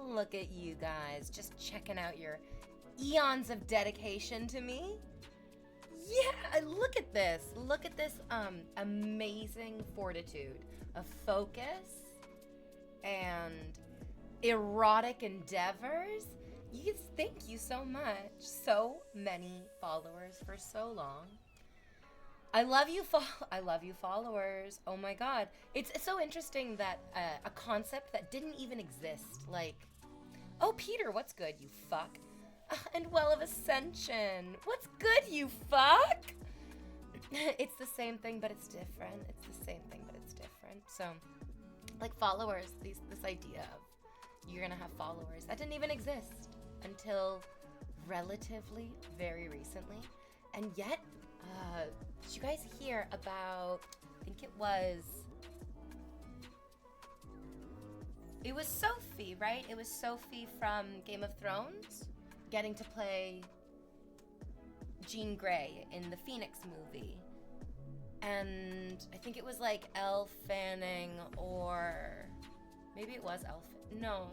Look at you guys, just checking out your eons of dedication to me. Yeah, look at this. Look at this amazing fortitude of focus and erotic endeavors. Thank you so much. So many followers for so long. I love you, I love you, followers. Oh my god, it's so interesting that a concept that didn't even exist, like, oh Peter, what's good, you fuck, and Well of Ascension, what's good, you fuck. It's the same thing, but it's different. It's the same thing, but it's different. So, like followers, this idea of you're gonna have followers that didn't even exist until relatively very recently, and yet. Did you guys hear about, I think it was Sophie, right? It was Sophie from Game of Thrones getting to play Jean Grey in the Phoenix movie. And I think it was like Elle Fanning, or maybe it was no.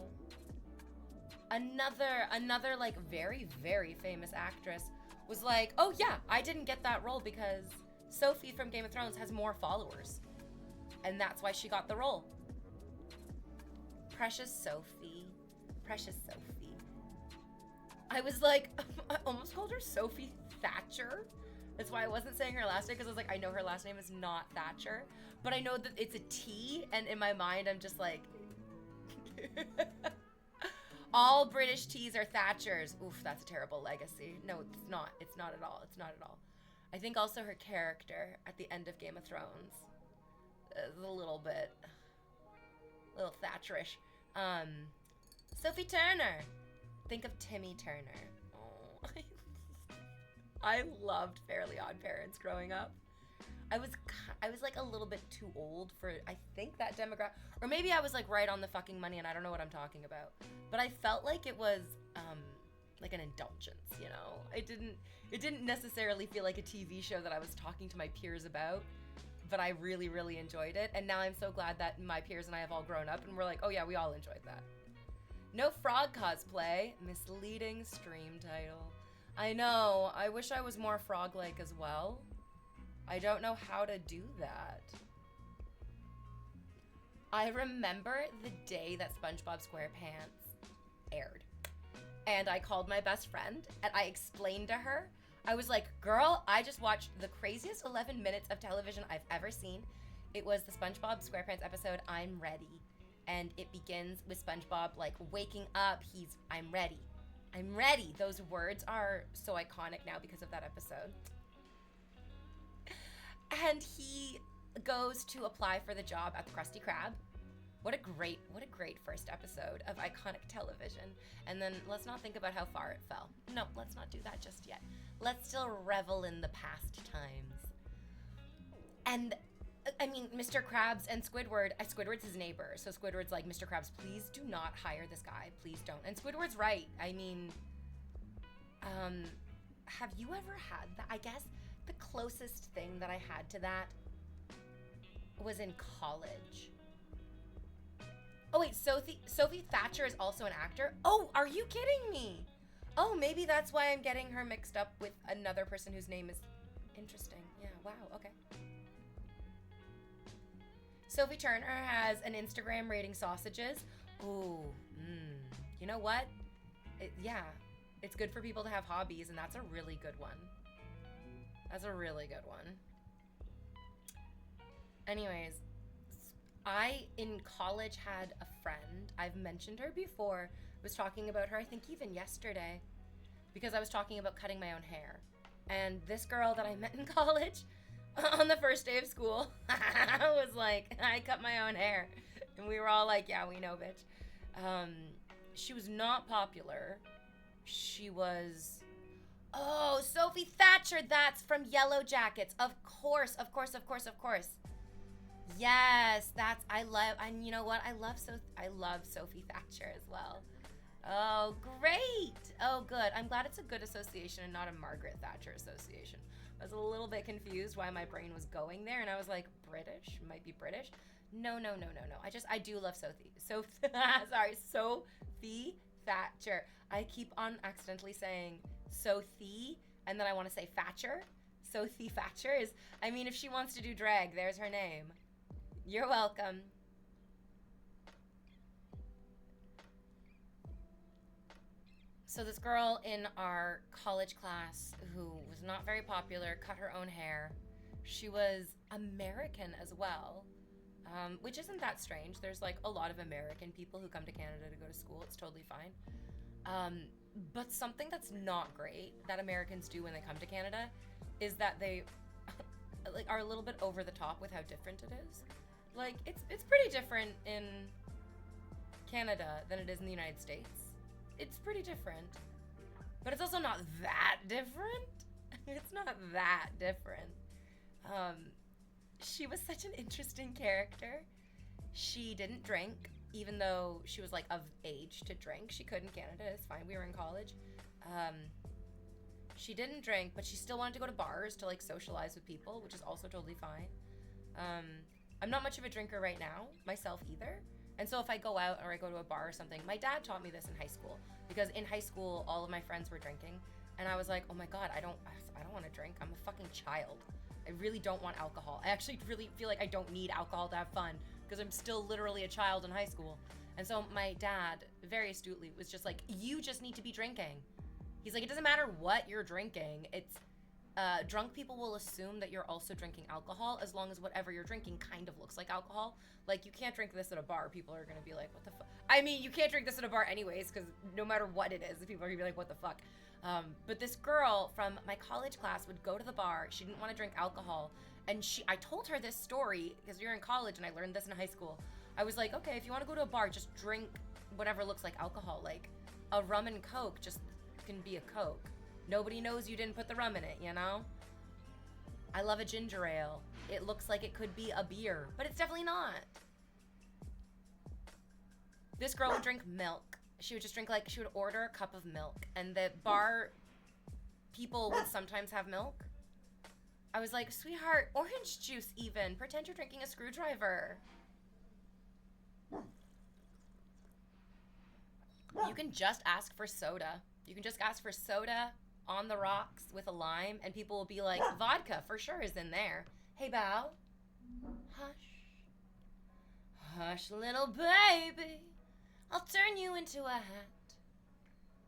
Another like very, very famous actress was like, oh yeah, I didn't get that role because Sophie from Game of Thrones has more followers. And that's why she got the role. Precious Sophie. Precious Sophie. I was like, I almost called her Sophie Thatcher. That's why I wasn't saying her last name, because I was like, I know her last name is not Thatcher. But I know that it's a T, and in my mind, I'm just like... All British T's are Thatchers. Oof, that's a terrible legacy. No, it's not. It's not at all. It's not at all. I think also her character at the end of Game of Thrones is a little Thatcherish. Sophie Turner. Think of Timmy Turner. Oh, I loved Fairly Odd Parents growing up. I was like a little bit too old for, I think, that demographic, or maybe I was like right on the fucking money and I don't know what I'm talking about, but I felt like it was like an indulgence, you know. It didn't necessarily feel like a TV show that I was talking to my peers about, but I really, really enjoyed it. And now I'm so glad that my peers and I have all grown up and we're like, oh yeah, we all enjoyed that. No frog cosplay. Misleading stream title. I know. I wish I was more frog-like as well. I don't know how to do that. I remember the day that SpongeBob SquarePants aired. And I called my best friend and I explained to her. I was like, girl, I just watched the craziest 11 minutes of television I've ever seen. It was the SpongeBob SquarePants episode, I'm Ready. And it begins with SpongeBob like waking up. I'm ready. I'm ready. Those words are so iconic now because of that episode. And he goes to apply for the job at the Krusty Krab. What a great first episode of iconic television. And then let's not think about how far it fell. No, let's not do that just yet. Let's still revel in the past times. And I mean, Mr. Krabs and Squidward, Squidward's his neighbor. So Squidward's like, Mr. Krabs, please do not hire this guy. Please don't. And Squidward's right. I mean, have you ever had that? I guess the closest thing that I had to that was in college. Oh wait, Sophie Thatcher is also an actor? Oh, are you kidding me? Oh, maybe that's why I'm getting her mixed up with another person whose name is interesting. Yeah, wow, okay. Sophie Turner has an Instagram rating sausages. Ooh, you know what? It's good for people to have hobbies, and that's a really good one. That's a really good one. Anyways, I, in college, had a friend. I've mentioned her before. I was talking about her, I think, even yesterday, because I was talking about cutting my own hair. And this girl that I met in college, on the first day of school, was like, I cut my own hair. And we were all like, yeah, we know, bitch. She was not popular. She was... Oh, Sophie Thatcher, that's from Yellow Jackets. Of course. Yes, and you know what? I love Sophie Thatcher as well. Oh, great. Oh, good. I'm glad it's a good association and not a Margaret Thatcher association. I was a little bit confused why my brain was going there, and I was like, British? Might be British? No. I do love Sophie Sophie Thatcher. I keep on accidentally saying Sophie, and then I want to say Thatcher. Sophie Thatcher is, I mean, if she wants to do drag, there's her name. You're welcome. So this girl in our college class who was not very popular, cut her own hair. She was American as well, which isn't that strange. There's like a lot of American people who come to Canada to go to school. It's totally fine. But something that's not great that Americans do when they come to Canada is that they like are a little bit over the top with how different it is. Like it's pretty different in Canada than it is in the United States. It's pretty different. But it's also not that different. It's not that different. She was such an interesting character. She didn't drink, even though she was like of age to drink. She could in Canada, it's fine. We were in college. She didn't drink, but she still wanted to go to bars to like socialize with people, which is also totally fine. I'm not much of a drinker right now, myself either. And so if I go out or I go to a bar or something, my dad taught me this in high school, because in high school all of my friends were drinking, and I was like, oh my god, I don't want to drink. I'm a fucking child. I really don't want alcohol. I actually really feel like I don't need alcohol to have fun, because I'm still literally a child in high school. And so my dad, very astutely, was just like, you just need to be drinking. He's like, it doesn't matter what you're drinking. It's drunk people will assume that you're also drinking alcohol as long as whatever you're drinking kind of looks like alcohol. Like, you can't drink this at a bar. People are going to be like, what the fuck? I mean, you can't drink this at a bar anyways, because no matter what it is, people are going to be like, what the fuck? But this girl from my college class would go to the bar. She didn't want to drink alcohol. And I told her this story because we were in college and I learned this in high school. I was like, okay, if you want to go to a bar, just drink whatever looks like alcohol. Like, a rum and Coke just can be a Coke. Nobody knows you didn't put the rum in it, you know? I love a ginger ale. It looks like it could be a beer, but it's definitely not. This girl would drink milk. She would just drink, like, she would order a cup of milk, and the bar people would sometimes have milk. I was like, sweetheart, orange juice even. Pretend you're drinking a screwdriver. You can just ask for soda. You can just ask for soda on the rocks with a lime, and people will be like, vodka for sure is in there. Hey, Bao. Hush. Hush, little baby. I'll turn you into a hat.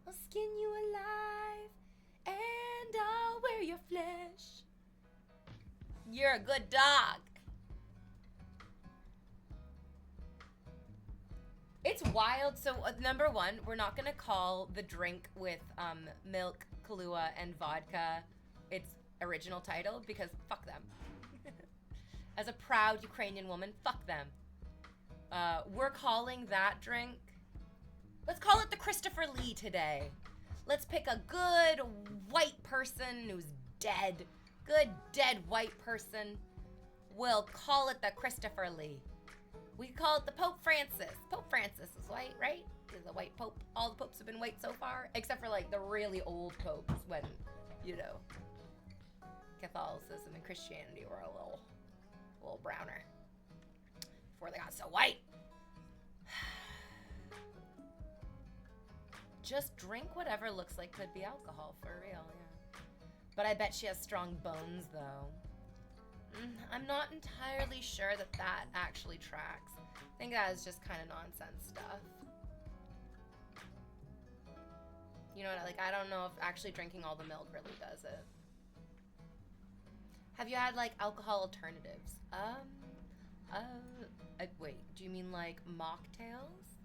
I'll skin you alive, and I'll wear your flesh. You're a good dog. It's wild. So, number one, we're not going to call the drink with milk, Kahlua, and vodka its original title, because fuck them. As a proud Ukrainian woman, fuck them. We're calling that drink, let's call it the Christopher Lee today. Let's pick a good white person who's dead. Good dead white person. We'll call it the Christopher Lee. We call it the Pope Francis. Pope Francis is white, right? He's a white pope. All the popes have been white so far, except for like the really old popes when, you know, Catholicism and Christianity were a little browner before they got so white. Just drink whatever looks like could be alcohol, for real, yeah. But I bet she has strong bones, though. I'm not entirely sure that actually tracks. I think that is just kind of nonsense stuff. You know what, like, I don't know if actually drinking all the milk really does it. Have you had, like, alcohol alternatives? Wait, do you mean, like, mocktails?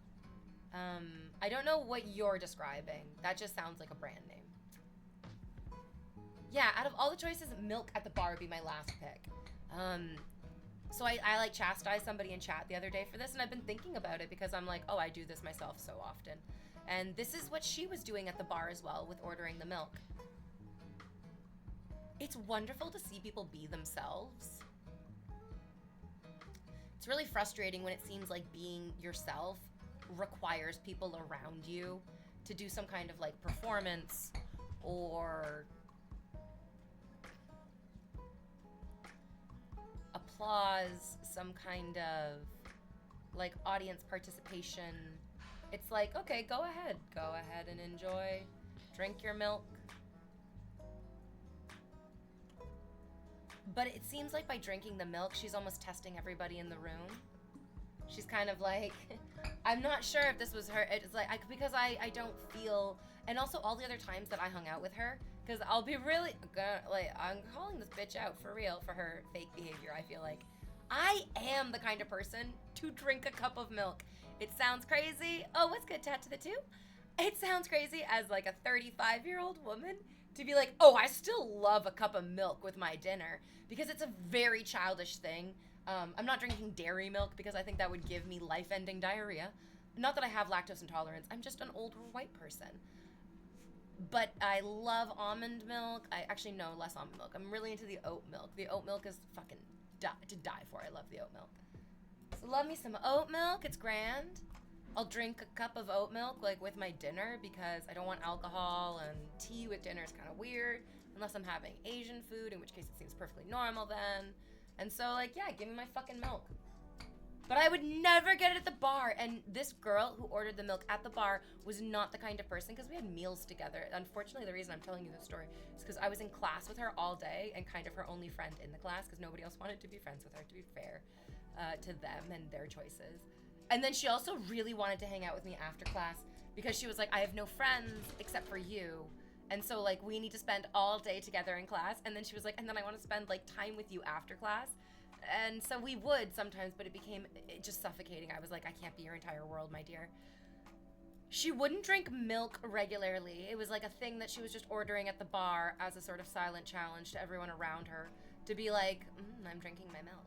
I don't know what you're describing. That just sounds like a brand name. Yeah, out of all the choices, milk at the bar would be my last pick. So I like chastised somebody in chat the other day for this, and I've been thinking about it because I'm like, oh, I do this myself so often. And this is what she was doing at the bar as well with ordering the milk. It's wonderful to see people be themselves. It's really frustrating when it seems like being yourself requires people around you to do some kind of like performance or applause, some kind of like audience participation, It's like, okay, go ahead. Go ahead and enjoy. Drink your milk. But it seems like by drinking the milk, she's almost testing everybody in the room. She's kind of like, I'm not sure if this was her. It's like, because I don't feel, and also all the other times that I hung out with her, because I'll be really, like, I'm calling this bitch out for real for her fake behavior. I feel like I am the kind of person to drink a cup of milk. It sounds crazy. Oh, what's good, Tat to the two? It sounds crazy as like a 35-year-old woman to be like, oh, I still love a cup of milk with my dinner, because it's a very childish thing. I'm not drinking dairy milk because I think that would give me life-ending diarrhea. Not that I have lactose intolerance. I'm just an older white person. But I love almond milk. No, less almond milk. I'm really into the oat milk. The oat milk is fucking to die for. I love the oat milk. So love me some oat milk. It's grand. I'll drink a cup of oat milk like with my dinner because I don't want alcohol, and tea with dinner is kind of weird unless I'm having Asian food, in which case it seems perfectly normal then. And so, like, yeah, give me my fucking milk. But I would never get it at the bar. And this girl who ordered the milk at the bar was not the kind of person, because we had meals together. Unfortunately, the reason I'm telling you this story is because I was in class with her all day and kind of her only friend in the class, because nobody else wanted to be friends with her, to be fair to them and their choices. And then she also really wanted to hang out with me after class because she was like, I have no friends except for you. And so, like, we need to spend all day together in class. And then she was like, and then I want to spend, like, time with you after class. And so we would sometimes, but it became just suffocating. I was like, I can't be your entire world, my dear. She wouldn't drink milk regularly. It was like a thing that she was just ordering at the bar as a sort of silent challenge to everyone around her to be like, I'm drinking my milk.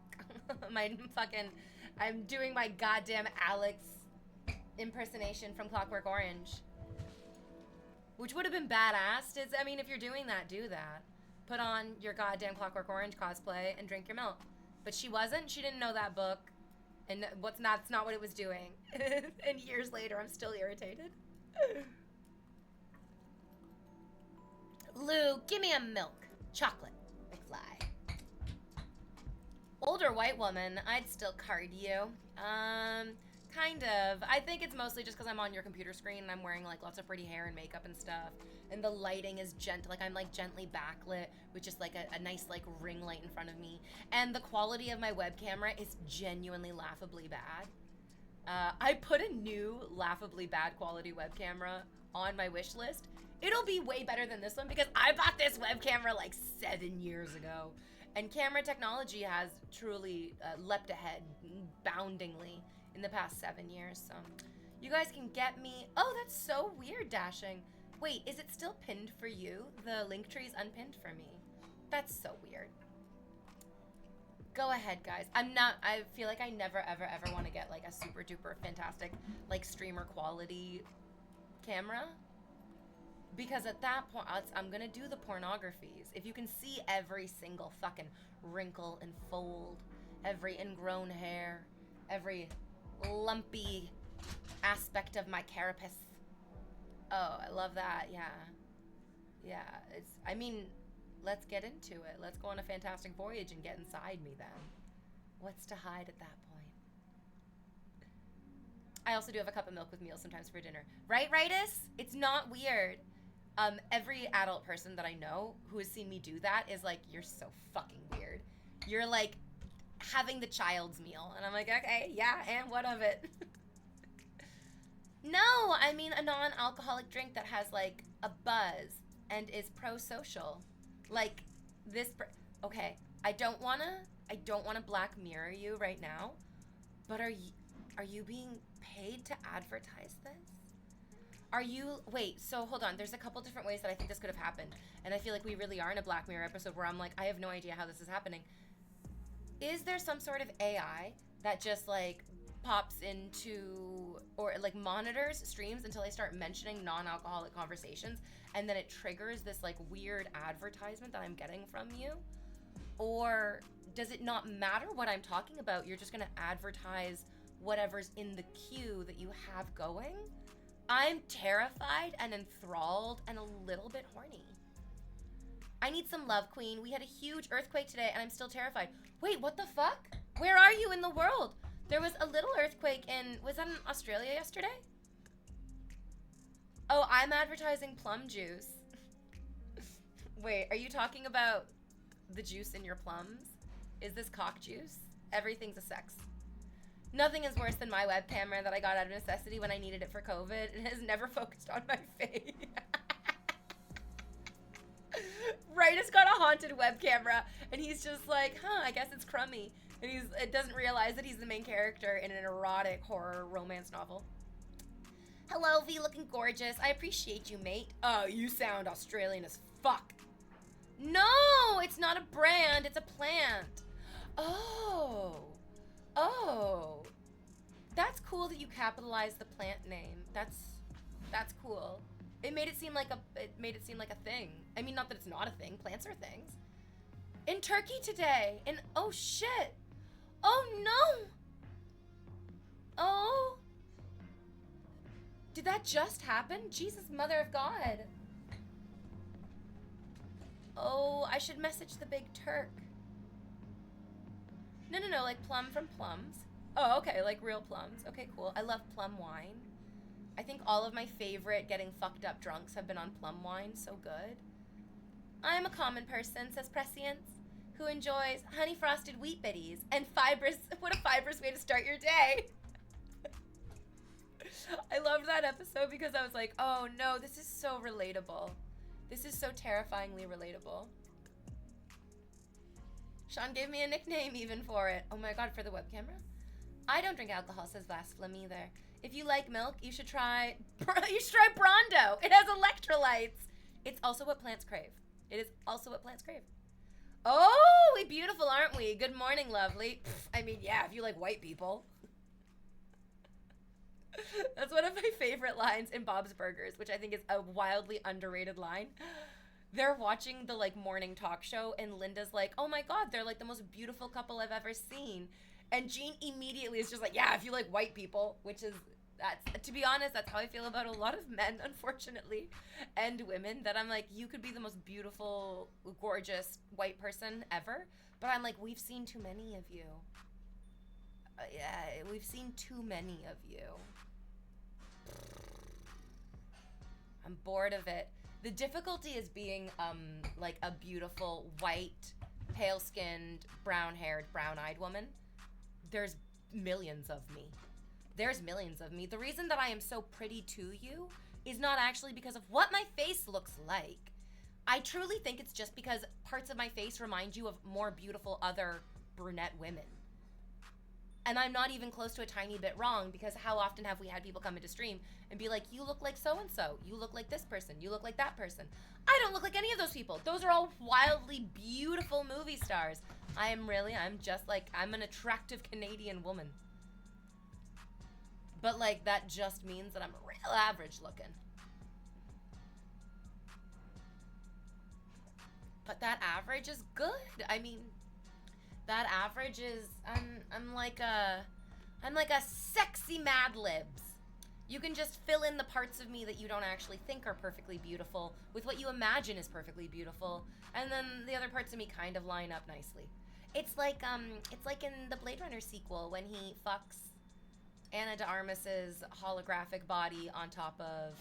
I'm doing my goddamn Alex impersonation from Clockwork Orange. Which would have been badass. I mean, if you're doing that, do that. Put on your goddamn Clockwork Orange cosplay and drink your milk. But she wasn't. She didn't know that book. And that's not what it was doing. And years later, I'm still irritated. Lou, give me a milk. Chocolate. McFly. Older white woman, I'd still card you. Kind of. I think it's mostly just because I'm on your computer screen and I'm wearing like lots of pretty hair and makeup and stuff. And the lighting is gentle, like I'm like gently backlit with just like a nice like ring light in front of me. And the quality of my web camera is genuinely laughably bad. I put a new laughably bad quality web camera on my wish list. It'll be way better than this one because I bought this web camera like 7 years ago. And camera technology has truly leapt ahead boundingly in the past 7 years, so you guys can get me. Oh, that's so weird, Dashing. Wait, is it still pinned for you? The link tree is unpinned for me. That's so weird. Go ahead, guys. I feel like I never, ever, ever want to get like a super duper fantastic like streamer quality camera, because at that point I'm gonna do the pornographies. If you can see every single fucking wrinkle and fold, every ingrown hair, every lumpy aspect of my carapace. Oh, I love that. Yeah, I mean, let's get into it. Let's go on a fantastic voyage and get inside me then. What's to hide at that point? I also do have a cup of milk with meals sometimes for dinner. Right, Rightus? It's not weird. Every adult person that I know who has seen me do that is like, you're so fucking weird. You're like having the child's meal. And I'm like, okay, yeah, and what of it? No, I mean a non-alcoholic drink that has like a buzz and is pro-social. Like this, okay, I don't wanna Black Mirror you right now, but are you being paid to advertise this? Wait, so hold on, there's a couple different ways that I think this could have happened, and I feel like we really are in a Black Mirror episode where I'm like, I have no idea how this is happening. Is there some sort of AI that just like pops into or like monitors streams until I start mentioning non-alcoholic conversations, and then it triggers this like weird advertisement that I'm getting from you? Or does it not matter what I'm talking about? You're just gonna advertise whatever's in the queue that you have going? I'm terrified and enthralled and a little bit horny. I need some love, Queen. We had a huge earthquake today and I'm still terrified. Wait, what the fuck? Where are you in the world? There was a little earthquake was that in Australia yesterday? Oh, I'm advertising plum juice. Wait, are you talking about the juice in your plums? Is this cock juice? Everything's a sex. Nothing is worse than my web camera that I got out of necessity when I needed it for COVID. It has never focused on my face. Right, it's got a haunted web camera, and he's just like, I guess it's crummy. And it doesn't realize that he's the main character in an erotic horror romance novel. Hello, V, looking gorgeous. I appreciate you, mate. Oh, you sound Australian as fuck. No, it's not a brand, it's a plant. Oh. That's cool that you capitalized the plant name. That's cool. It made it seem like a thing. I mean, not that it's not a thing. Plants are things. In Turkey today. Oh shit. Oh no. Oh. Did that just happen? Jesus, mother of God. Oh, I should message the Big Turk. No, like plum from plums. Oh, okay, like real plums. Okay, cool. I love plum wine. I think all of my favorite getting fucked up drunks have been on plum wine. So good. I am a common person, says Prescience, who enjoys honey frosted wheat bitties and fibrous. What a fibrous way to start your day. I loved that episode because I was like, oh no, this is so relatable. This is so terrifyingly relatable. Sean gave me a nickname even for it. Oh my God, for the web camera? I don't drink alcohol, says Vasflam either. If you like milk, you should try Brondo. It has electrolytes. It's also what plants crave. It is also what plants crave. Oh, we beautiful, aren't we? Good morning, lovely. I mean, yeah, if you like white people. That's one of my favorite lines in Bob's Burgers, which I think is a wildly underrated line. They're watching the like morning talk show and Linda's like, oh my God, they're like the most beautiful couple I've ever seen. And Gene immediately is just like, yeah, if you like white people, which is, to be honest, that's how I feel about a lot of men, unfortunately, and women, that I'm like, you could be the most beautiful, gorgeous white person ever, but I'm like, we've seen too many of you. Yeah, we've seen too many of you. I'm bored of it. The difficulty is being like a beautiful white, pale-skinned, brown-haired, brown-eyed woman. There's millions of me. There's millions of me. The reason that I am so pretty to you is not actually because of what my face looks like. I truly think it's just because parts of my face remind you of more beautiful other brunette women. And I'm not even close to a tiny bit wrong, because how often have we had people come into stream and be like, you look like so-and-so, you look like this person, you look like that person. I don't look like any of those people. Those are all wildly beautiful movie stars. I'm just like, I'm an attractive Canadian woman. But like, that just means that I'm real average looking. But that average is good. I mean, that average is, I'm like a sexy Mad Libs. You can just fill in the parts of me that you don't actually think are perfectly beautiful with what you imagine is perfectly beautiful, and then the other parts of me kind of line up nicely. It's like in the Blade Runner sequel when he fucks Ana de Armas's holographic body on top of,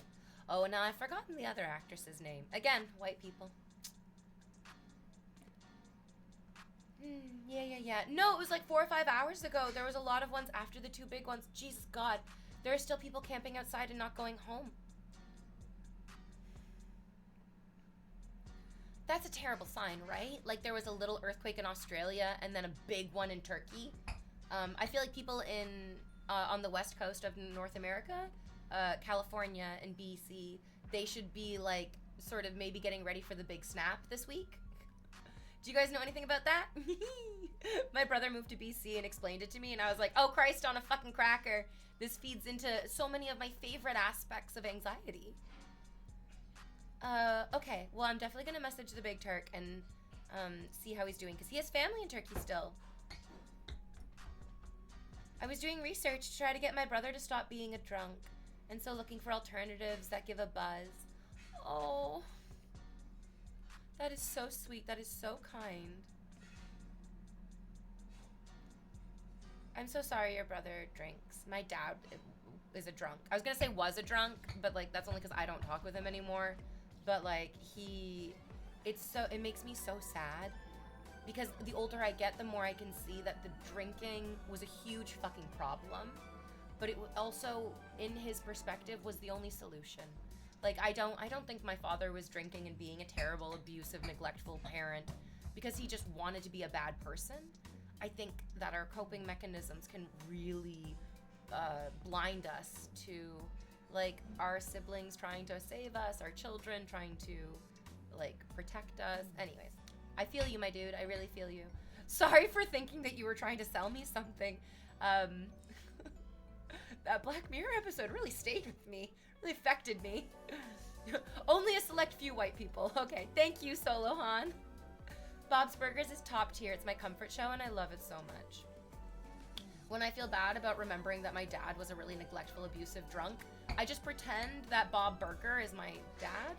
oh, now I've forgotten the other actress's name. Again, white people. Yeah. No, it was like 4 or 5 hours ago. There was a lot of ones after the two big ones. Jesus God. There are still people camping outside and not going home. That's a terrible sign, right? Like there was a little earthquake in Australia and then a big one in Turkey. I feel like people on the west coast of North America, California and BC, they should be like sort of maybe getting ready for the big snap this week. Do you guys know anything about that? My brother moved to BC and explained it to me, and I was like, oh Christ on a fucking cracker. This feeds into so many of my favorite aspects of anxiety. Okay, well I'm definitely gonna message the Big Turk and see how he's doing, because he has family in Turkey still. I was doing research to try to get my brother to stop being a drunk, and so looking for alternatives that give a buzz. Oh. That is so sweet. That is so kind. I'm so sorry your brother drinks. My dad is a drunk. I was gonna say was a drunk, but like that's only because I don't talk with him anymore. But like it makes me so sad because the older I get, the more I can see that the drinking was a huge fucking problem. But it also, in his perspective, was the only solution. Like I don't think my father was drinking and being a terrible, abusive, neglectful parent because he just wanted to be a bad person. I think that our coping mechanisms can really blind us to like our siblings trying to save us, our children trying to like protect us. Anyways, I feel you, my dude. I really feel you. Sorry for thinking that you were trying to sell me something. That Black Mirror episode really stayed with me, really affected me. Only a select few white people. Okay, thank you, Solohan. Bob's Burgers is top tier. It's my comfort show and I love it so much. When I feel bad about remembering that my dad was a really neglectful, abusive drunk, I just pretend that Bob Burger is my dad,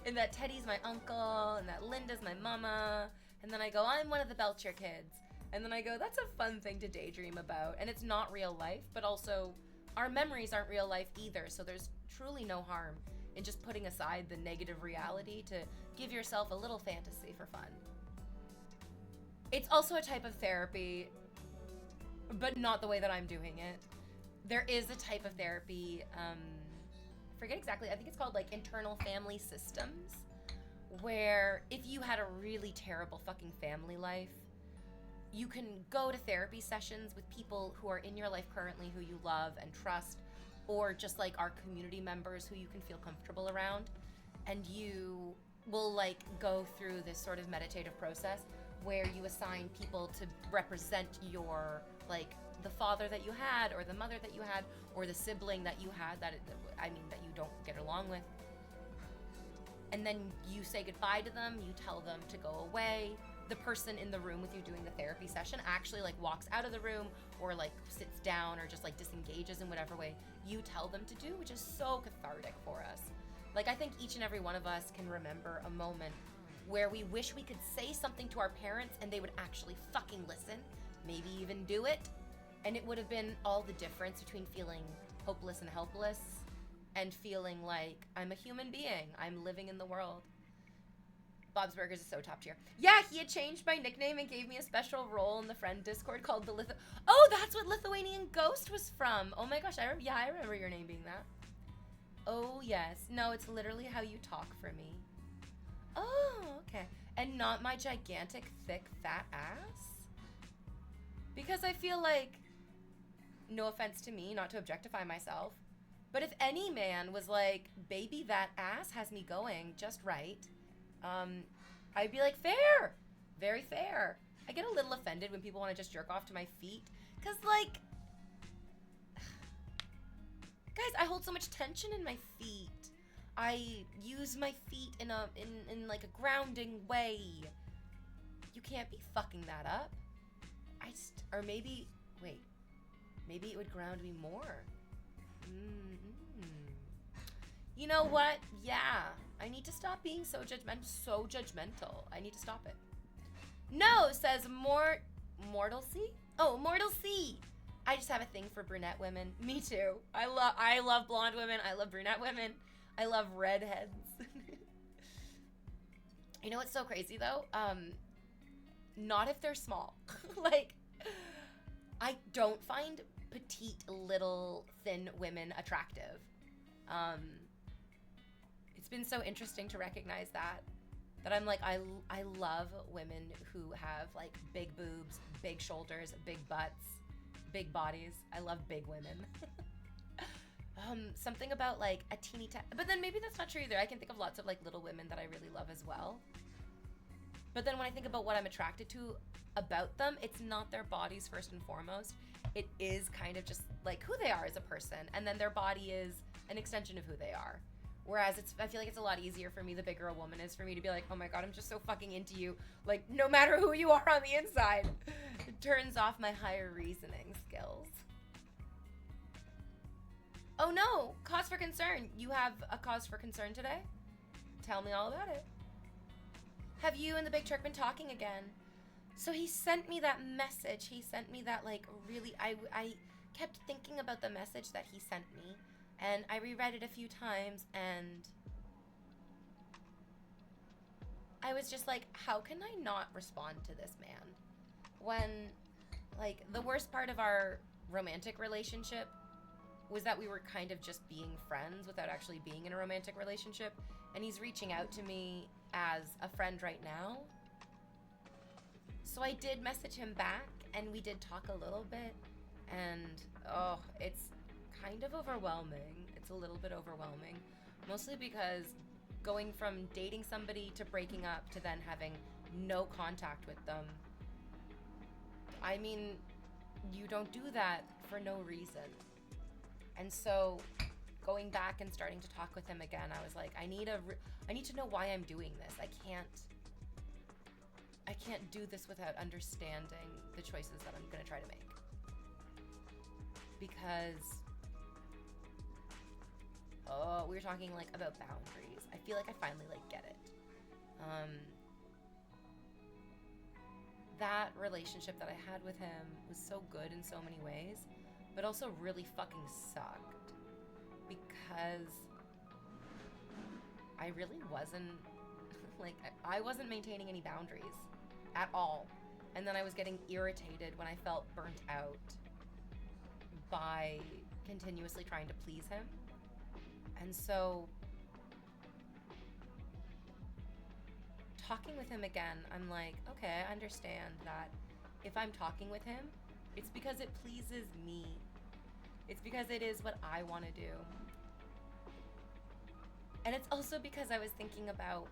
and that Teddy's my uncle, and that Linda's my mama, and then I go, I'm one of the Belcher kids. And then I go, that's a fun thing to daydream about. And it's not real life, but also our memories aren't real life either. So there's truly no harm in just putting aside the negative reality to give yourself a little fantasy for fun. It's also a type of therapy, but not the way that I'm doing it. There is a type of therapy, forget exactly, I think it's called like internal family systems, where if you had a really terrible fucking family life, you can go to therapy sessions with people who are in your life currently who you love and trust, or just like our community members who you can feel comfortable around. And you will like go through this sort of meditative process where you assign people to represent your, like the father that you had, or the mother that you had, or the sibling that you had that you don't get along with. And then you say goodbye to them, you tell them to go away. The person in the room with you doing the therapy session actually like walks out of the room or like sits down or just like disengages in whatever way you tell them to do, which is so cathartic for us. Like I think each and every one of us can remember a moment where we wish we could say something to our parents and they would actually fucking listen, maybe even do it. And it would have been all the difference between feeling hopeless and helpless and feeling like I'm a human being, I'm living in the world. Bob's Burgers is so top tier. Yeah, he had changed my nickname and gave me a special role in the friend Discord called the Oh, that's what Lithuanian Ghost was from. Oh my gosh, I remember your name being that. Oh yes, no, it's literally how you talk for me. Oh, okay. And not my gigantic, thick, fat ass? Because I feel like, no offense to me, not to objectify myself, but if any man was like, baby, that ass has me going just right, I'd be like, fair, very fair. I get a little offended when people want to just jerk off to my feet, because like, guys, I hold so much tension in my feet. I use my feet in like a grounding way. You can't be fucking that up. Or maybe, wait, maybe it would ground me more. You know what? Yeah, I need to stop being so judgmental. I need to stop it. No, says Mortal C? Oh, Mortal C. I just have a thing for brunette women. Me too. I love blonde women. I love brunette women. I love redheads. You know what's so crazy though? Not if they're small. Like, I don't find petite, little, thin women attractive. It's been so interesting to recognize that I'm like, I love women who have like big boobs, big shoulders, big butts, big bodies. I love big women. Something about like a teeny tiny, but then maybe that's not true either. I can think of lots of like little women that I really love as well. But then when I think about what I'm attracted to about them, it's not their bodies first and foremost. It is kind of just like who they are as a person, and then their body is an extension of who they are. Whereas I feel like it's a lot easier for me the bigger a woman is for me to be like, oh my god, I'm just so fucking into you. Like, no matter who you are on the inside. It turns off my higher reasoning skills. Oh no, cause for concern. You have a cause for concern today? Tell me all about it. Have you and the Big Truck been talking again? So he sent me that message. He sent me that, like, really, I kept thinking about the message that he sent me, and I reread it a few times, and I was just like, how can I not respond to this man? When, like, the worst part of our romantic relationship was that we were kind of just being friends without actually being in a romantic relationship, and he's reaching out to me as a friend right now. So I did message him back, and we did talk a little bit, and oh, it's kind of overwhelming. It's a little bit overwhelming, mostly because going from dating somebody to breaking up to then having no contact with them, I mean, you don't do that for no reason. And so going back and starting to talk with him again, I was like, I need to know why I'm doing this. I can't do this without understanding the choices that I'm going to try to make. Because we were talking like about boundaries. I feel like I finally like get it. That relationship that I had with him was so good in so many ways, but also really fucking sucked because I really wasn't like, I wasn't maintaining any boundaries at all. And then I was getting irritated when I felt burnt out by continuously trying to please him. And so talking with him again, I'm like, okay, I understand that if I'm talking with him, it's because it pleases me. It's because it is what I want to do. And it's also because I was thinking about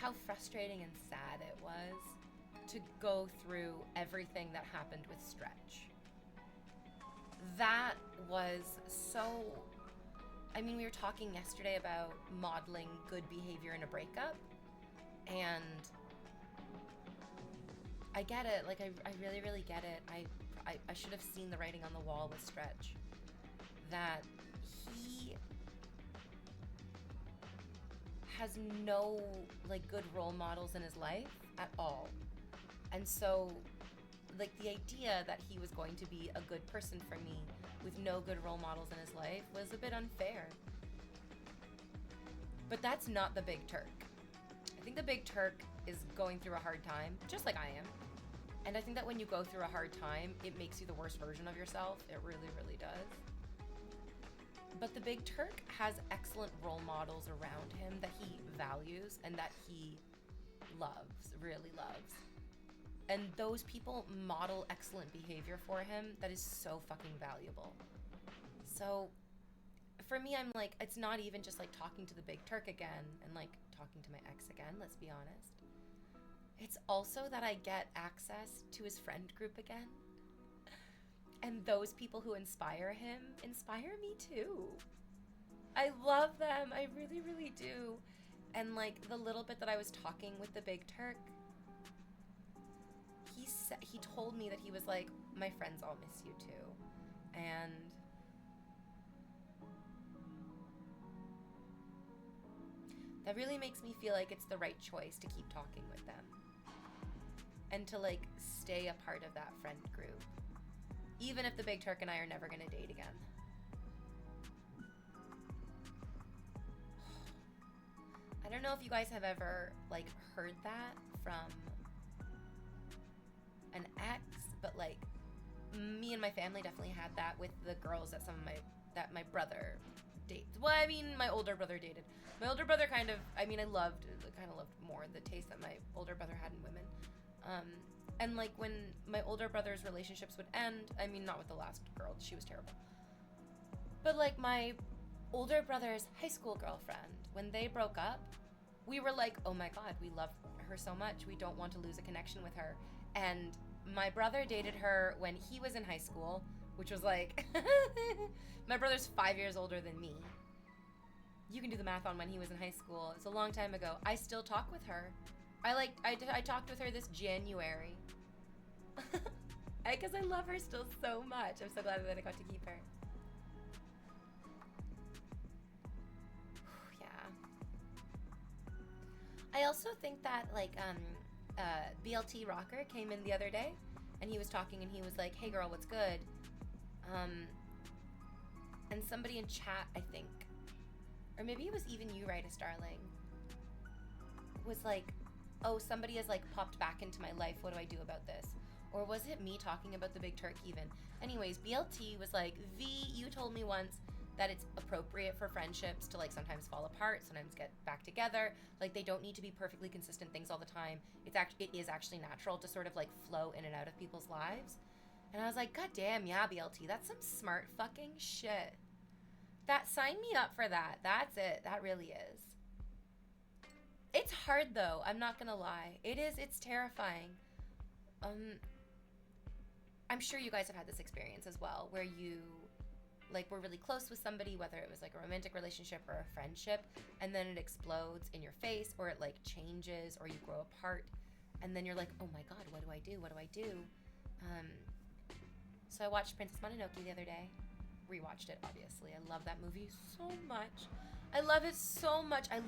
how frustrating and sad it was to go through everything that happened with Stretch. That was so... I mean, we were talking yesterday about modeling good behavior in a breakup, and I get it. Like, I really, really get it. I should have seen the writing on the wall with Stretch. That he has no, like, good role models in his life at all. And so, like, the idea that he was going to be a good person for me with no good role models in his life was a bit unfair. But that's not the Big Turk. I think the Big Turk is going through a hard time, just like I am. And I think that when you go through a hard time, it makes you the worst version of yourself. It really, really does. But the Big Turk has excellent role models around him that he values and that he loves, really loves. And those people model excellent behavior for him that is so fucking valuable. So for me, I'm like, it's not even just like talking to the Big Turk again and like talking to my ex again, let's be honest. It's also that I get access to his friend group again. And those people who inspire him inspire me too. I love them. I really, really do. And like the little bit that I was talking with the Big Turk, he told me that he was like, my friends all miss you too. And that really makes me feel like it's the right choice to keep talking with them. And to like stay a part of that friend group. Even if the Big Turk and I are never gonna date again. I don't know if you guys have ever like heard that from an ex, but like me and my family definitely had that with the girls that my brother dated. Well, I mean, my older brother dated. My older brother kind of loved more the taste that my older brother had in women. And like when my older brother's relationships would end, I mean, not with the last girl, she was terrible. But like my older brother's high school girlfriend, when they broke up, we were like, oh my God, we love her so much. We don't want to lose a connection with her. And my brother dated her when he was in high school, which was like, my brother's 5 years older than me. You can do the math on when he was in high school. It's a long time ago. I still talk with her. I talked with her this January. Because I love her still so much. I'm so glad that I got to keep her. I also think that like BLT Rocker came in the other day, and he was talking, and he was like, "Hey girl, what's good?" Um, and somebody in chat, I think, or maybe it was even you, Right, Starling, was like, "Oh, somebody has like popped back into my life. What do I do about this?" Or was it me talking about the big Turk even? Anyways, BLT was like, "V, you told me once that it's appropriate for friendships to like sometimes fall apart, sometimes get back together. Like they don't need to be perfectly consistent things all the time. It is actually natural to sort of like flow in and out of people's lives." And I was like, "God damn, yeah, BLT, that's some smart fucking shit. That sign me up for that. That's it. That really is." It's hard though, I'm not gonna lie. It's terrifying. I'm sure you guys have had this experience as well, where you like were really close with somebody, whether it was like a romantic relationship or a friendship, and then it explodes in your face, or it like changes, or you grow apart, and then you're like, "Oh my god, what do I do? What do I do?" So I watched Princess Mononoke the other day. Rewatched it, obviously. I love that movie so much. I love it so much. I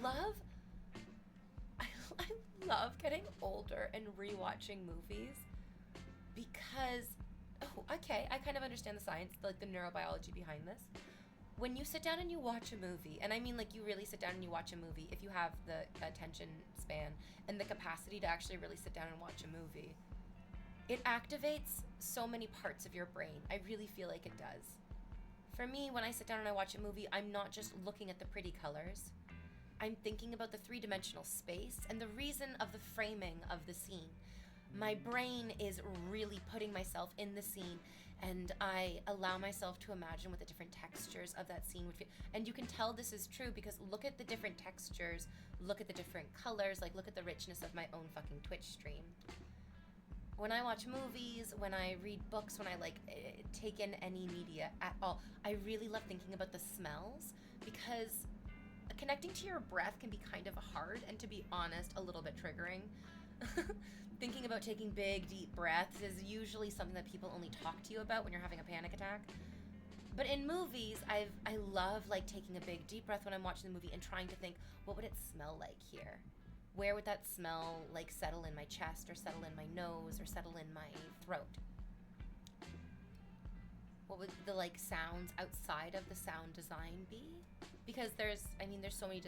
love getting older and rewatching movies because, oh, okay, I kind of understand the science, like the neurobiology behind this. When you sit down and you watch a movie, and I mean like you really sit down and you watch a movie, if you have the attention span and the capacity to actually really sit down and watch a movie, it activates so many parts of your brain. I really feel like it does. For me, when I sit down and I watch a movie, I'm not just looking at the pretty colors. I'm thinking about the three-dimensional space and the reason of the framing of the scene. My brain is really putting myself in the scene, and I allow myself to imagine what the different textures of that scene would feel. And you can tell this is true because look at the different textures, look at the different colors, like look at the richness of my own fucking Twitch stream. When I watch movies, when I read books, when I like take in any media at all, I really love thinking about the smells because connecting to your breath can be kind of hard and, to be honest, a little bit triggering. Thinking about taking big, deep breaths is usually something that people only talk to you about when you're having a panic attack. But in movies, I love like taking a big, deep breath when I'm watching the movie and trying to think, what would it smell like here? Where would that smell like settle in my chest, or settle in my nose, or settle in my throat? What would the like sounds outside of the sound design be? Because there's so many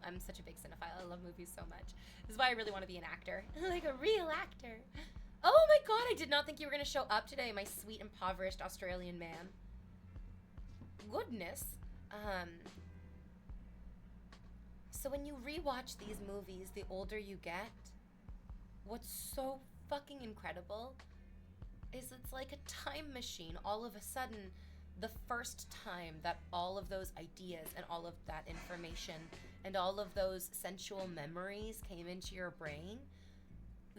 I'm such a big cinephile. I love movies so much. This is why I really want to be an actor. Like a real actor. Oh my god, I did not think you were going to show up today, my sweet, impoverished Australian man. Goodness. So when you rewatch these movies, the older you get, what's so fucking incredible is it's like a time machine. All of a sudden, the first time that all of those ideas and all of that information and all of those sensual memories came into your brain,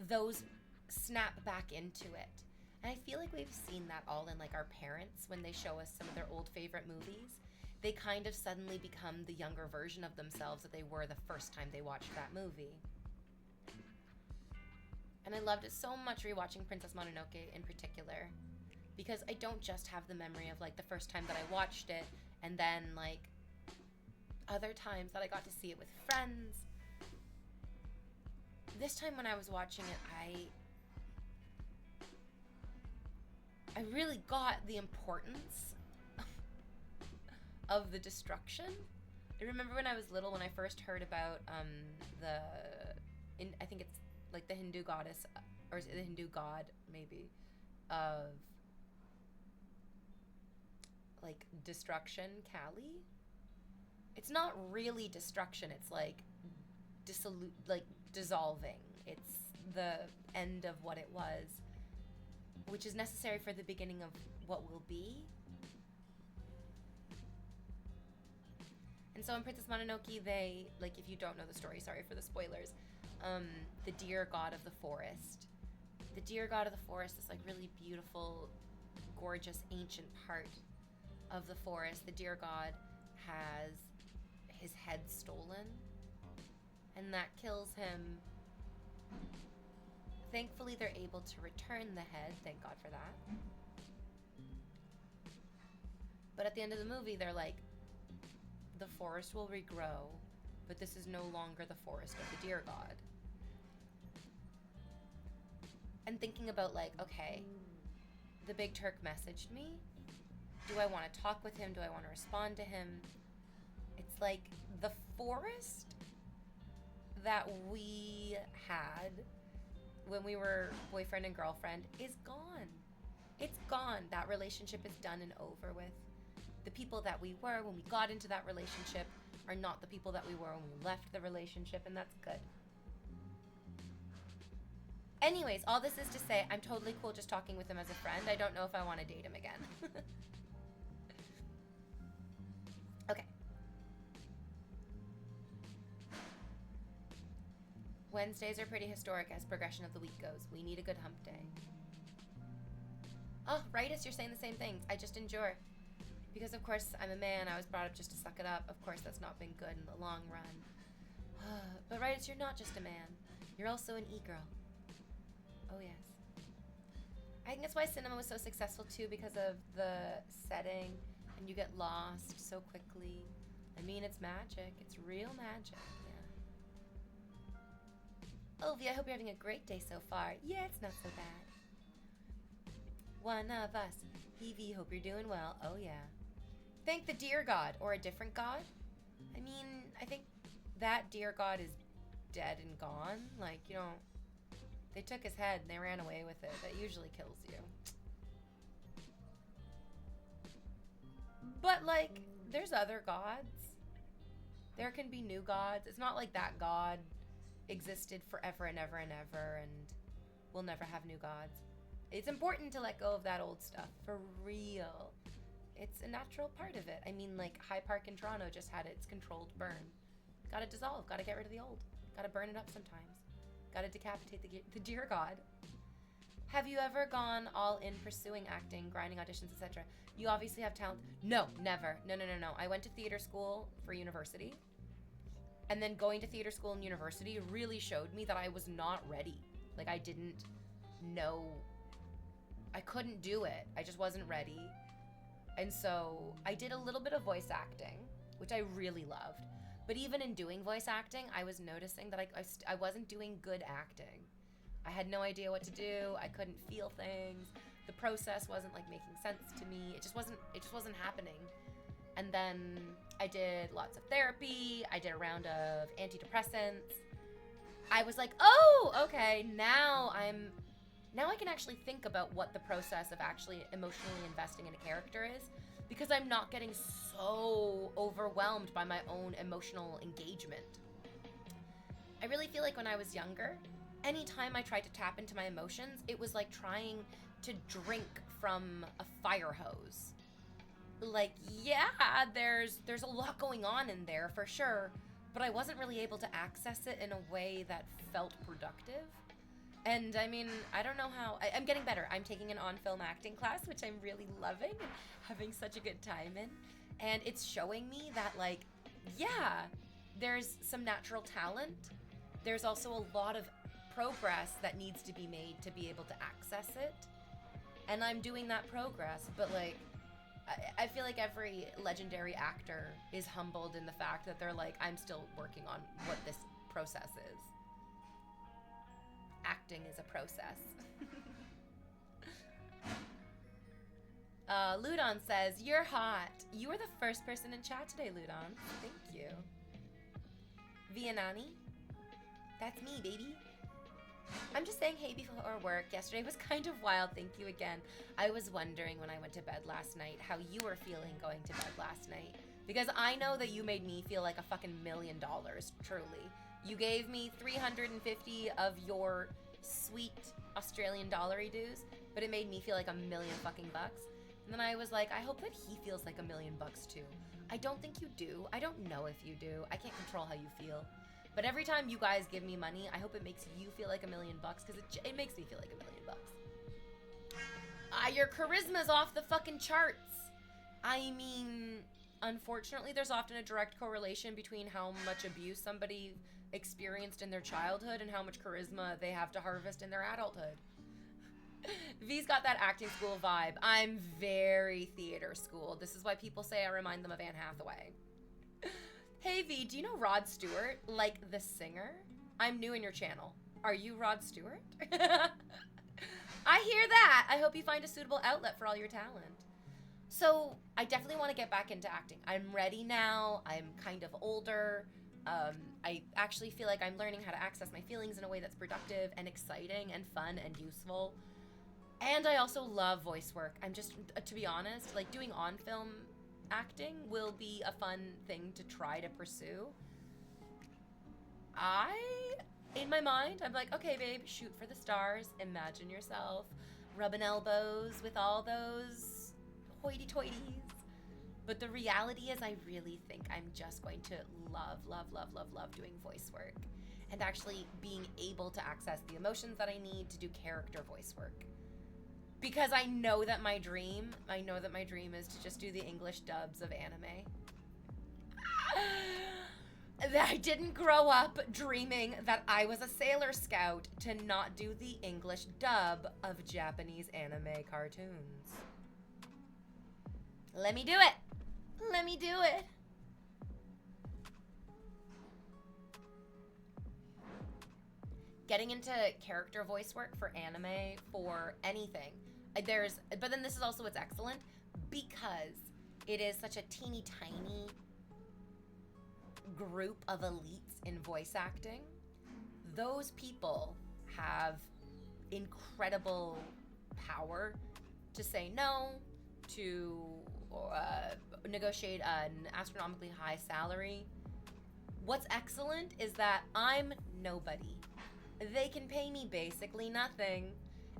those snap back into it. And I feel like we've seen that all in like our parents when they show us some of their old favorite movies. They kind of suddenly become the younger version of themselves that they were the first time they watched that movie. And I loved it so much rewatching Princess Mononoke in particular, because I don't just have the memory of like the first time that I watched it and then like other times that I got to see it with friends. This time when I was watching it, I really got the importance of the destruction. I remember when I was little, when I first heard about I think it's like the Hindu goddess, or the Hindu god maybe, of like destruction, Kali. It's not really destruction, it's like dissolving. It's the end of what it was, which is necessary for the beginning of what will be. And so in Princess Mononoke, they, like, if you don't know the story, sorry for the spoilers, the deer god of the forest. The deer god of the forest is like really beautiful, gorgeous, ancient part of the forest. The deer god has his head stolen, and that kills him. Thankfully, they're able to return the head. Thank God for that. But at the end of the movie, they're like, the forest will regrow, but this is no longer the forest of the deer god. And thinking about like, okay, the Big Turk messaged me. Do I want to talk with him? Do I want to respond to him? It's like the forest that we had when we were boyfriend and girlfriend is gone. It's gone. That relationship is done and over with. The people that we were when we got into that relationship are not the people that we were when we left the relationship, and that's good. Anyways, all this is to say, I'm totally cool just talking with him as a friend. I don't know if I want to date him again. Okay. Wednesdays are pretty historic as progression of the week goes. We need a good hump day. Oh, Rightus, you're saying the same things. I just endure. Because, of course, I'm a man. I was brought up just to suck it up. Of course, that's not been good in the long run. But, Rightus, you're not just a man. You're also an e-girl. Oh, yes. I think that's why cinema was so successful, too, because of the setting, and you get lost so quickly. I mean, it's magic. It's real magic, yeah. Ovi, I hope you're having a great day so far. Yeah, it's not so bad. One of us. Evie, hope you're doing well. Oh, yeah. Thank the deer god, or a different god. I mean, I think that deer god is dead and gone. Like, you know, they took his head and they ran away with it. That usually kills you. But, like, there's other gods. There can be new gods. It's not like that god existed forever and ever and ever and we'll never have new gods. It's important to let go of that old stuff, for real. It's a natural part of it. I mean, like, High Park in Toronto just had its controlled burn. Gotta dissolve, gotta get rid of the old. Gotta burn it up sometimes. Gotta decapitate the deer god. Have you ever gone all in pursuing acting, grinding auditions, etc.? You obviously have talent. No, never. No. I went to theater school for university. And then going to theater school and university really showed me that I was not ready. Like, I didn't know. I couldn't do it. I just wasn't ready. And so I did a little bit of voice acting, which I really loved. But even in doing voice acting, I was noticing that I wasn't doing good acting. I had no idea what to do. I couldn't feel things. The process wasn't like making sense to me. It just wasn't happening. And then I did lots of therapy. I did a round of antidepressants. I was like, oh, okay, now I can actually think about what the process of actually emotionally investing in a character is, because I'm not getting so overwhelmed by my own emotional engagement. I really feel like when I was younger, anytime I tried to tap into my emotions, it was like trying to drink from a fire hose. Like, yeah, there's a lot going on in there for sure, but I wasn't really able to access it in a way that felt productive. And I mean, I don't know how. I'm getting better. I'm taking an on-film acting class, which I'm really loving and having such a good time in. And it's showing me that, like, yeah, there's some natural talent. There's also a lot of progress that needs to be made to be able to access it. And I'm doing that progress, but, like, I feel like every legendary actor is humbled in the fact that they're like, I'm still working on what this process is. Acting is a process. Ludon says, you're hot. You were the first person in chat today, Ludon. Thank you. Vianani? That's me, baby. I'm just saying hey before work. Yesterday was kind of wild. Thank you again. I was wondering when I went to bed last night how you were feeling going to bed last night. Because I know that you made me feel like a fucking $1 million, truly. You gave me 350 of your sweet Australian dollary dues, but it made me feel like $1 million fucking bucks. And then I was like, I hope that he feels like $1 million bucks too. I don't think you do. I don't know if you do. I can't control how you feel. But every time you guys give me money, I hope it makes you feel like $1 million bucks, because it makes me feel like $1 million bucks. Your charisma's off the fucking charts. I mean, unfortunately, there's often a direct correlation between how much abuse somebody experienced in their childhood and how much charisma they have to harvest in their adulthood. V's got that acting school vibe. I'm very theater school. This is why people say I remind them of Anne Hathaway. Hey V, do you know Rod Stewart, like the singer? I'm new in your channel. Are you Rod Stewart? I hear that. I hope you find a suitable outlet for all your talent. So I definitely want to get back into acting. I'm ready now. I'm kind of older. I actually feel like I'm learning how to access my feelings in a way that's productive and exciting and fun and useful. And I also love voice work. I'm just, to be honest, like doing on-film acting will be a fun thing to try to pursue. In my mind, I'm like, okay, babe, shoot for the stars. Imagine yourself rubbing elbows with all those hoity-toities. But the reality is I really think I'm just going to love, love, love, love, love doing voice work and actually being able to access the emotions that I need to do character voice work. Because I know that my dream is to just do the English dubs of anime. I didn't grow up dreaming that I was a Sailor Scout to not do the English dub of Japanese anime cartoons. Let me do it. Let me do it. Getting into character voice work for anime, for anything. But then this is also what's excellent, because it is such a teeny tiny group of elites in voice acting. Those people have incredible power to say no, to negotiate an astronomically high salary. What's excellent is that I'm nobody. They can pay me basically nothing,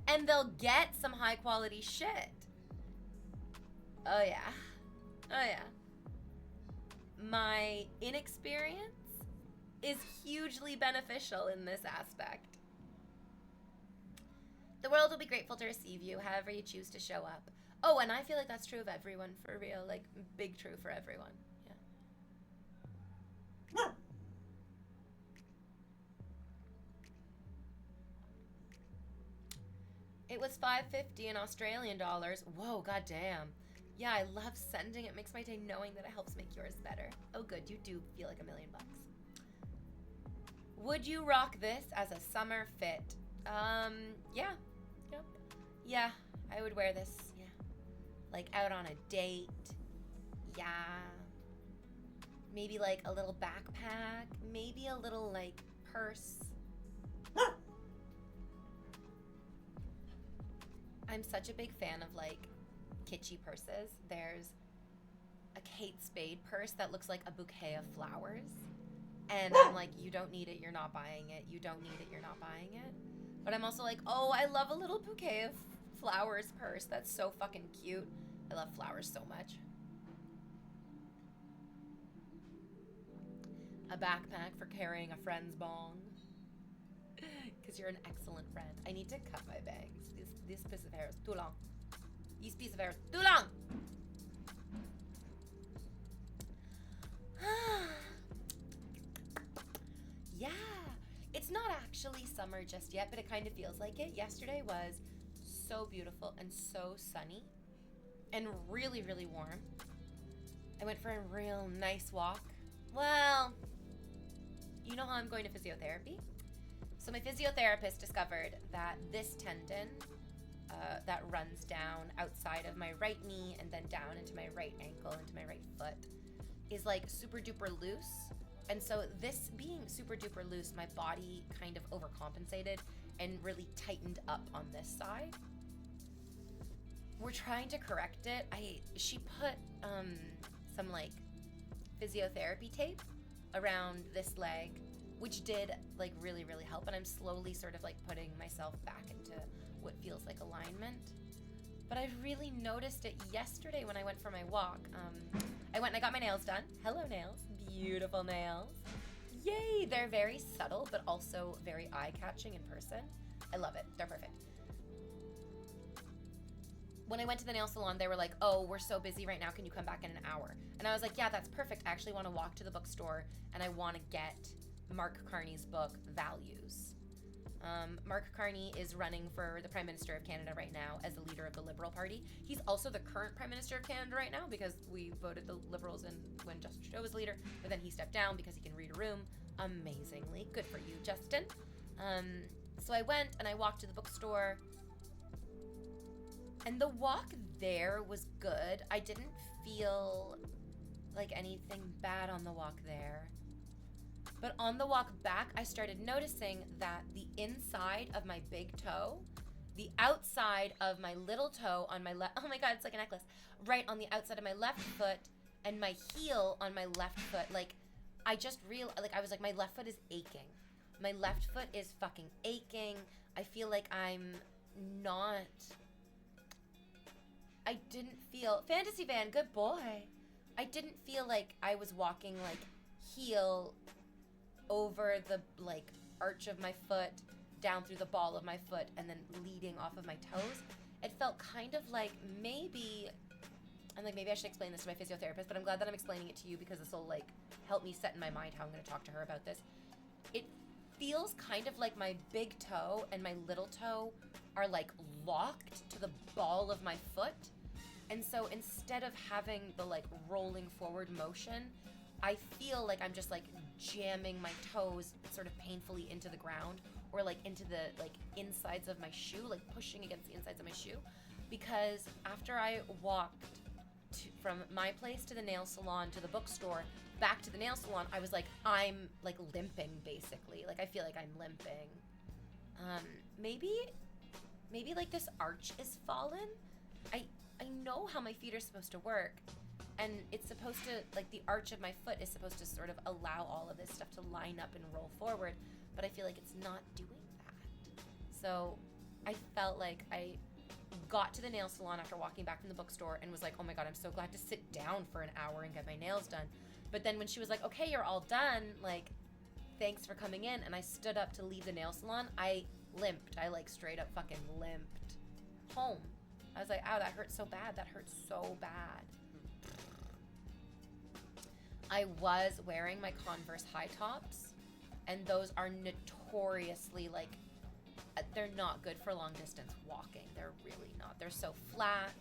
and they'll get some high quality shit. Oh yeah. Oh yeah. My inexperience is hugely beneficial in this aspect. The world will be grateful to receive you, however you choose to show up. Oh, and I feel like that's true of everyone, for real. Like, big true for everyone. Yeah. It was $5.50 in Australian dollars. Whoa, goddamn. Yeah, I love sending. It makes my day knowing that it helps make yours better. Oh, good. You do feel like $1 million. Would you rock this as a summer fit? Yeah. Yep. Yeah, I would wear this. Yeah. Like out on a date. Yeah. Maybe like a little backpack. Maybe a little like purse. I'm such a big fan of like kitschy purses. There's a Kate Spade purse that looks like a bouquet of flowers. And I'm like, you don't need it, you're not buying it. You don't need it, you're not buying it. But I'm also like, oh, I love a little bouquet of flowers purse. That's so fucking cute. I love flowers so much. A backpack for carrying a friend's bong. Because you're an excellent friend. I need to cut my bangs. This piece of hair is too long. This piece of hair is too long! Yeah. It's not actually summer just yet, but it kind of feels like it. Yesterday was so beautiful and so sunny and really, really warm. I went for a real nice walk. Well, you know how I'm going to physiotherapy? So my physiotherapist discovered that this tendon that runs down outside of my right knee and then down into my right ankle, into my right foot, is like super duper loose. And so this being super duper loose, my body kind of overcompensated and really tightened up on this side. We're trying to correct it. She put some like physiotherapy tape around this leg, which did like really, really help. And I'm slowly sort of like putting myself back into what feels like alignment. But I really noticed it yesterday when I went for my walk. I went and I got my nails done. Hello, nails. Beautiful nails. Yay! They're very subtle, but also very eye-catching in person. I love it. They're perfect. When I went to the nail salon, they were like, oh, we're so busy right now. Can you come back in an hour? And I was like, yeah, that's perfect. I actually want to walk to the bookstore and I want to get Mark Carney's book, Values. Mark Carney is running for the Prime Minister of Canada right now as the leader of the Liberal Party. He's also the current Prime Minister of Canada right now because we voted the Liberals in when Justin Trudeau was leader, but then he stepped down because he can read a room amazingly. Good for you, Justin. So I went and I walked to the bookstore, and the walk there was good. I didn't feel like anything bad on the walk there. But on the walk back, I started noticing that the inside of my big toe, the outside of my little toe on my left, oh my God, it's like a necklace, right on the outside of my left foot, and my heel on my left foot, like, I just realized, like, I was like, my left foot is aching. My left foot is fucking aching. I feel like I'm not, I didn't feel, Fantasy Van, good boy. I didn't feel like I was walking, like, heel over the like arch of my foot, down through the ball of my foot, and then leading off of my toes. It felt kind of like maybe I should explain this to my physiotherapist, but I'm glad that I'm explaining it to you because this will like help me set in my mind how I'm going to talk to her about this. It feels kind of like my big toe and my little toe are like locked to the ball of my foot. And so instead of having the like rolling forward motion, I feel like I'm just like jamming my toes sort of painfully into the ground, or like into the like insides of my shoe, like pushing against the insides of my shoe. Because after I walked from my place to the nail salon to the bookstore back to the nail salon, I was like, I'm like limping basically. Like I feel like I'm limping. Maybe like this arch is fallen. I know how my feet are supposed to work. And it's supposed to, like the arch of my foot is supposed to sort of allow all of this stuff to line up and roll forward, but I feel like it's not doing that. So I felt like I got to the nail salon after walking back from the bookstore and was like, oh my God, I'm so glad to sit down for an hour and get my nails done. But then when she was like, okay, you're all done, like, thanks for coming in, and I stood up to leave the nail salon, I limped. I like straight up fucking limped home. I was like, ow, that hurts so bad. That hurts so bad. I was wearing my Converse high tops, and those are notoriously like, they're not good for long distance walking. They're really not. They're so flat.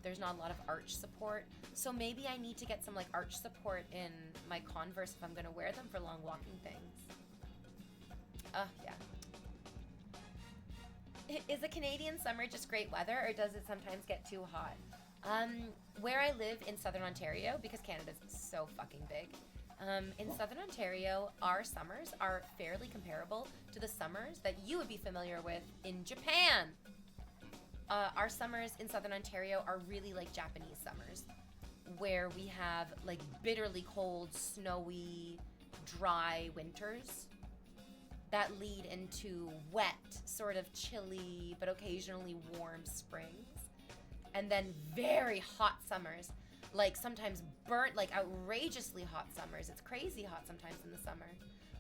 There's not a lot of arch support. So maybe I need to get some like arch support in my Converse if I'm going to wear them for long walking things. Yeah. Is a Canadian summer just great weather, or does it sometimes get too hot? Where I live in Southern Ontario, because Canada's so fucking big, in Southern Ontario, our summers are fairly comparable to the summers that you would be familiar with in Japan. Our summers in Southern Ontario are really like Japanese summers, where we have like bitterly cold, snowy, dry winters that lead into wet, sort of chilly, but occasionally warm springs. And then very hot summers, like sometimes burnt, like outrageously hot summers. It's crazy hot sometimes in the summer.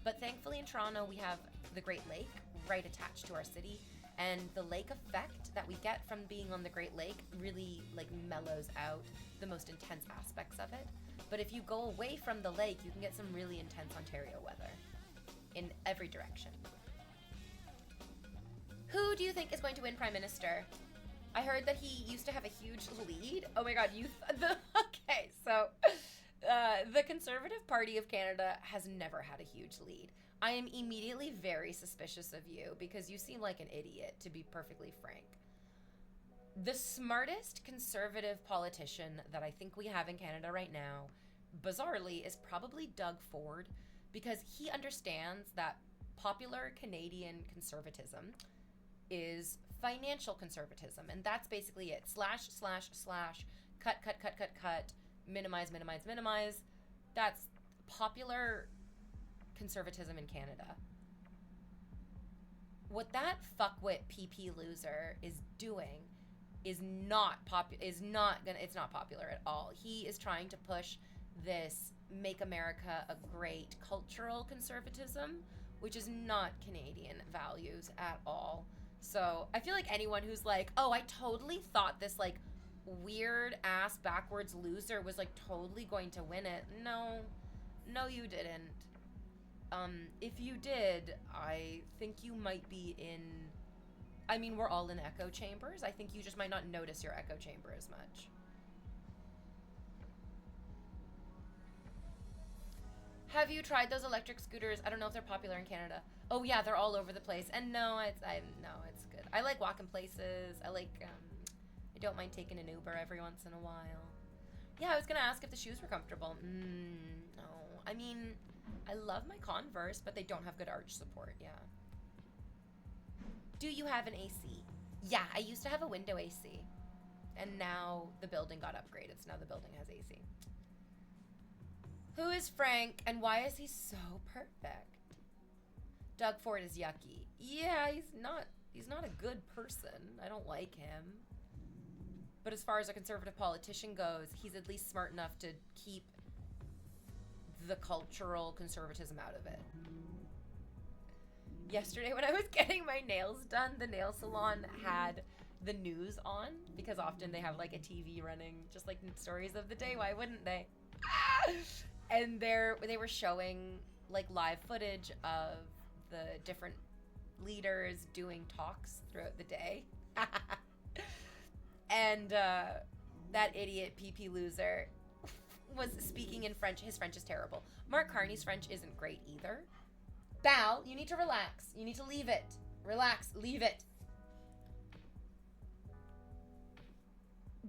But thankfully in Toronto, we have the Great Lake right attached to our city. And the lake effect that we get from being on the Great Lake really like mellows out the most intense aspects of it. But if you go away from the lake, you can get some really intense Ontario weather in every direction. Who do you think is going to win Prime Minister? I heard that he used to have a huge lead. Oh my God, okay, so the Conservative Party of Canada has never had a huge lead. I am immediately very suspicious of you because you seem like an idiot, to be perfectly frank. The smartest Conservative politician that I think we have in Canada right now, bizarrely, is probably Doug Ford, because he understands that popular Canadian conservatism is financial conservatism, and that's basically it. Slash, cut, minimize. That's popular conservatism in Canada. What that fuckwit PP loser is doing is not popular at all. He is trying to push this Make America a Great cultural conservatism, which is not Canadian values at all. So I feel like anyone who's like, oh, I totally thought this like weird ass backwards loser was like totally going to win it. No, you didn't. If you did, I think you might be in... I mean, we're all in echo chambers. I think you just might not notice your echo chamber as much. Have you tried those electric scooters? I don't know if they're popular in Canada. Oh yeah, they're all over the place. And no, it's good. I like walking places. I don't mind taking an Uber every once in a while. Yeah, I was gonna ask if the shoes were comfortable. No. I mean, I love my Converse, but they don't have good arch support, yeah. Do you have an AC? Yeah, I used to have a window AC. And now the building got upgraded, so now the building has AC. Who is Frank, and why is he so perfect? Doug Ford is yucky. Yeah, he's not a good person. I don't like him. But as far as a conservative politician goes, he's at least smart enough to keep the cultural conservatism out of it. Yesterday when I was getting my nails done, the nail salon had the news on, because often they have like a TV running, just like stories of the day. Why wouldn't they? And they were showing like live footage of the different leaders doing talks throughout the day. And that idiot PP loser was speaking in French. His French is terrible. Mark Carney's French isn't great either. Val, you need to relax. You need to leave it. Relax, leave it.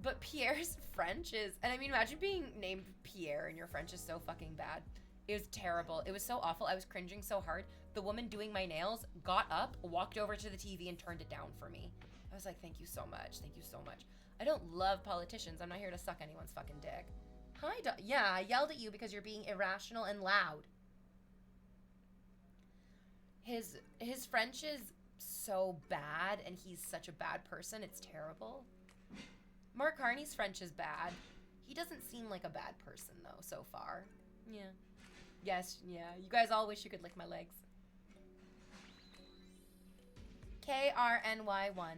But Pierre's French is, and I mean, imagine being named Pierre and your French is so fucking bad. It was terrible. It was so awful. I was cringing so hard. The woman doing my nails got up, walked over to the TV and turned it down for me. I was like, thank you so much. Thank you so much. I don't love politicians. I'm not here to suck anyone's fucking dick. Hi, yeah, I yelled at you because you're being irrational and loud. His French is so bad, and he's such a bad person. It's terrible. Mark Carney's French is bad. He doesn't seem like a bad person, though, so far. Yeah. Yes, yeah. You guys all wish you could lick my legs. KRNY1.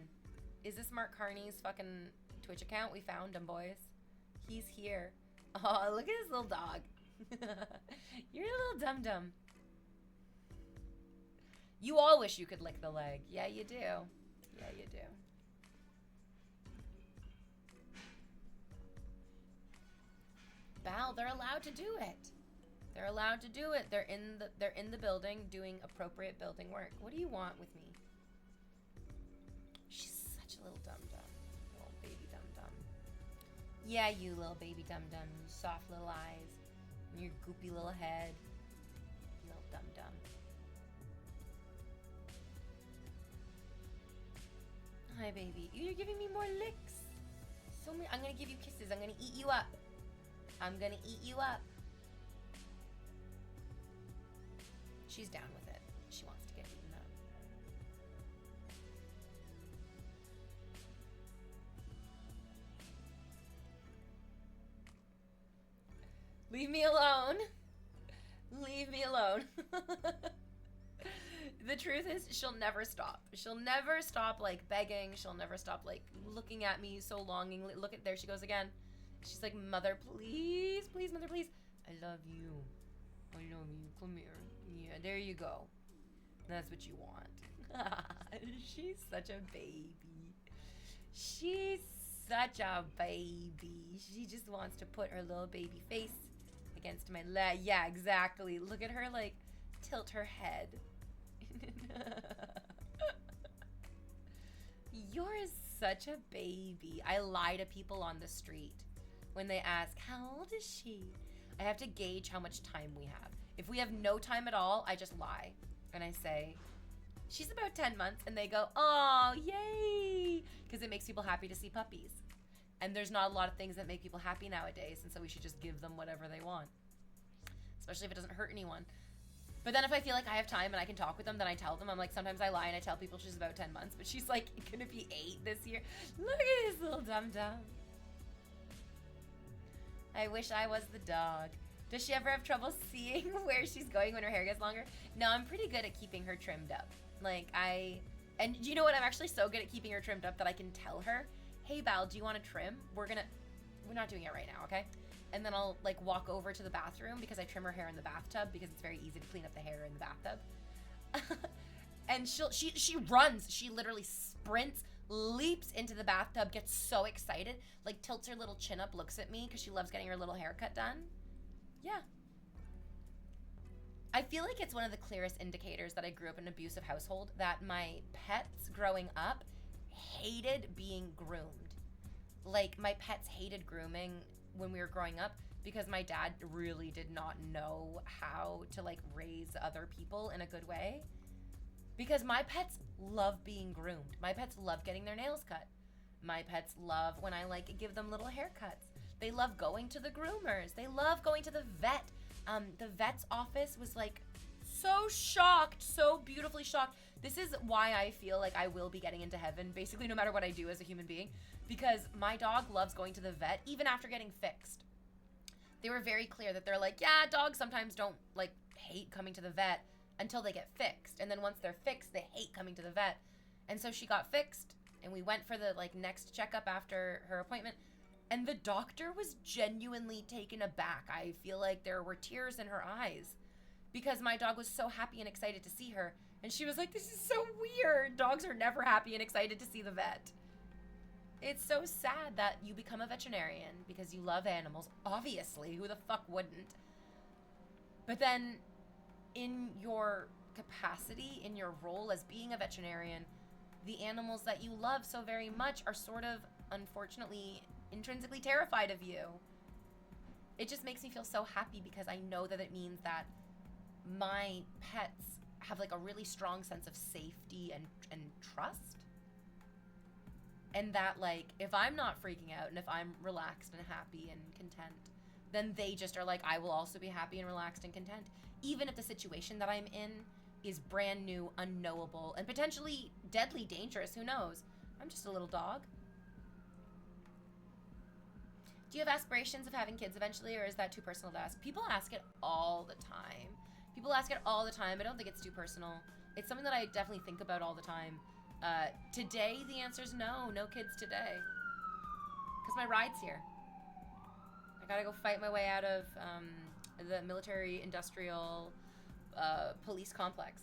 Is this Mark Carney's fucking Twitch account? We found him, boys. He's here. Oh, look at his little dog. You're a little dum-dum. You all wish you could lick the leg. Yeah, you do. Yeah, you do. Val, they're allowed to do it. They're allowed to do it. They're in the building doing appropriate building work. What do you want with me? She's such a little dum-dum. Little baby dum-dum. Yeah, you little baby dum-dum. You soft little eyes. And your goopy little head. Little dum-dum. Hi, baby. You're giving me more licks. So many. I'm gonna give you kisses. I'm gonna eat you up. I'm gonna eat you up. She's down with it. She wants to get eaten up. Leave me alone. Leave me alone. The truth is, she'll never stop. She'll never stop, like, begging. She'll never stop, like, looking at me so longingly. Look at, there she goes again. She's like, mother, please, please, mother, please. I love you. I love you. Come here. Yeah, there you go. That's what you want. She's such a baby. She's such a baby. She just wants to put her little baby face against my leg. Yeah, exactly. Look at her, like, tilt her head. You're such a baby. I lie to people on the street when they ask, how old is she? I have to gauge how much time we have. If we have no time at all, I just lie. And I say, she's about 10 months. And they go, oh, yay. Because it makes people happy to see puppies. And there's not a lot of things that make people happy nowadays. And so we should just give them whatever they want. Especially if it doesn't hurt anyone. But then if I feel like I have time and I can talk with them, then I tell them. I'm like, sometimes I lie and I tell people she's about 10 months. But she's like gonna be 8 this year. Look at this little dum-dum. I wish I was the dog. Does she ever have trouble seeing where she's going when her hair gets longer? No, I'm pretty good at keeping her trimmed up. Like, and you know what? I'm actually so good at keeping her trimmed up that I can tell her, hey, Val, do you want to trim? We're not doing it right now, okay? and then I'll like walk over to the bathroom because I trim her hair in the bathtub because it's very easy to clean up the hair in the bathtub. And she runs, she literally sprints, leaps into the bathtub, gets so excited, like tilts her little chin up, looks at me because she loves getting her little haircut done. Yeah. I feel like it's one of the clearest indicators that I grew up in an abusive household, that my pets growing up hated being groomed. Like, my pets hated grooming when we were growing up because my dad really did not know how to, like, raise other people in a good way. Because my pets love being groomed. My pets love getting their nails cut. My pets love when I, like, give them little haircuts. They love going to the groomers. They love going to the vet. The vet's office was, like, so shocked, so beautifully shocked. This is why I feel like I will be getting into heaven, basically, no matter what I do as a human being, because my dog loves going to the vet, even after getting fixed. They were very clear that they're like, yeah, dogs sometimes don't, like, hate coming to the vet until they get fixed. And then once they're fixed, they hate coming to the vet. And so she got fixed, and we went for the, like, next checkup after her appointment. And the doctor was genuinely taken aback. I feel like there were tears in her eyes because my dog was so happy and excited to see her. And she was like, this is so weird. Dogs are never happy and excited to see the vet. It's so sad that you become a veterinarian because you love animals. Obviously, who the fuck wouldn't? But then in your capacity, in your role as being a veterinarian, the animals that you love so very much are sort of, unfortunately, intrinsically terrified of you. It just makes me feel so happy because I know that it means that my pets have like a really strong sense of safety and trust. And that like, if I'm not freaking out and if I'm relaxed and happy and content, then they just are like, I will also be happy and relaxed and content. Even if the situation that I'm in is brand new, unknowable, and potentially deadly dangerous, who knows? I'm just a little dog. Do you have aspirations of having kids eventually, or is that too personal to ask? People ask it all the time. People ask it all the time. I don't think it's too personal. It's something that I definitely think about all the time. Today, the answer is no. No kids today. Because my ride's here. I gotta go fight my way out of the military-industrial police complex.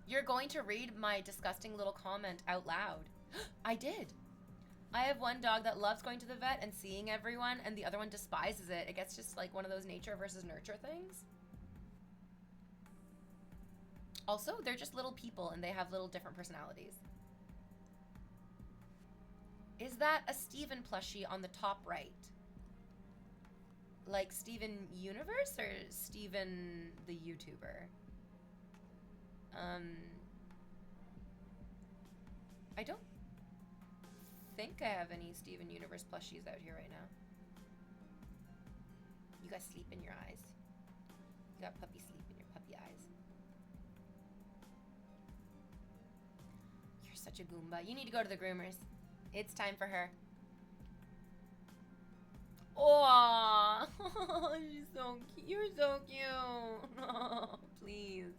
You're going to read my disgusting little comment out loud. I did. I have one dog that loves going to the vet and seeing everyone, and the other one despises it. It gets just like one of those nature versus nurture things. Also, they're just little people, and they have little different personalities. Is that a Steven plushie on the top right? Like Steven Universe or Steven the YouTuber? I don't think I have any Steven Universe plushies out here right now. You got sleep in your eyes. You got puppy sleep in your puppy eyes. You're such a Goomba. You need to go to the groomers. It's time for her. Oh, she's so cute. You're so cute. Oh, please.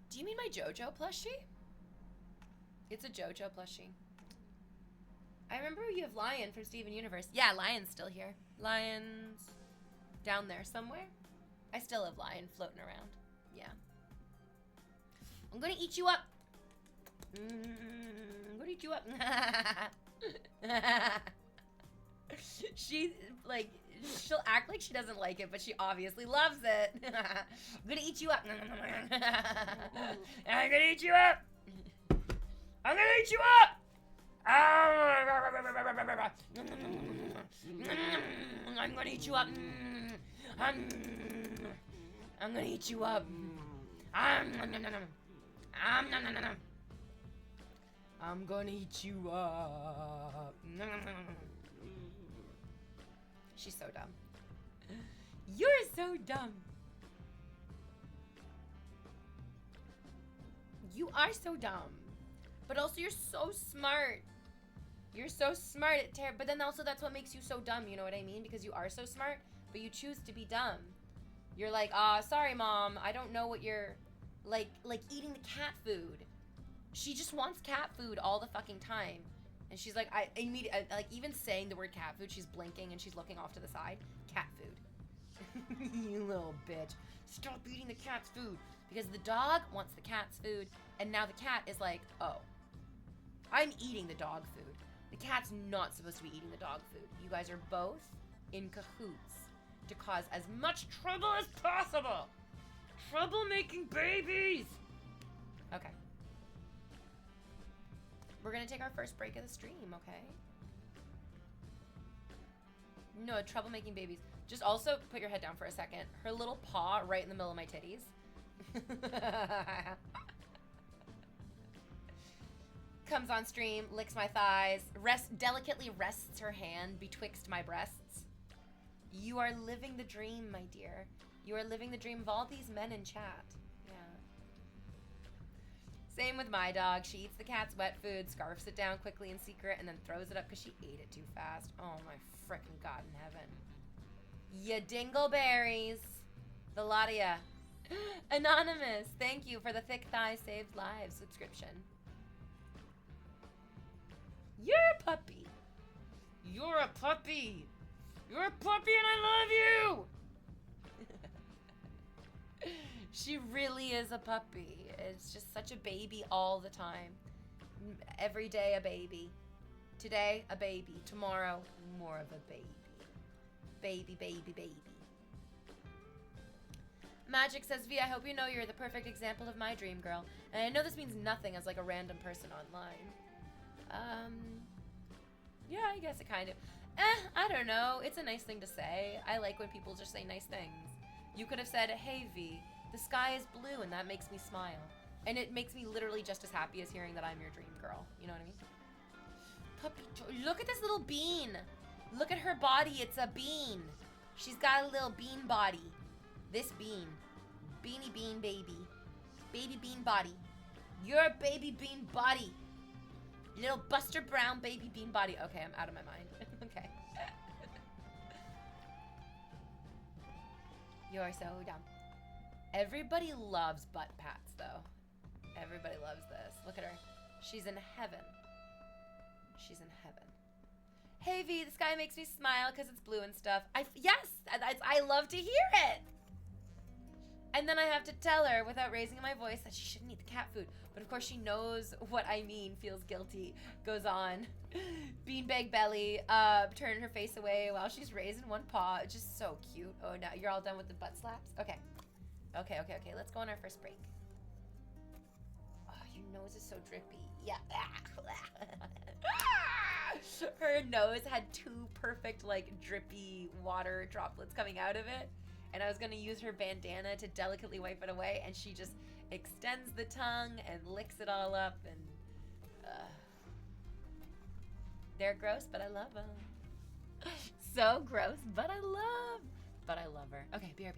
Do you mean my JoJo plushie? It's a JoJo plushie. I remember you have Lion from Steven Universe. Yeah, Lion's still here. Lion's down there somewhere. I still have Lion floating around. Yeah. I'm gonna eat you up. I'm gonna eat you up. She's like, she'll act like she doesn't like it, but she obviously loves it. I'm gonna eat you up. I'm gonna eat you up. I'm gonna eat you up. I'm gonna eat you up. I'm gonna eat you up. I'm gonna eat you up. She's so dumb. You're so dumb. You are so dumb. But also you're so smart. You're so smart at but then also that's what makes you so dumb, you know what I mean? Because you are so smart, but you choose to be dumb. You're like, sorry, Mom, I don't know what you're, like eating the cat food. She just wants cat food all the fucking time. And she's like, like, even saying the word cat food, she's blinking and she's looking off to the side. Cat food. You little bitch. Stop eating the cat's food. Because the dog wants the cat's food, and now the cat is like, oh, I'm eating the dog food. The cat's not supposed to be eating the dog food. You guys are both in cahoots to cause as much trouble as possible. Troublemaking babies. Okay. We're gonna take our first break of the stream, okay? No, troublemaking babies. Just also put your head down for a second. Her little paw right in the middle of my titties. Comes on stream, licks my thighs, delicately rests her hand betwixt my breasts. You are living the dream, my dear. You are living the dream of all these men in chat. Yeah. Same with my dog. She eats the cat's wet food, scarfs it down quickly in secret, and then throws it up because she ate it too fast. Oh my frickin' God in heaven. Ya dingleberries. The lot of ya. Anonymous, thank you for the Thick Thigh Saved Lives subscription. You're a puppy. You're a puppy. You're a puppy and I love you. She really is a puppy. It's just such a baby all the time. Every day a baby. Today, a baby. Tomorrow, more of a baby. Baby, baby, baby. Magic says, V, I hope you know you're the perfect example of my dream girl. And I know this means nothing as like a random person online. Yeah, I guess it kind of. I don't know. It's a nice thing to say. I like when people just say nice things. You could have said, hey, V, the sky is blue and that makes me smile. And it makes me literally just as happy as hearing that I'm your dream girl. You know what I mean? Puppy, look at this little bean. Look at her body. It's a bean. She's got a little bean body. This bean. Beanie bean baby. Baby bean body. You're a baby bean body. Little Buster Brown baby bean body. Okay, I'm out of my mind. Okay. You're so dumb. Everybody loves butt pats, though. Everybody loves this. Look at her. She's in heaven. She's in heaven. Hey, V, the sky makes me smile because it's blue and stuff. Yes, I love to hear it. And then I have to tell her without raising my voice that she shouldn't eat the cat food. But of course she knows what I mean, feels guilty, goes on. Beanbag belly, turn her face away while she's raising one paw. Just so cute. Oh, no, you're all done with the butt slaps? Okay. Okay. Let's go on our first break. Oh, your nose is so drippy. Yeah. Her nose had two perfect, like, drippy water droplets coming out of it. And I was going to use her bandana to delicately wipe it away, and she just extends the tongue and licks it all up, and they're gross, but I love them. So gross, but I love her. Okay, BRB.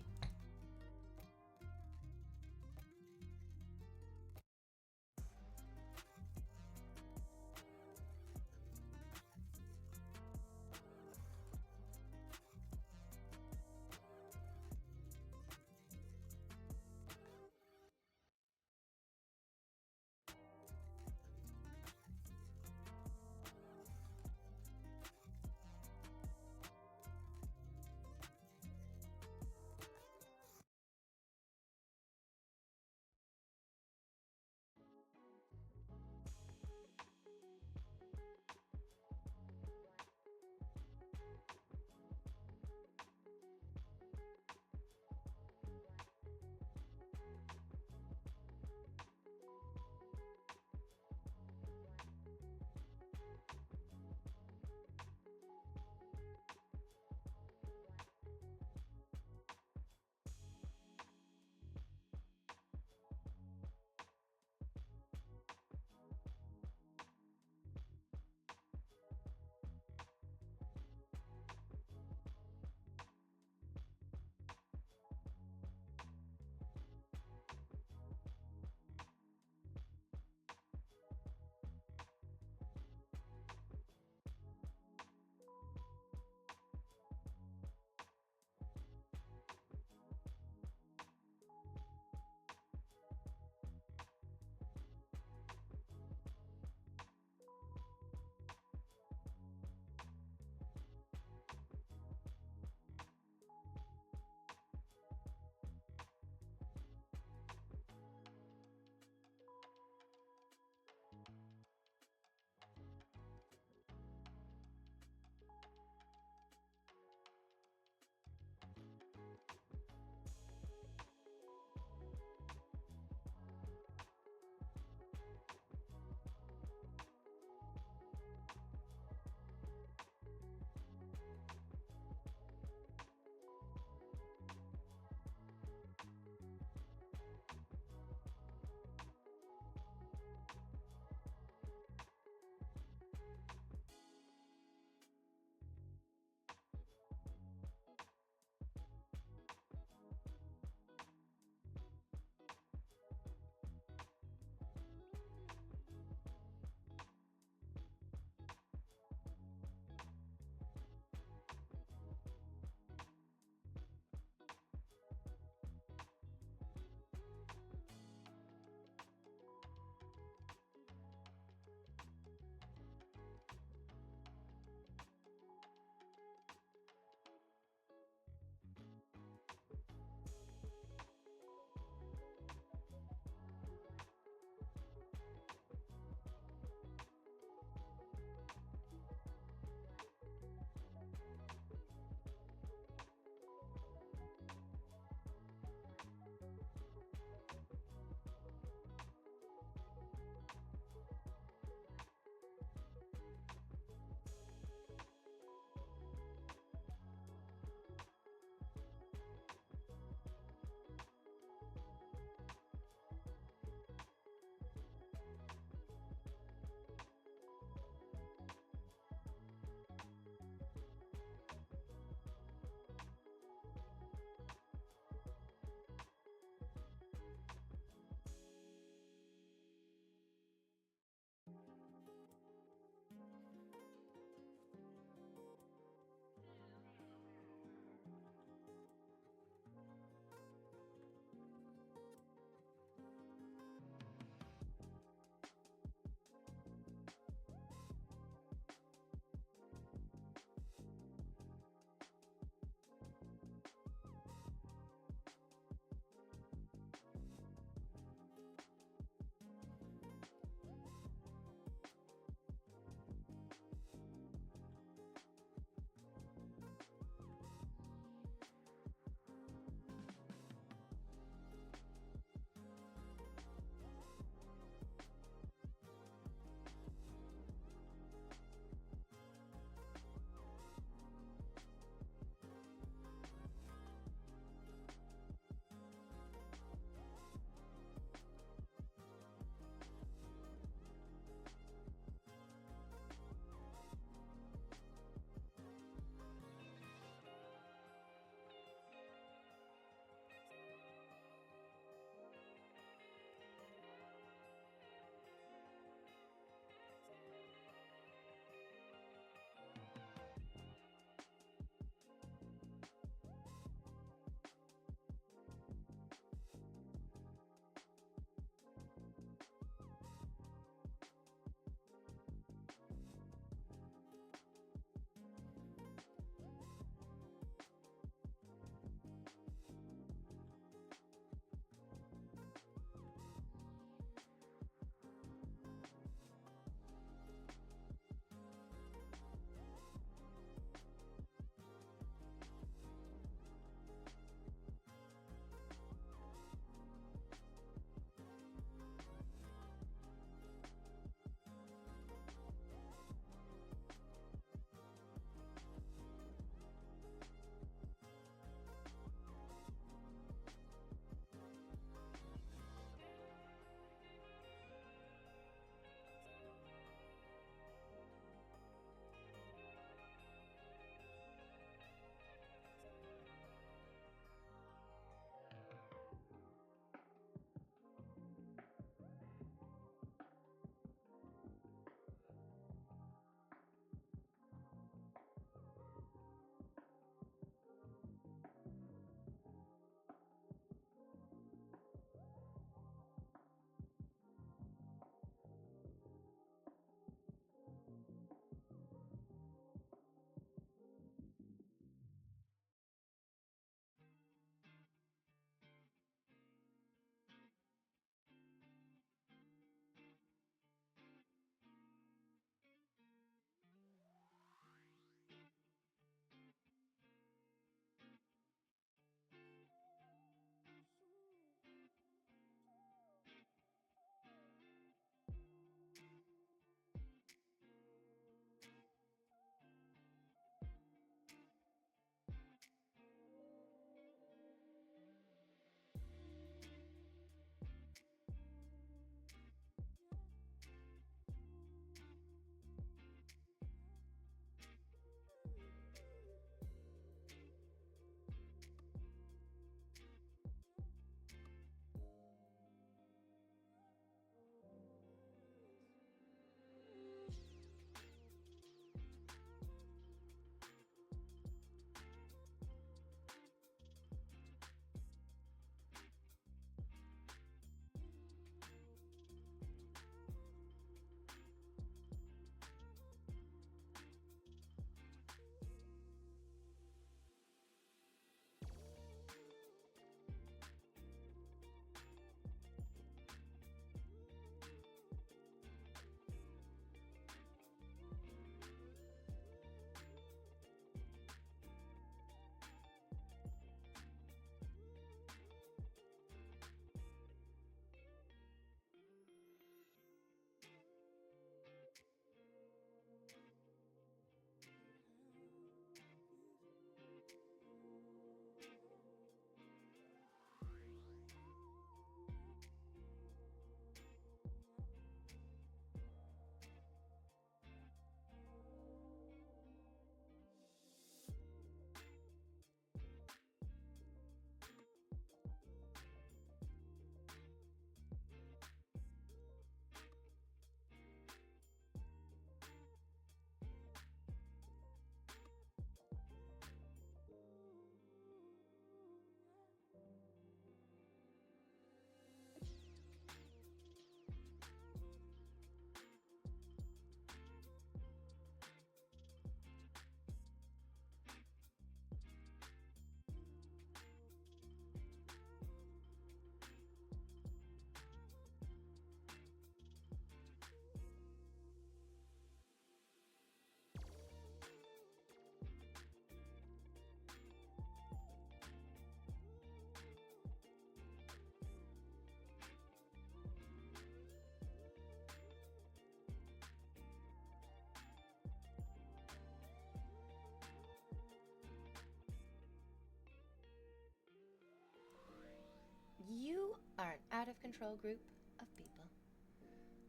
control group of people.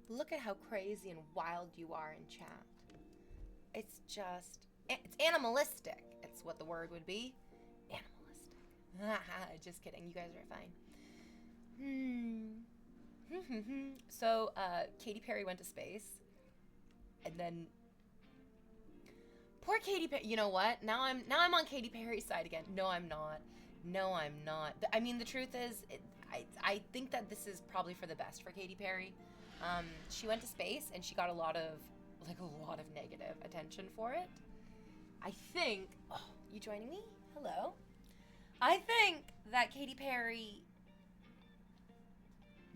Look at how crazy and wild you are in chat. It's animalistic. It's what the word would be. Animalistic. Just kidding. You guys are fine. So, Katy Perry went to space. And then... Poor Katy Perry. You know what? Now I'm on Katy Perry's side again. No, I'm not. I mean, the truth is, I think that this is probably for the best for Katy Perry. She went to space and she got a lot of negative attention for it. I think, you joining me? Hello. I think that Katy Perry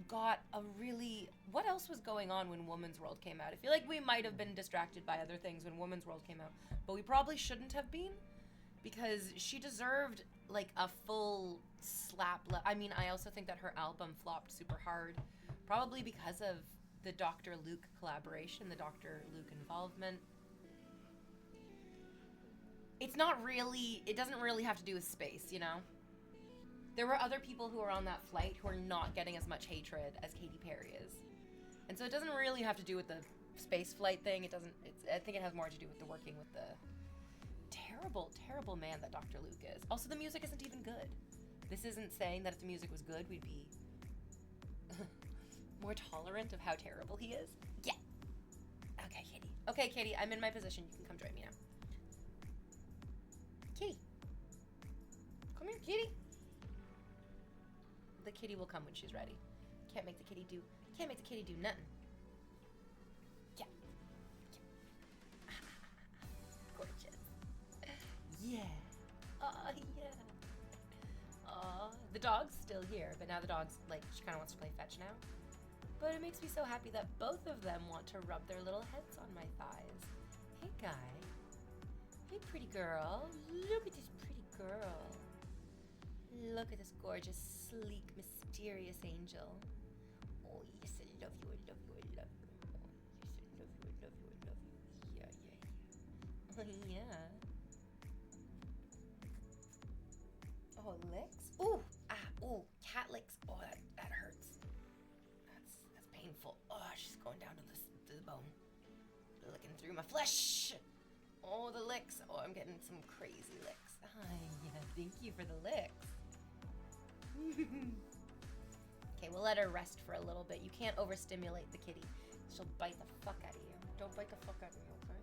got a really, what else was going on when Woman's World came out? I feel like we might have been distracted by other things when Woman's World came out, but we probably shouldn't have been, because she deserved like a full slap. I mean, I also think that her album flopped super hard, probably because of the Dr. Luke collaboration, the Dr. Luke involvement. It doesn't really have to do with space, you know? There were other people who were on that flight who are not getting as much hatred as Katy Perry is. And so it doesn't really have to do with the space flight thing. I think it has more to do with the working with the terrible, terrible man that Dr. Luke is. Also, the music isn't even good. This isn't saying that if the music was good, we'd be more tolerant of how terrible he is. Yeah. Okay, Kitty. Okay, Kitty, I'm in my position. You can come join me now. Kitty. Come here, Kitty. The kitty will come when she's ready. Can't make the kitty do nothing. Yeah. Gorgeous. Yeah. Oh, yeah. Oh, the dog's still here, but now the dog's like, she kind of wants to play fetch now. But it makes me so happy that both of them want to rub their little heads on my thighs. Hey, Guy. Hey, pretty girl. Look at this pretty girl. Look at this gorgeous, sleek, mysterious angel. Oh, yes, I love you, I love you, I love you. Oh, yes, I love you, I love you, I love you. Yeah, yeah, yeah. Oh, yeah. Oh, licks? Ooh, ooh, cat licks. Oh, that hurts. That's painful. Oh, she's going down to the bone. Licking through my flesh. Oh, the licks. Oh, I'm getting some crazy licks. Yeah, thank you for the licks. Okay, we'll let her rest for a little bit. You can't overstimulate the kitty. She'll bite the fuck out of you. Don't bite the fuck out of me, okay?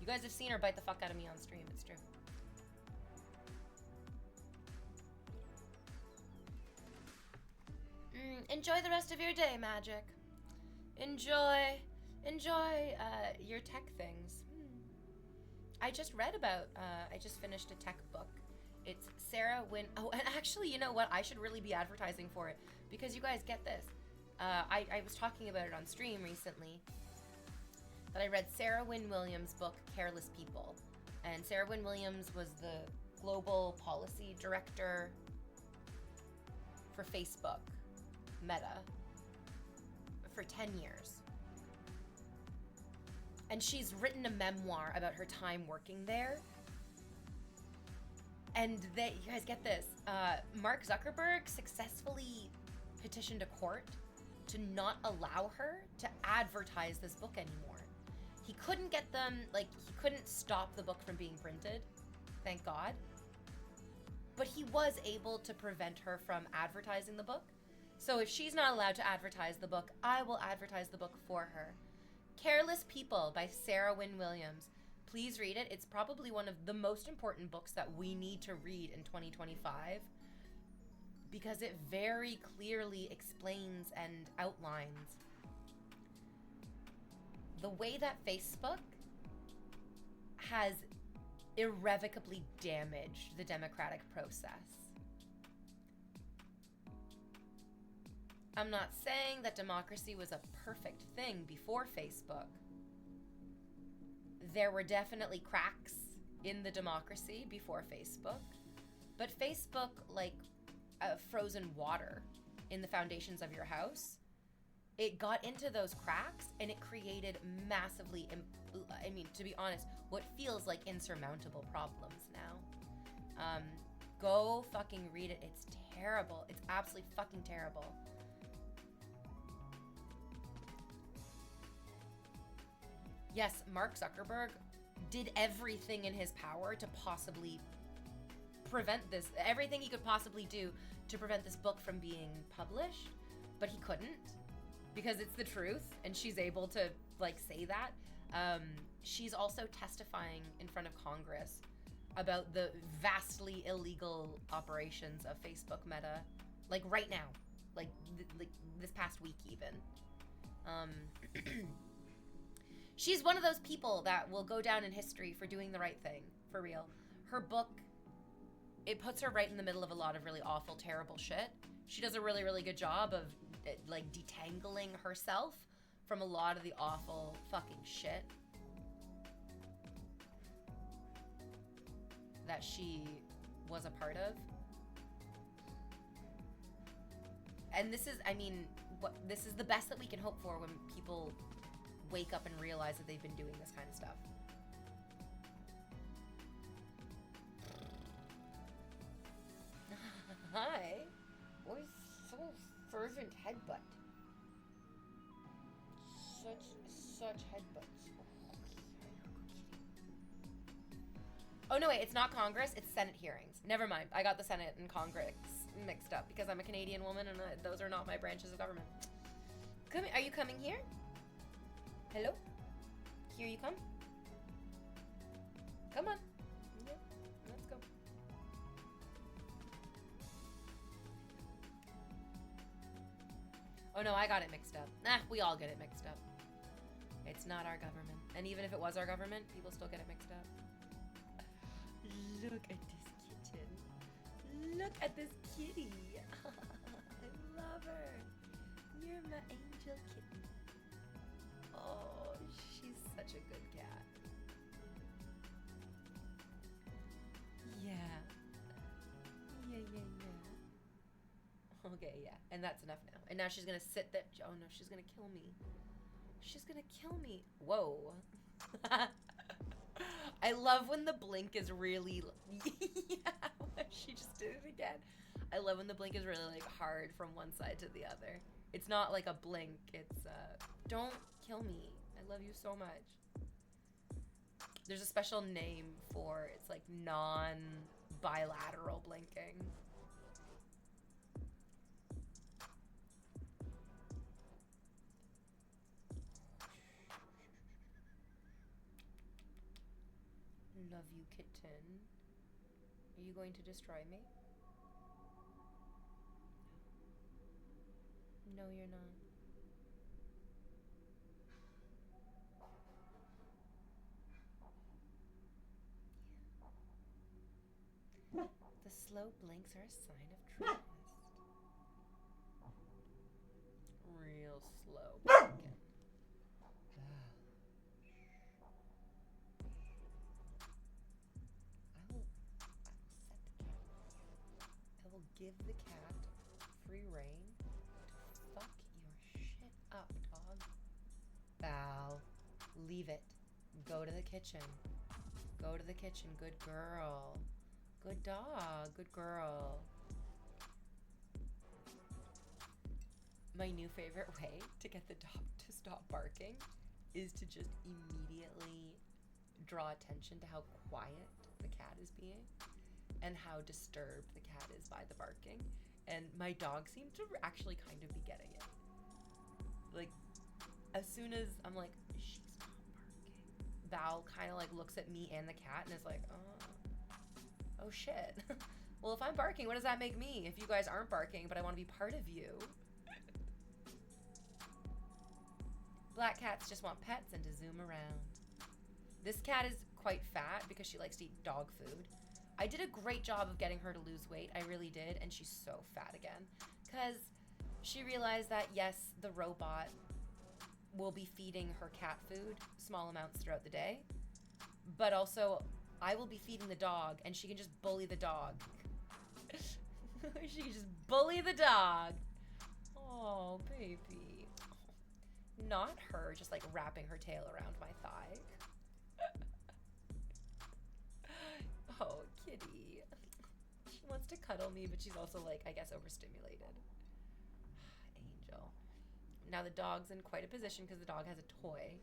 You guys have seen her bite the fuck out of me on stream. It's true. Enjoy the rest of your day, Magic. Enjoy your tech things. I just finished a tech book. It's Sarah Wynne. Oh, and actually, you know what? I should really be advertising for it, because you guys get this. I was talking about it on stream recently, that I read Sarah Wynne Williams' book, Careless People. And Sarah Wynne Williams was the global policy director for Facebook, Meta, for 10 years. And she's written a memoir about her time working there. And you guys get this, Mark Zuckerberg successfully petitioned a court to not allow her to advertise this book anymore. He couldn't get them, he couldn't stop the book from being printed, thank God. But he was able to prevent her from advertising the book. So if she's not allowed to advertise the book, I will advertise the book for her. Careless People by Sarah Wynne Williams. Please read it. It's probably one of the most important books that we need to read in 2025, because it very clearly explains and outlines the way that Facebook has irrevocably damaged the democratic process. I'm not saying that democracy was a perfect thing before Facebook. There were definitely cracks in the democracy before Facebook, but Facebook, like frozen water in the foundations of your house, it got into those cracks and it created massively, to be honest, what feels like insurmountable problems now. Go fucking read it. It's terrible. It's absolutely fucking terrible. Yes, Mark Zuckerberg did everything in his power to possibly prevent this, everything he could possibly do to prevent this book from being published, but he couldn't because it's the truth, and she's able to like say that. She's also testifying in front of Congress about the vastly illegal operations of Facebook Meta, like right now, like this past week even. She's one of those people that will go down in history for doing the right thing, for real. Her book, it puts her right in the middle of a lot of really awful, terrible shit. She does a really, really good job of like detangling herself from a lot of the awful fucking shit that she was a part of. And this is, I mean, this is the best that we can hope for when people wake up and realize that they've been doing this kind of stuff. Hi. Boy, so fervent headbutt. Such headbutts. Oh no, wait, it's not Congress, it's Senate hearings. Never mind, I got the Senate and Congress mixed up because I'm a Canadian woman and those are not my branches of government. Come, are you coming here? Hello? Here you come? Come on. Yeah, let's go. Oh no, I got it mixed up. Nah, we all get it mixed up. It's not our government. And even if it was our government, people still get it mixed up. Look at this kitten. Look at this kitty. I love her. You're my angel kitten. Oh, she's such a good cat. Yeah. Yeah. Okay, yeah. And that's enough now. And now she's gonna sit there. Oh no, she's gonna kill me. She's gonna kill me. Whoa. I love when the blink is really... Yeah, she just did it again. I love when the blink is really like hard from one side to the other. It's not like a blink, it's don't kill me. I love you so much. There's a special name for, it's like non-bilateral blinking. Love you, kitten. Are you going to destroy me? No, you're not. Yeah. The slow blinks are a sign of trust. Real slow blinking. I will give the cat free rein to fuck your shit up, dog. Val, leave it. Go to the kitchen. Go to the kitchen. Good girl. Good dog. Good girl. My new favorite way to get the dog to stop barking is to just immediately draw attention to how quiet the cat is being and how disturbed the cat is by the barking. And my dog seemed to actually kind of be getting it. Like, as soon as I'm like, she's not barking, Val kind of like looks at me and the cat and is like, oh shit. Well, if I'm barking, what does that make me? If you guys aren't barking, but I want to be part of you. Black cats just want pets and to zoom around. This cat is quite fat because she likes to eat dog food. I did a great job of getting her to lose weight. I really did. And she's so fat again. Because she realized that, yes, the robot will be feeding her cat food small amounts throughout the day. But also, I will be feeding the dog and she can just bully the dog. She can just bully the dog. Oh, baby. Not her just like wrapping her tail around my thigh. Oh, kitty. She wants to cuddle me, but she's also like, I guess, overstimulated. Angel. Now the dog's in quite a position because the dog has a toy.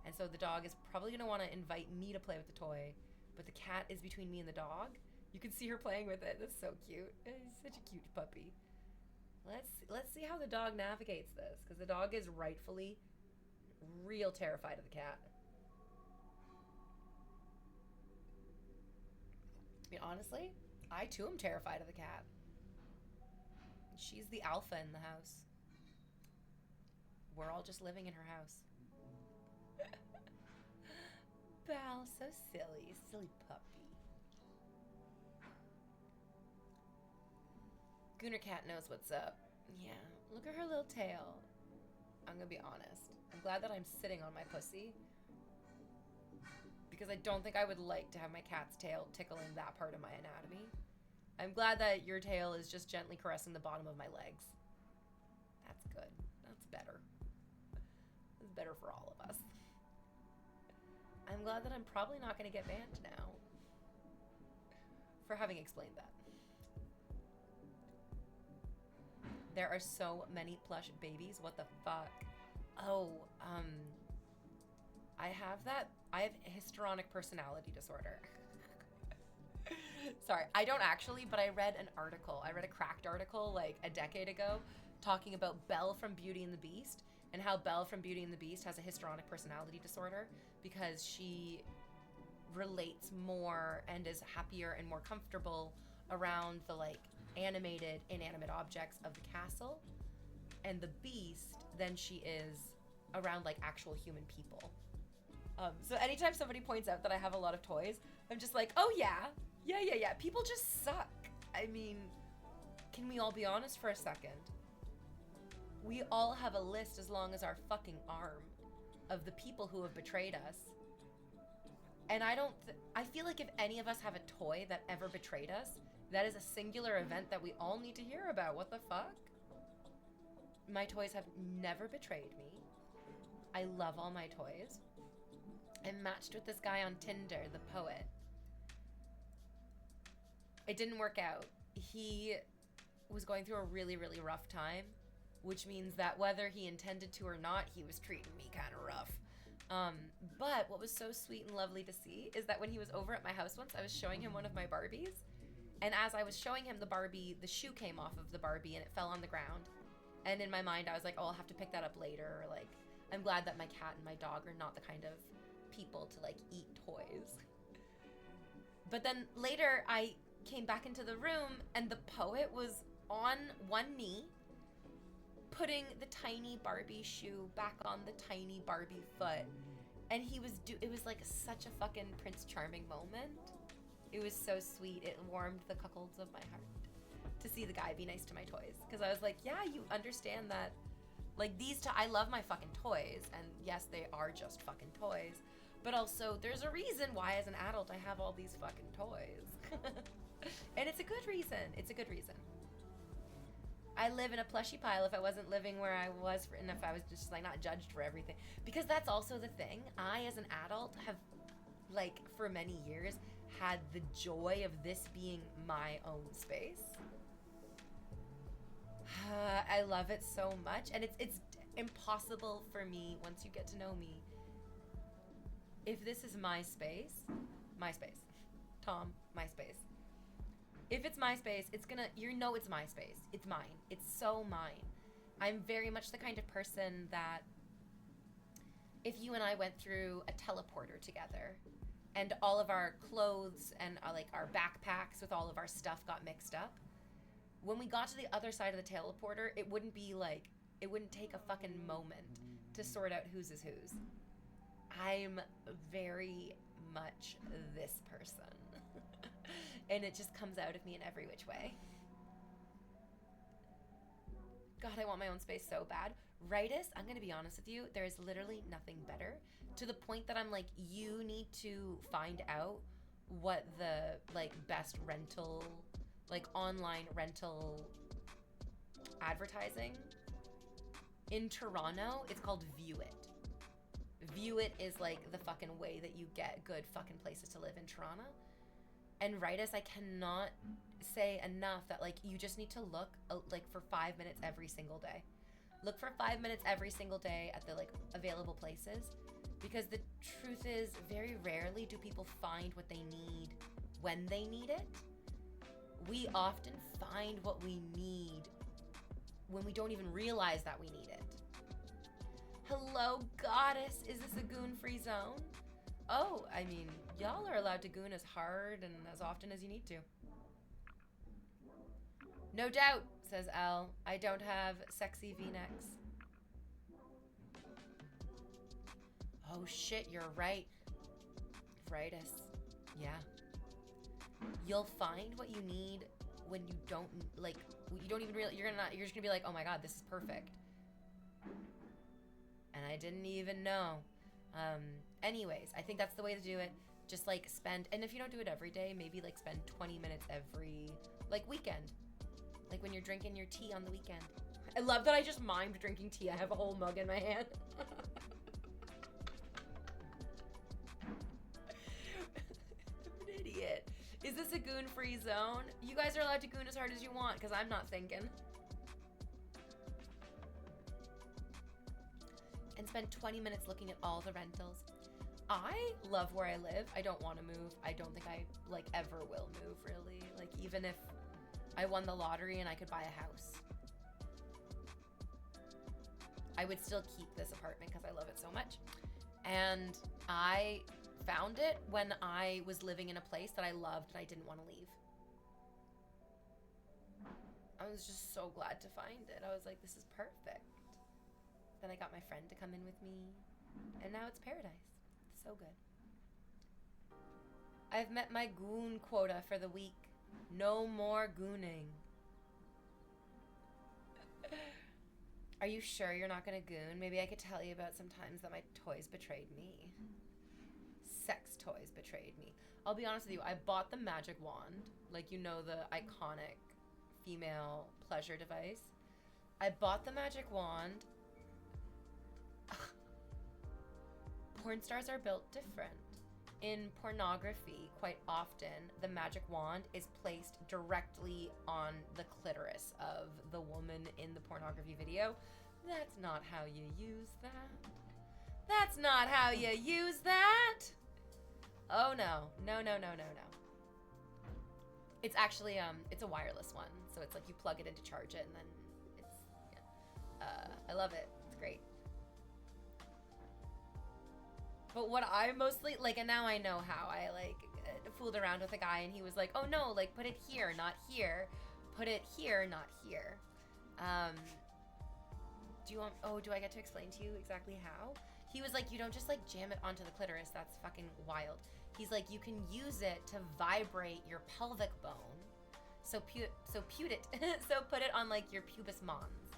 And so the dog is probably going to want to invite me to play with the toy, but the cat is between me and the dog. You can see her playing with it. That's so cute. He's such a cute puppy. Let's see how the dog navigates this, because the dog is rightfully real terrified of the cat. I mean, honestly, I too am terrified of the cat. She's the alpha in the house. We're all just living in her house. Belle, so silly. Silly puppy. Gooner Cat knows what's up. Yeah, look at her little tail. I'm gonna be honest. I'm glad that I'm sitting on my pussy, because I don't think I would like to have my cat's tail tickling that part of my anatomy. I'm glad that your tail is just gently caressing the bottom of my legs. That's good. That's better. That's better for all of us. I'm glad that I'm probably not going to get banned now for having explained that. There are so many plush babies. What the fuck? Oh, I have histrionic personality disorder. Sorry, I don't actually, but I read an article. I read a Cracked article like a decade ago talking about Belle from Beauty and the Beast, and how Belle from Beauty and the Beast has a histrionic personality disorder because she relates more and is happier and more comfortable around the like animated, inanimate objects of the castle and the Beast than she is around like actual human people. So anytime somebody points out that I have a lot of toys, I'm just like, oh yeah. People just suck. I mean, can we all be honest for a second? We all have a list as long as our fucking arm of the people who have betrayed us. And I feel like if any of us have a toy that ever betrayed us, that is a singular event that we all need to hear about. What the fuck? My toys have never betrayed me. I love all my toys. I'm matched with this guy on Tinder, the poet. It didn't work out. He was going through a really, really rough time, which means that whether he intended to or not, he was treating me kind of rough. But what was so sweet and lovely to see is that when he was over at my house once, I was showing him one of my Barbies. And as I was showing him the Barbie, the shoe came off of the Barbie and it fell on the ground. And in my mind, I was like, oh, I'll have to pick that up later. Or like, I'm glad that my cat and my dog are not the kind of people to like eat toys. But then later I came back into the room and the poet was on one knee putting the tiny Barbie shoe back on the tiny Barbie foot, and it was like such a fucking Prince Charming moment. It was so sweet. It warmed the cuckolds of my heart to see the guy be nice to my toys, because I was like, yeah, you understand that like I love my fucking toys, and yes, they are just fucking toys, but also there's a reason why as an adult I have all these fucking toys. And it's a good reason. It's a good reason. I live in a plushy pile if I wasn't living where I was, and if I was just like not judged for everything. Because that's also the thing. I, as an adult, have like for many years had the joy of this being my own space. I love it so much, and it's impossible for me once you get to know me. If this is my space, Tom, my space. If it's my space, it's my space. It's mine. It's so mine. I'm very much the kind of person that if you and I went through a teleporter together and all of our clothes and our backpacks with all of our stuff got mixed up, when we got to the other side of the teleporter, it wouldn't take a fucking moment to sort out whose is whose. I'm very much this person. And it just comes out of me in every which way. God, I want my own space so bad. Rightus, I'm going to be honest with you, there is literally nothing better, to the point that I'm like, you need to find out what the best rental, online rental advertising in Toronto. It's called View It. View It is the fucking way that you get good fucking places to live in Toronto. And Rightus, I cannot say enough that you just need to look for 5 minutes every single day. Look for 5 minutes every single day at the available places, Because the truth is, very rarely do people find what they need when they need it. We often find what we need when we don't even realize that we need it. Hello, goddess. Is this a goon-free zone? Oh, I mean, y'all are allowed to goon as hard and as often as you need to. No doubt, says Elle. I don't have sexy V-necks. Oh shit, you're right. Frightus. Yeah. You'll find what you need when you don't, like, you don't even realize, you're just gonna be like, oh my god, this is perfect. And I didn't even know. Anyways, I think that's the way to do it. Just like spend, and if you don't do it every day, maybe like spend 20 minutes every, like, weekend. Like when you're drinking your tea on the weekend. I love that I just mimed drinking tea. I have a whole mug in my hand. I'm an idiot. Is this a goon-free zone? You guys are allowed to goon as hard as you want, because I'm not thinking. And spend 20 minutes looking at all the rentals. I love where I live. I don't want to move. I don't think I, like, ever will move, really. Like, even if I won the lottery and I could buy a house, I would still keep this apartment because I love it so much. And I found it when I was living in a place that I loved and I didn't want to leave. I was just so glad to find it. I was like, this is perfect. Then I got my friend to come in with me, and now it's paradise. It's so good. I've met my goon quota for the week. No more gooning. Are you sure you're not gonna goon? Maybe I could tell you about some times that my toys betrayed me. Sex toys betrayed me. I'll be honest with you, I bought the magic wand. Like, you know, the iconic female pleasure device. I bought the magic wand. Porn stars are built different. In pornography, quite often, the magic wand is placed directly on the clitoris of the woman in the pornography video. That's not how you use that. That's not how you use that. Oh no. No, no, no, no, no. It's actually, it's a wireless one. So it's like you plug it in to charge it and then it's, yeah. I love it. It's great. But what I mostly, like, and now I know how I, like, fooled around with a guy and he was like, oh no, like, put it here, not here. Put it here, not here. Do I get to explain to you exactly how? He was like, you don't just, like, jam it onto the clitoris. That's fucking wild. He's like, you can use it to vibrate your pelvic bone. So put it on, like, your pubis mons.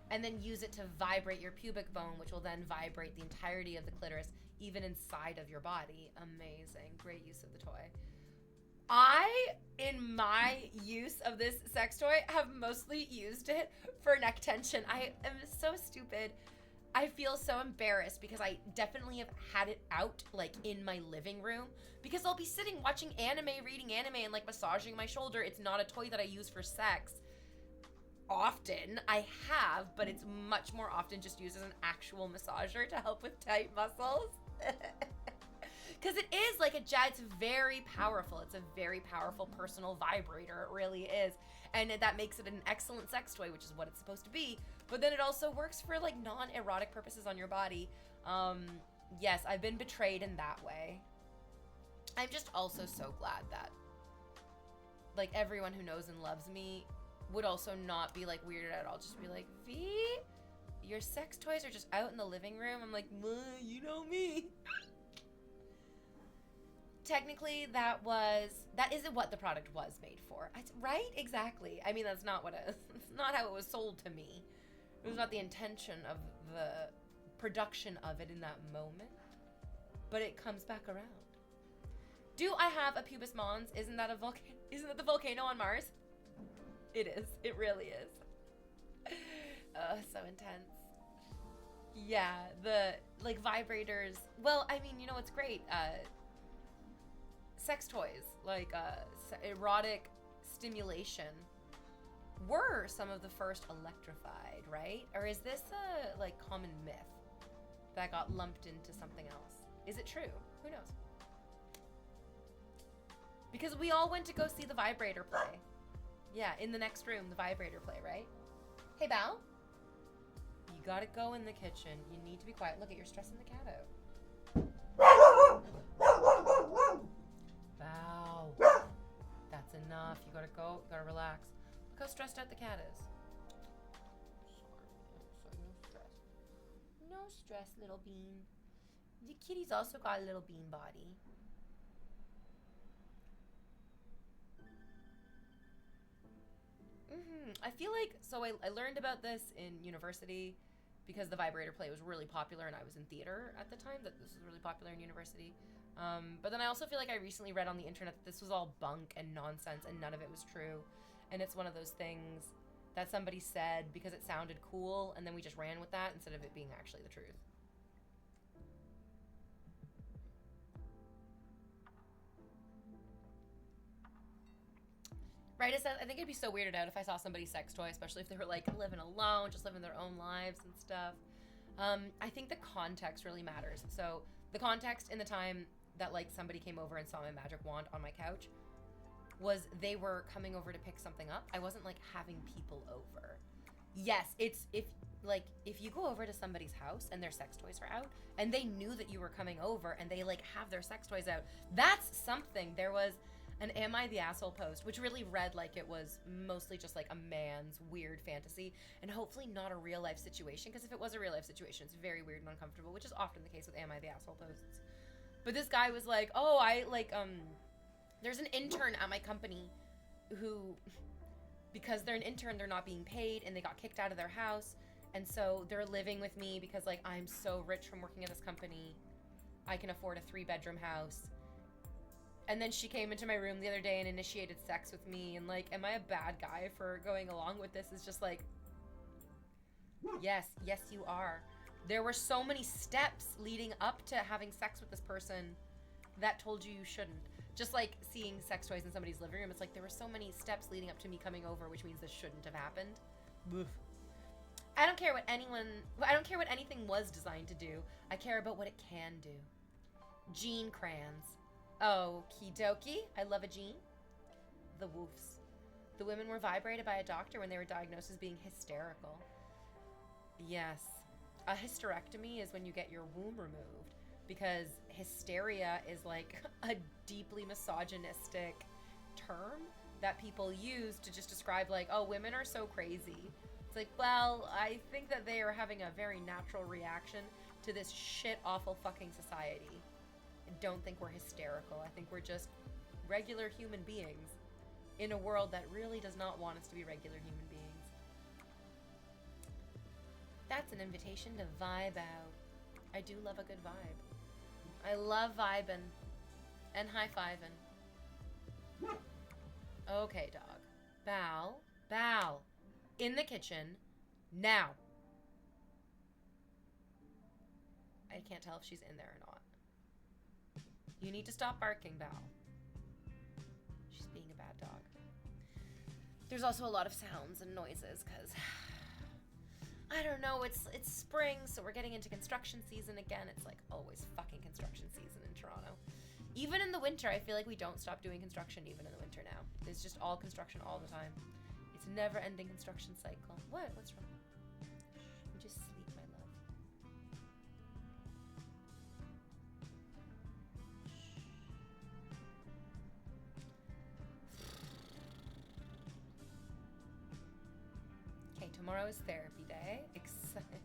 And then use it to vibrate your pubic bone, which will then vibrate the entirety of the clitoris, even inside of your body. Amazing. Great use of the toy. I, in my use of this sex toy, have mostly used it for neck tension. I am so stupid. I feel so embarrassed because I definitely have had it out, like, in my living room. Because I'll be sitting watching anime, reading anime, and, like, massaging my shoulder. It's not a toy that I use for sex. Often I have, but it's much more often just used as an actual massager to help with tight muscles. Because it is like it's very powerful. It's a very powerful personal vibrator. It really is. And that makes it an excellent sex toy, which is what it's supposed to be. But then it also works for, like, non-erotic purposes on your body. Yes, I've been betrayed in that way. I'm just also so glad that, like, everyone who knows and loves me would also not be, like, weirded out. I'll just be like, V, your sex toys are just out in the living room. I'm like, you know me. Technically, that isn't what the product was made for, right? Exactly. I mean, that's not it's not how it was sold to me. It was not the intention of the production of it in that moment, but it comes back around. Do I have a pubis mons? Isn't that the volcano on Mars? It is. It really is. So intense. Yeah, the, like, vibrators. Well, I mean, you know what's great? Sex toys, like, erotic stimulation were some of the first electrified, right? Or is this a, like, common myth that got lumped into something else. Is it true? Who knows? Because we all went to go see the Vibrator play. Yeah, in the next room, the Vibrator play, right? Hey, Val? You gotta go in the kitchen. You need to be quiet. Look, you're stressing the cat out. Val. That's enough. You gotta go. You gotta relax. Look how stressed out the cat is. Sorry, no stress. No stress, little bean. The kitty's also got a little bean body. I feel like, so I learned about this in university because the Vibrator play was really popular and I was in theater at the time, that this was really popular in university. But then I also feel like I recently read on the internet that this was all bunk and nonsense and none of it was true. And it's one of those things that somebody said because it sounded cool and then we just ran with that instead of it being actually the truth. Right, I think it'd be so weirded out if I saw somebody's sex toy, especially if they were like living alone, just living their own lives and stuff. I think the context really matters. So the context in the time that like somebody came over and saw my magic wand on my couch was they were coming over to pick something up. I wasn't like having people over. Yes, it's if you go over to somebody's house and their sex toys are out and they knew that you were coming over and they like have their sex toys out, that's something. There was an Am I the Asshole post, which really read like it was mostly just like a man's weird fantasy and hopefully not a real life situation, because if it was a real life situation, it's very weird and uncomfortable, which is often the case with Am I the Asshole posts. But this guy was like, oh, there's an intern at my company who, because they're an intern, they're not being paid and they got kicked out of their house. And so they're living with me because like I'm so rich from working at this company. I can afford a 3-bedroom house. And then she came into my room the other day and initiated sex with me. And like, am I a bad guy for going along with this? It's just like, yes, you are. There were so many steps leading up to having sex with this person that told you shouldn't. Just like seeing sex toys in somebody's living room. It's like there were so many steps leading up to me coming over, which means this shouldn't have happened. Oof. I don't care what anything was designed to do. I care about what it can do. Gene crayons. Okie dokie. I love a gene. The woofs. The women were vibrated by a doctor when they were diagnosed as being hysterical. Yes. A hysterectomy is when you get your womb removed, because hysteria is like a deeply misogynistic term that people use to just describe like, oh, women are so crazy. It's like, well, I think that they are having a very natural reaction to this shit awful fucking society. I don't think we're hysterical. I think we're just regular human beings in a world that really does not want us to be regular human beings. That's an invitation to vibe out. I do love a good vibe. I love vibing and high-fiving. Okay, dog. Bow. In the kitchen. Now. I can't tell if she's in there or not. You need to stop barking, Val. She's being a bad dog. There's also a lot of sounds and noises because I don't know, it's spring, so we're getting into construction season again. It's like always fucking construction season in Toronto. Even in the winter, I feel like we don't stop doing construction even in the winter now. It's just all construction all the time. It's a never-ending construction cycle. What? What's wrong? You just sleep, my love. Okay, tomorrow is therapy day. Excited.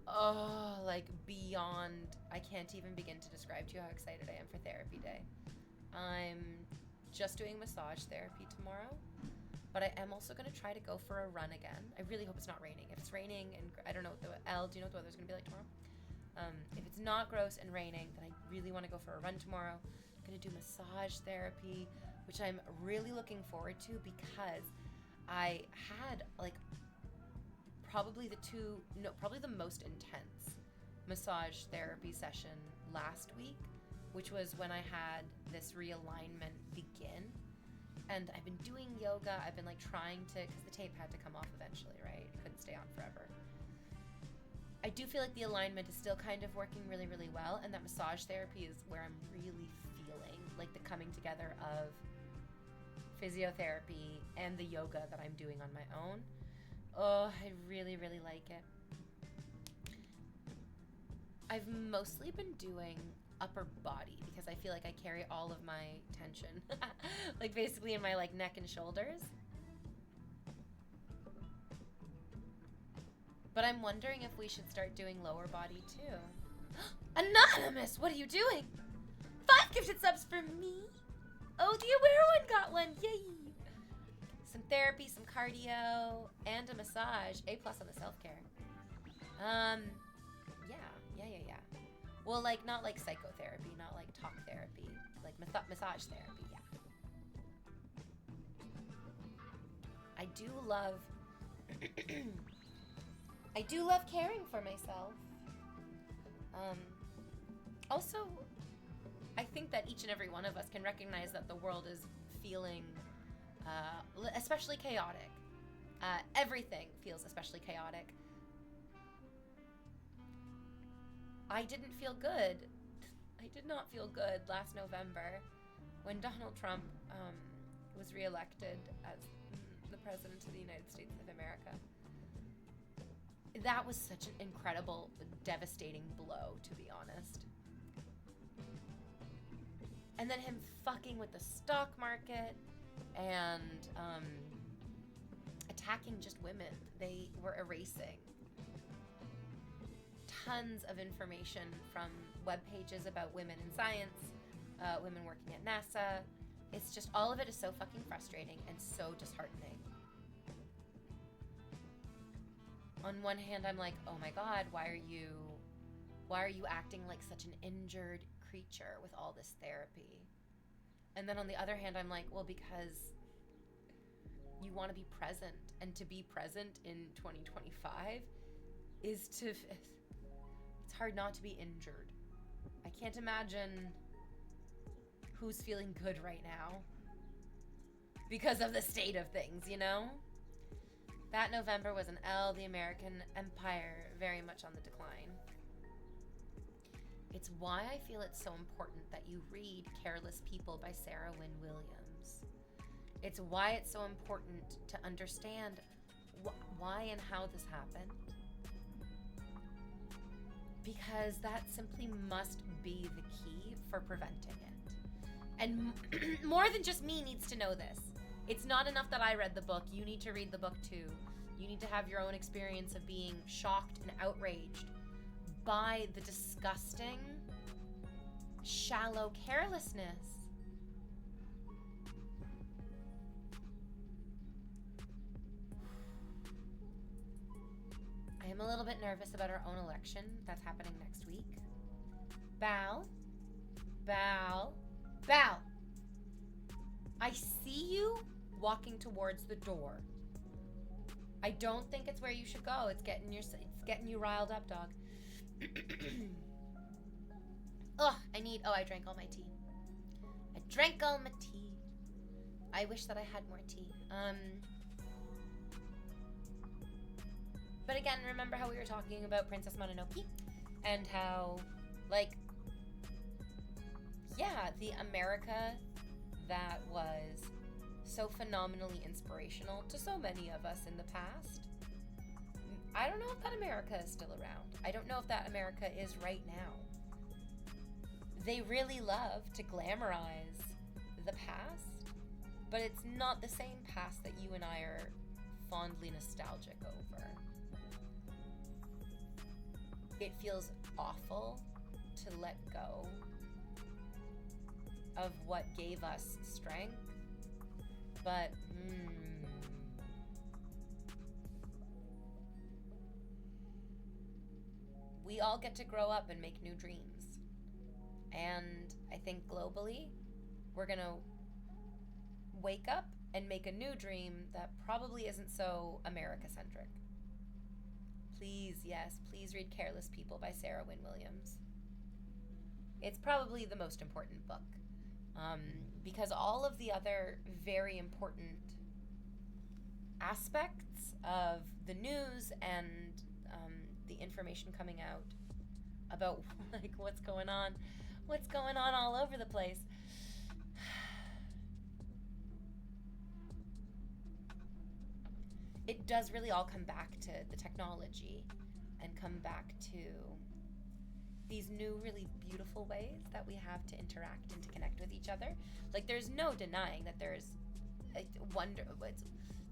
Oh, like beyond. I can't even begin to describe to you how excited I am for therapy day. I'm just doing massage therapy tomorrow, but I am also going to try to go for a run again. I really hope it's not raining. If it's raining and I don't know what do you know what the weather's going to be like tomorrow? If it's not gross and raining, then I really want to go for a run tomorrow. I'm going to do massage therapy, which I'm really looking forward to because I had like probably the most intense massage therapy session last week, which was when I had this realignment begin. And I've been doing yoga. I've been like trying to, because the tape had to come off eventually, right? It couldn't stay on forever. I do feel like the alignment is still kind of working really, really well, and that massage therapy is where I'm really feeling like the coming together of physiotherapy and the yoga that I'm doing on my own. Oh, I really, really like it. I've mostly been doing upper body because I feel like I carry all of my tension like basically in my like neck and shoulders. But I'm wondering if we should start doing lower body too. Anonymous, what are you doing? 5 gifted subs for me. Oh, the aware one got one. Yay. Some therapy, some cardio, and a massage. A+ on the self-care. Yeah. Well, like, not like psychotherapy, not like talk therapy, like massage therapy, yeah. I do love I do love caring for myself. Also, I think that each and every one of us can recognize that the world is feeling especially chaotic. Everything feels especially chaotic. I didn't feel good. I did not feel good last November when Donald Trump was reelected as the President of the United States of America. That was such an incredible, devastating blow, to be honest. And then him fucking with the stock market and attacking just women. They were erasing tons of information from web pages about women in science, women working at NASA. It's just, all of it is so fucking frustrating and so disheartening. On one hand, I'm like, oh my God, why are you acting like such an injured creature with all this therapy? And then on the other hand, I'm like, well, because you want to be present, and to be present in 2025 is to, it's hard not to be injured. I can't imagine who's feeling good right now because of the state of things, you know? That November was an L, the American empire very much on the decline. It's why I feel it's so important that you read Careless People by Sarah Wynne Williams. It's why it's so important to understand why and how this happened. Because that simply must be the key for preventing it. And more than just me needs to know this. It's not enough that I read the book. You need to read the book too. You need to have your own experience of being shocked and outraged by the disgusting, shallow carelessness. I am a little bit nervous about our own election that's happening next week. Bow. I see you walking towards the door. I don't think it's where you should go. It's getting you riled up, dog. I drank all my tea. I wish that I had more tea. But again, remember how we were talking about Princess Mononoke and how, the America that was so phenomenally inspirational to so many of us in the past. I don't know if that America is still around. I don't know if that America is right now. They really love to glamorize the past, but it's not the same past that you and I are fondly nostalgic over. It feels awful to let go of what gave us strength, but we all get to grow up and make new dreams. And I think globally, we're gonna wake up and make a new dream that probably isn't so America-centric. Please read Careless People by Sarah Wynne Williams. It's probably the most important book. Because all of the other very important aspects of the news and the information coming out about like what's going on all over the place. It does really all come back to the technology and come back to these new really beautiful ways that we have to interact and to connect with each other. Like, there's no denying that there's a wonder.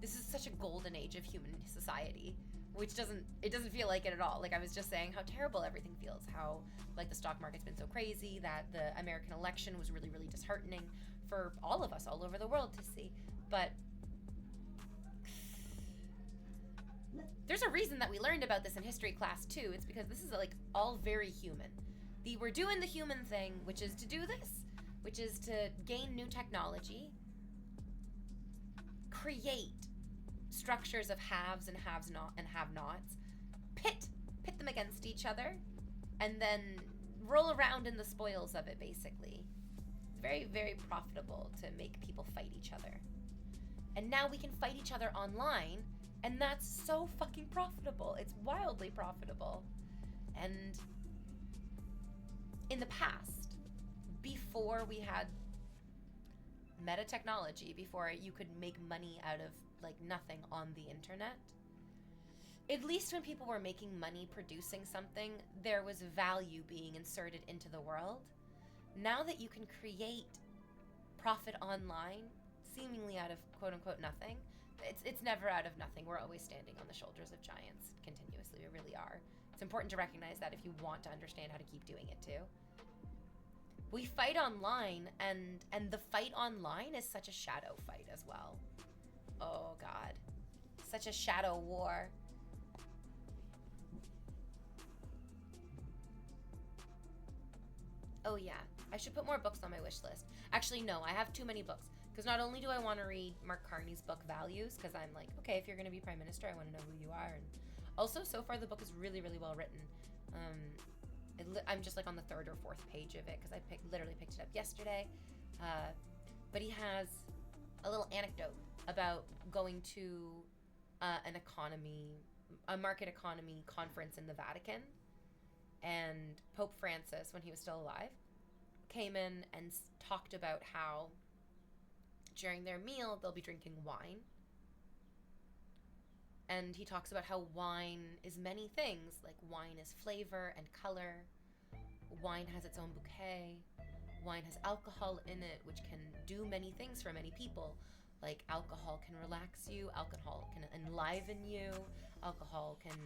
This is such a golden age of human society, which doesn't feel like it at all. Like, I was just saying how terrible everything feels, how like the stock market's been so crazy, that the American election was really, really disheartening for all of us all over the world to see. But there's a reason that we learned about this in history class too. It's because this is like all very human. We're doing the human thing, which is to do this, which is to gain new technology, create structures of haves and have-nots, pit them against each other, and then roll around in the spoils of it, basically. It's very, very profitable to make people fight each other. And now we can fight each other online, and that's so fucking profitable. It's wildly profitable. And in the past, before we had meta technology, before you could make money out of like nothing on the internet, at least when people were making money producing something, there was value being inserted into the world. Now that you can create profit online, seemingly out of quote unquote nothing, it's never out of nothing. We're always standing on the shoulders of giants continuously. We really are. It's important to recognize that if you want to understand how to keep doing it too. We fight online, and the fight online is such a shadow fight as well. Oh God, such a shadow war. Oh yeah, I should put more books on my wish list. Actually, no, I have too many books. Because not only do I want to read Mark Carney's book Values, because I'm like, okay, if you're going to be Prime Minister, I want to know who you are. And also, so far, the book is really, really well written. I'm just like on the third or fourth page of it, because I literally picked it up yesterday. But he has a little anecdote about going to a market economy conference in the Vatican. And Pope Francis, when he was still alive, came in and talked about how during their meal, they'll be drinking wine. And he talks about how wine is many things. Like, wine is flavor and color. Wine has its own bouquet. Wine has alcohol in it, which can do many things for many people. Like, alcohol can relax you. Alcohol can enliven you. Alcohol can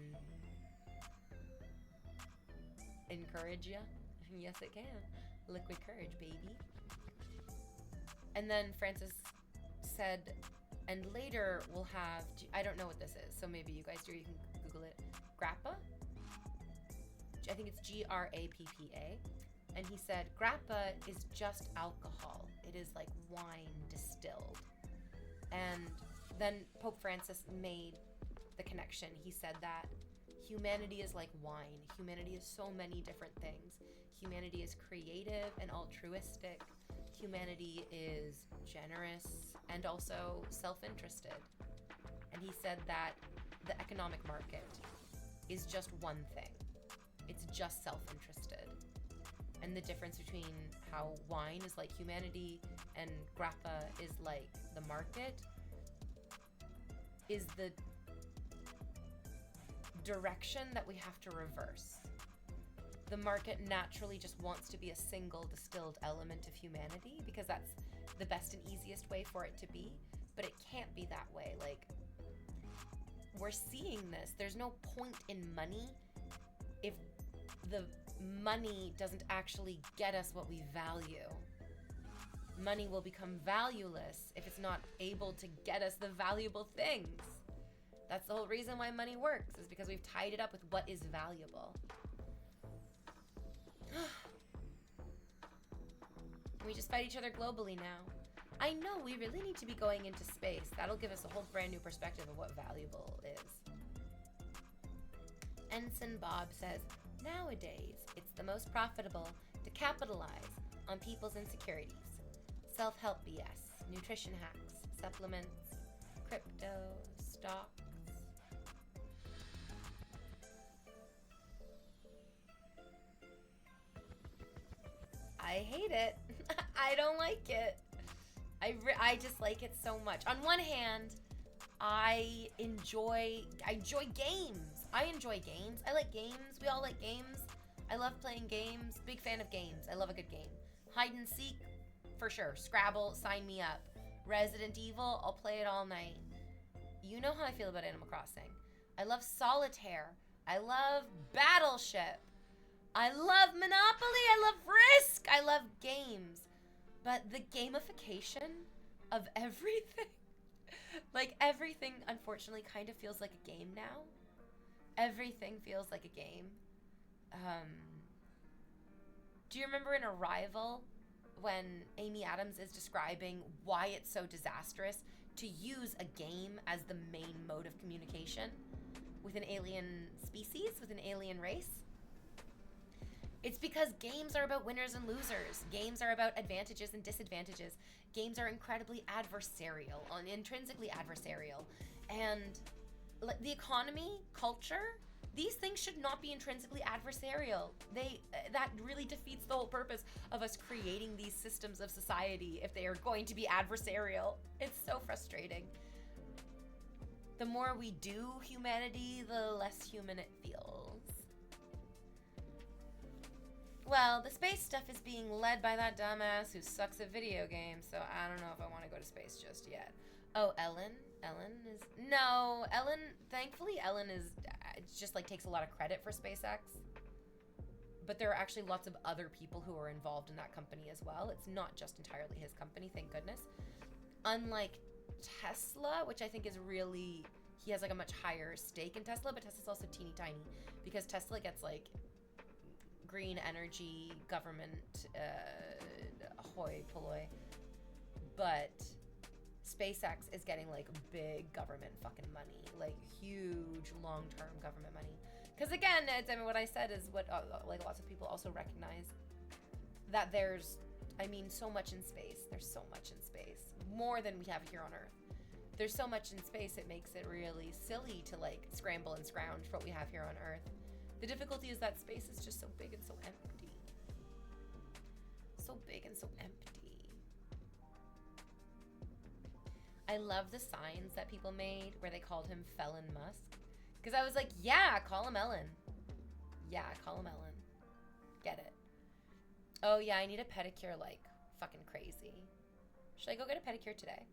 encourage you. Yes, it can. Liquid courage, baby. And then Francis said, and later we'll have, I don't know what this is, so maybe you guys do, you can Google it, grappa? I think it's Grappa. And he said, grappa is just alcohol. It is like wine distilled. And then Pope Francis made the connection. He said that humanity is like wine. Humanity is so many different things. Humanity is creative and altruistic. Humanity is generous and also self-interested. And he said that the economic market is just one thing. It's just self-interested. And the difference between how wine is like humanity and grappa is like the market is the direction that we have to reverse. The market naturally just wants to be a single distilled element of humanity because that's the best and easiest way for it to be, but it can't be that way. Like, we're seeing this. There's no point in money if the money doesn't actually get us what we value. Money will become valueless if it's not able to get us the valuable things. That's the whole reason why money works, is because we've tied it up with what is valuable. We just fight each other globally now. I know, we really need to be going into space. That'll give us a whole brand new perspective of what valuable is. Ensign Bob says, nowadays, it's the most profitable to capitalize on people's insecurities. Self-help BS, nutrition hacks, supplements, crypto, stocks. I hate it. I don't like it. I just like it so much. On one hand, I enjoy games. I enjoy games. I like games. We all like games. I love playing games. Big fan of games. I love a good game. Hide and seek, for sure. Scrabble, sign me up. Resident Evil, I'll play it all night. You know how I feel about Animal Crossing. I love Solitaire. I love Battleship. I love Monopoly. I love Risk. I love games. But the gamification of everything, like everything, unfortunately, kind of feels like a game now. Everything feels like a game. Do you remember in Arrival when Amy Adams is describing why it's so disastrous to use a game as the main mode of communication with an alien species, with an alien race? It's because games are about winners and losers. Games are about advantages and disadvantages. Games are incredibly adversarial, intrinsically adversarial. And the economy, culture, these things should not be intrinsically adversarial. That really defeats the whole purpose of us creating these systems of society if they are going to be adversarial. It's so frustrating. The more we do humanity, the less human it feels. Well, the space stuff is being led by that dumbass who sucks at video games, so I don't know if I want to go to space just yet. Oh, Ellen? Thankfully Ellen is, just like takes a lot of credit for SpaceX. But there are actually lots of other people who are involved in that company as well. It's not just entirely his company, thank goodness. Unlike Tesla, which I think is really, he has like a much higher stake in Tesla, but Tesla's also teeny tiny because Tesla gets like green energy, government, hoi polloi. But SpaceX is getting like big government fucking money, like huge long-term government money. Because again, what I said is what like lots of people also recognize, that there's, so much in space. There's so much in space, more than we have here on Earth. There's so much in space, it makes it really silly to like scramble and scrounge for what we have here on Earth. The difficulty is that space is just so big and so empty. So big and so empty. I love the signs that people made where they called him Felon Musk. Because I was like, yeah, call him Ellen. Yeah, call him Ellen. Get it. Oh yeah, I need a pedicure like fucking crazy. Should I go get a pedicure today?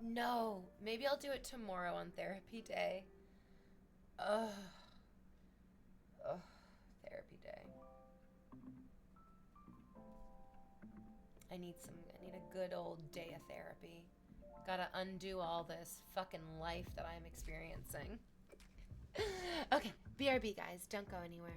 No, maybe I'll do it tomorrow on therapy day. Ugh. Ugh, therapy day. I need a good old day of therapy. Gotta undo all this fucking life that I'm experiencing. Okay, BRB guys, don't go anywhere.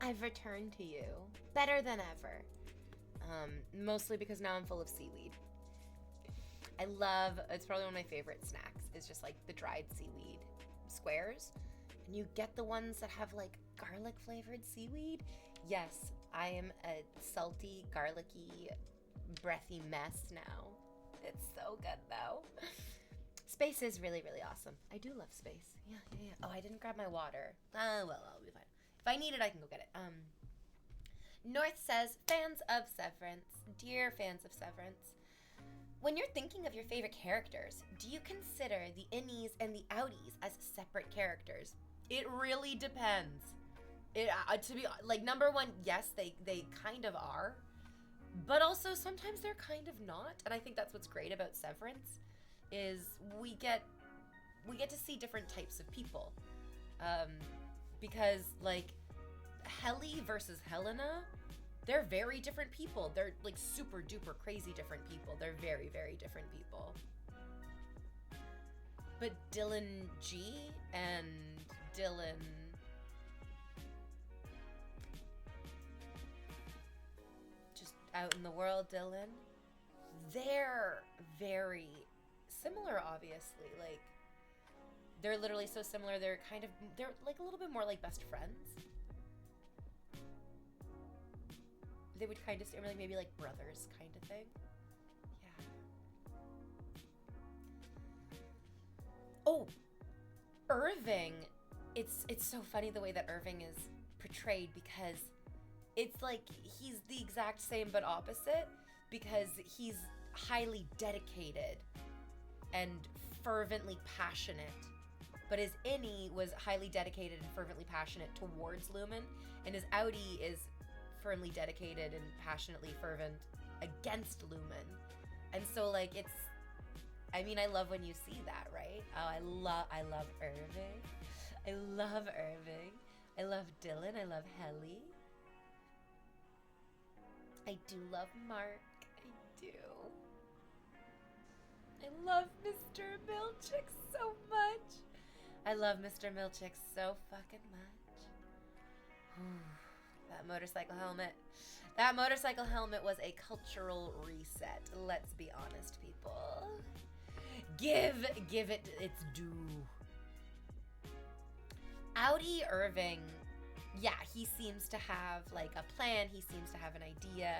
I've returned to you. Better than ever. Mostly because now I'm full of seaweed. I love, it's probably one of my favorite snacks, is just like the dried seaweed squares. And you get the ones that have like garlic flavored seaweed. Yes, I am a salty, garlicky, breathy mess now. It's so good though. Space is really, really awesome. I do love space. Yeah. Oh, I didn't grab my water. Well, I'll be fine. If I need it, I can go get it. North says, fans of Severance. Dear fans of Severance, when you're thinking of your favorite characters, do you consider the innies and the outies as separate characters? It really depends. To be like, number one, yes, they kind of are, but also sometimes they're kind of not. And I think that's what's great about Severance is we get to see different types of people, because like Helly versus Helena, they're very different people. They're like super duper crazy different people. They're very, very different people. But Dylan G and Dylan just out in the world, Dylan, they're very similar, obviously. Like, they're literally so similar. They're like a little bit more like best friends. They would kind of stay like maybe like brothers kind of thing. Yeah. Oh, Irving. It's so funny the way that Irving is portrayed, because it's like he's the exact same but opposite, because he's highly dedicated and fervently passionate, but his innie was highly dedicated and fervently passionate towards Lumen, and his outie is firmly dedicated and passionately fervent against Lumen. And so like I love when you see that, right? Oh, I love Irving. I love Irving. I love Dylan. I love Helly. I do love Mark. I do. I love Mr. Milchick so much. I love Mr. Milchick so fucking much. That motorcycle helmet. That motorcycle helmet was a cultural reset. Let's be honest, people. Give it its due. Outie Irving, yeah, he seems to have like a plan. He seems to have an idea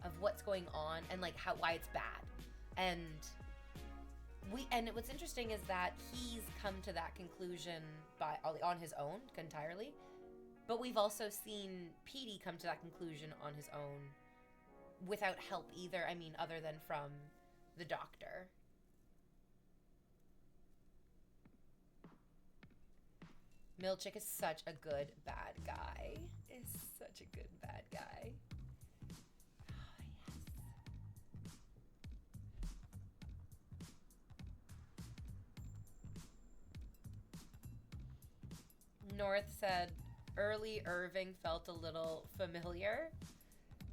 of what's going on and like why it's bad. And what's interesting is that he's come to that conclusion on his own entirely. But we've also seen Petey come to that conclusion on his own without help either. I mean, other than from the doctor. Milchick is such a good bad guy. Is such a good bad guy. Oh, yes. North said, early Irving felt a little familiar.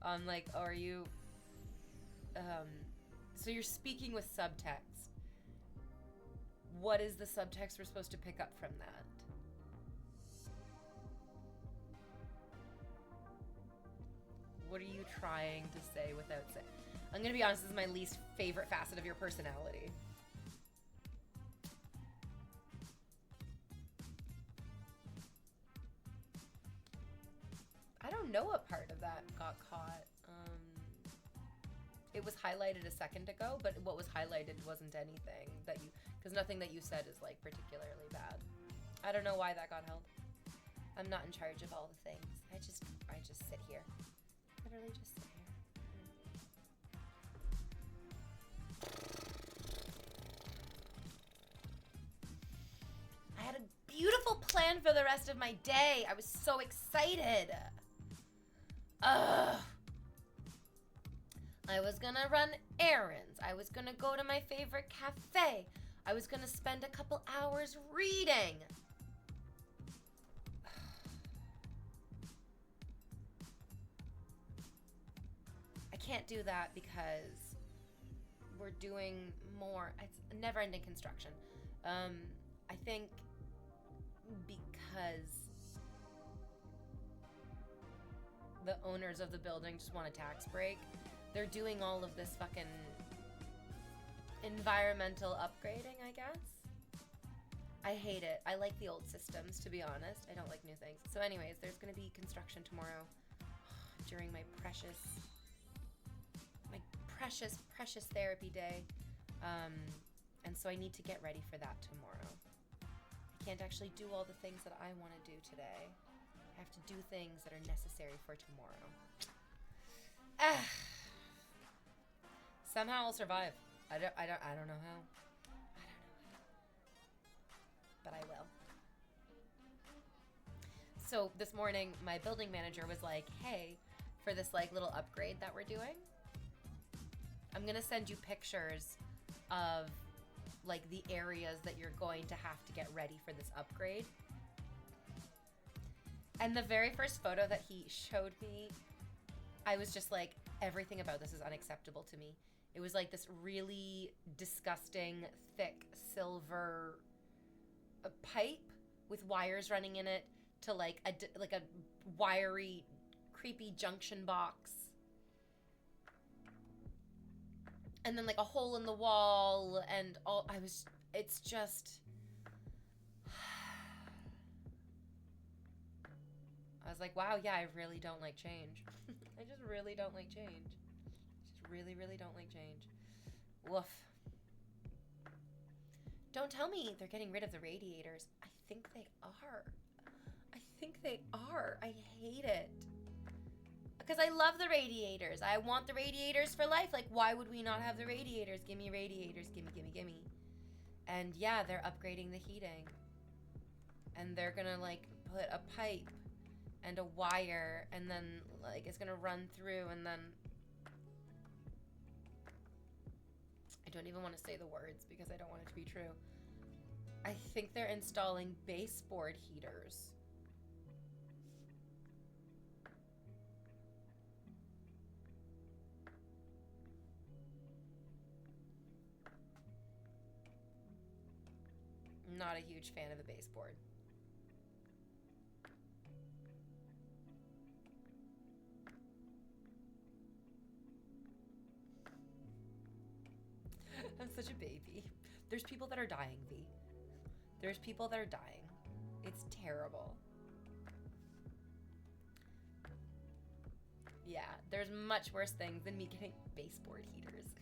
I'm like, oh, are you... so you're speaking with subtext. What is the subtext we're supposed to pick up from that? What are you trying to say without saying? I'm gonna be honest, this is my least favorite facet of your personality. I don't know what part of that got caught. It was highlighted a second ago, but what was highlighted wasn't anything that you, because nothing that you said is like particularly bad. I don't know why that got held. I'm not in charge of all the things. I just sit here. Literally just sit here. I had a beautiful plan for the rest of my day. I was so excited. Ugh. I was gonna run errands. I was gonna go to my favorite cafe. I was gonna spend a couple hours reading. I can't do that because we're doing more. It's never-ending construction. I think because the owners of the building just want a tax break. They're doing all of this fucking environmental upgrading, I guess. I hate it. I like the old systems, to be honest. I don't like new things. So anyways, there's going to be construction tomorrow during my precious therapy day. And so I need to get ready for that tomorrow. I can't actually do all the things that I want to do today. I have to do things that are necessary for tomorrow. Somehow I'll survive. I don't know how. I don't know how. But I will. So this morning, my building manager was like, hey, for this like little upgrade that we're doing, I'm gonna send you pictures of like the areas that you're going to have to get ready for this upgrade. And the very first photo that he showed me, I was just like, everything about this is unacceptable to me. It was like this really disgusting, thick silver pipe with wires running in it to like a wiry, creepy junction box. And then like a hole in the wall and all. It's just, I was like, wow, yeah, I really don't like change. I just really don't like change. Just really, really don't like change. Woof. Don't tell me they're getting rid of the radiators. I think they are. I hate it. Because I love the radiators. I want the radiators for life. Like, why would we not have the radiators? Give me radiators. Gimme. And yeah, they're upgrading the heating. And they're gonna, like, put a pipe and a wire, and then, like, it's gonna run through, and then... I don't even want to say the words because I don't want it to be true. I think they're installing baseboard heaters. Not a huge fan of the baseboard. I'm such a baby. There's people that are dying, V. There's people that are dying. It's terrible. Yeah, there's much worse things than me getting baseboard heaters.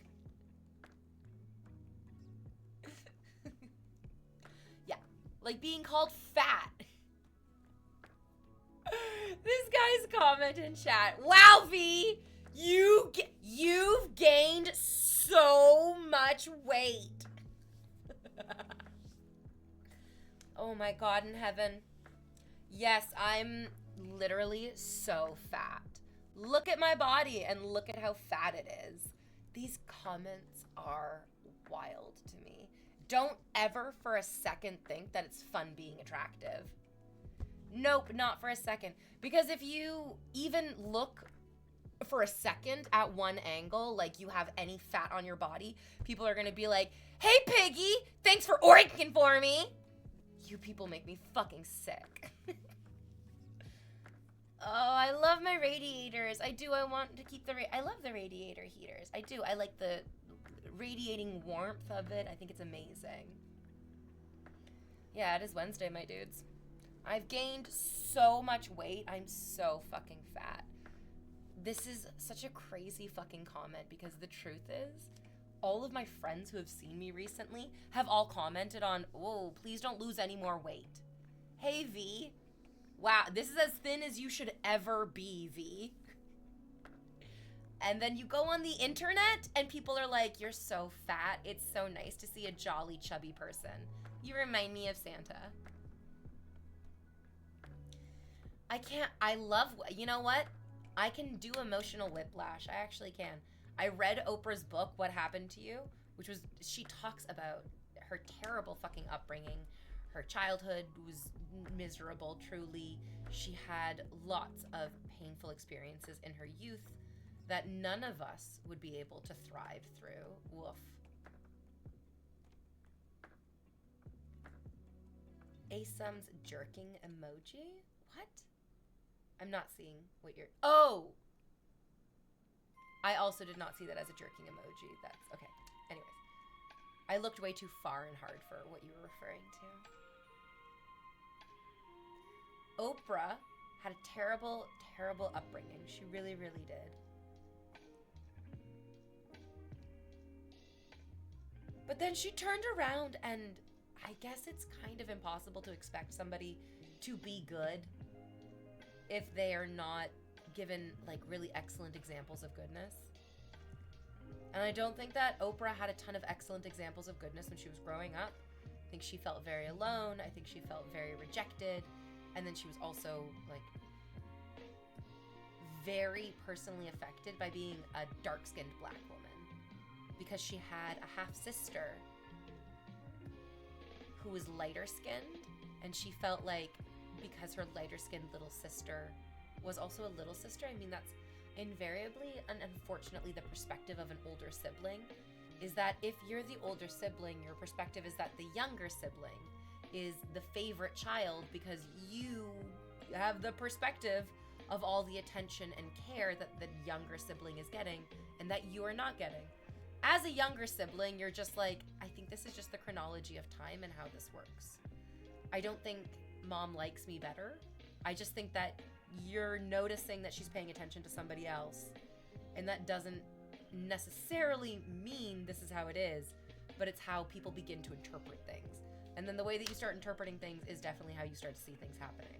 Yeah, like being called fat. This guy's comment in chat. Wow, V, you've gained so much weight. Oh my God in heaven. Yes, I'm literally so fat. Look at my body and look at how fat it is. These comments are wild to me. Don't ever for a second think that it's fun being attractive. Nope, not for a second. Because if you even look for a second at one angle, like you have any fat on your body, people are gonna be like, hey Piggy, thanks for oinking for me. You people make me fucking sick. Oh, I love my radiators. I do. I want to keep I love the radiator heaters. I do. I like the radiating warmth of it. I think it's amazing. Yeah, it is Wednesday, my dudes. I've gained so much weight. I'm so fucking fat. This is such a crazy fucking comment because the truth is, all of my friends who have seen me recently have all commented on, oh, please don't lose any more weight. Hey, V. Wow, this is as thin as you should ever be, V. And then you go on the internet and people are like, you're so fat. It's so nice to see a jolly, chubby person. You remind me of Santa. You know what? I can do emotional whiplash. I actually can. I read Oprah's book, What Happened to You, she talks about her terrible fucking upbringing. Her childhood was miserable, truly. She had lots of painful experiences in her youth that none of us would be able to thrive through. Woof. Asum's jerking emoji? What? I'm not seeing what you're... Oh! I also did not see that as a jerking emoji. That's... Okay. Anyways. I looked way too far and hard for what you were referring to. Oprah had a terrible, terrible upbringing. She really, really did. But then she turned around, and I guess it's kind of impossible to expect somebody to be good if they are not given, like, really excellent examples of goodness. And I don't think that Oprah had a ton of excellent examples of goodness when she was growing up. I think she felt very alone. I think she felt very rejected. And then she was also, like, very personally affected by being a dark-skinned black woman. Because she had a half-sister who was lighter-skinned. And she felt like because her lighter-skinned little sister was also a little sister, I mean, that's invariably and unfortunately the perspective of an older sibling, is that if you're the older sibling, your perspective is that the younger sibling is the favorite child because you have the perspective of all the attention and care that the younger sibling is getting and that you are not getting. As a younger sibling, you're just like, I think this is just the chronology of time and how this works. I don't think mom likes me better. I just think that you're noticing that she's paying attention to somebody else, and that doesn't necessarily mean this is how it is, but it's how people begin to interpret things. And then the way that you start interpreting things is definitely how you start to see things happening.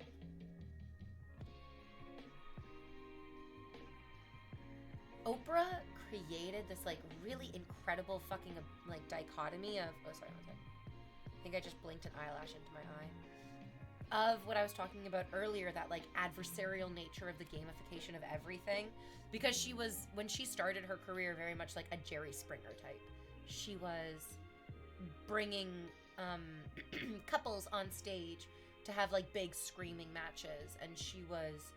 Oprah created this, like, really incredible fucking, like, dichotomy of... Oh, sorry, okay. I think I just blinked an eyelash into my eye. Of what I was talking about earlier, that, like, adversarial nature of the gamification of everything. Because she was, when she started her career, very much like a Jerry Springer type. She was bringing couples on stage to have, like, big screaming matches. And she was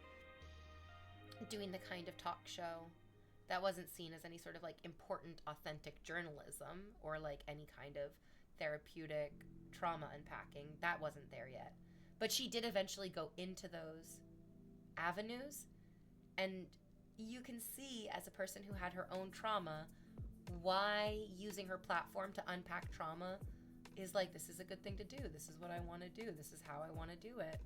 doing the kind of talk show that wasn't seen as any sort of, like, important, authentic journalism or, like, any kind of therapeutic trauma unpacking. That wasn't there yet. But she did eventually go into those avenues, and you can see as a person who had her own trauma why using her platform to unpack trauma is like, this is a good thing to do. This is what I want to do. This is how I want to do it.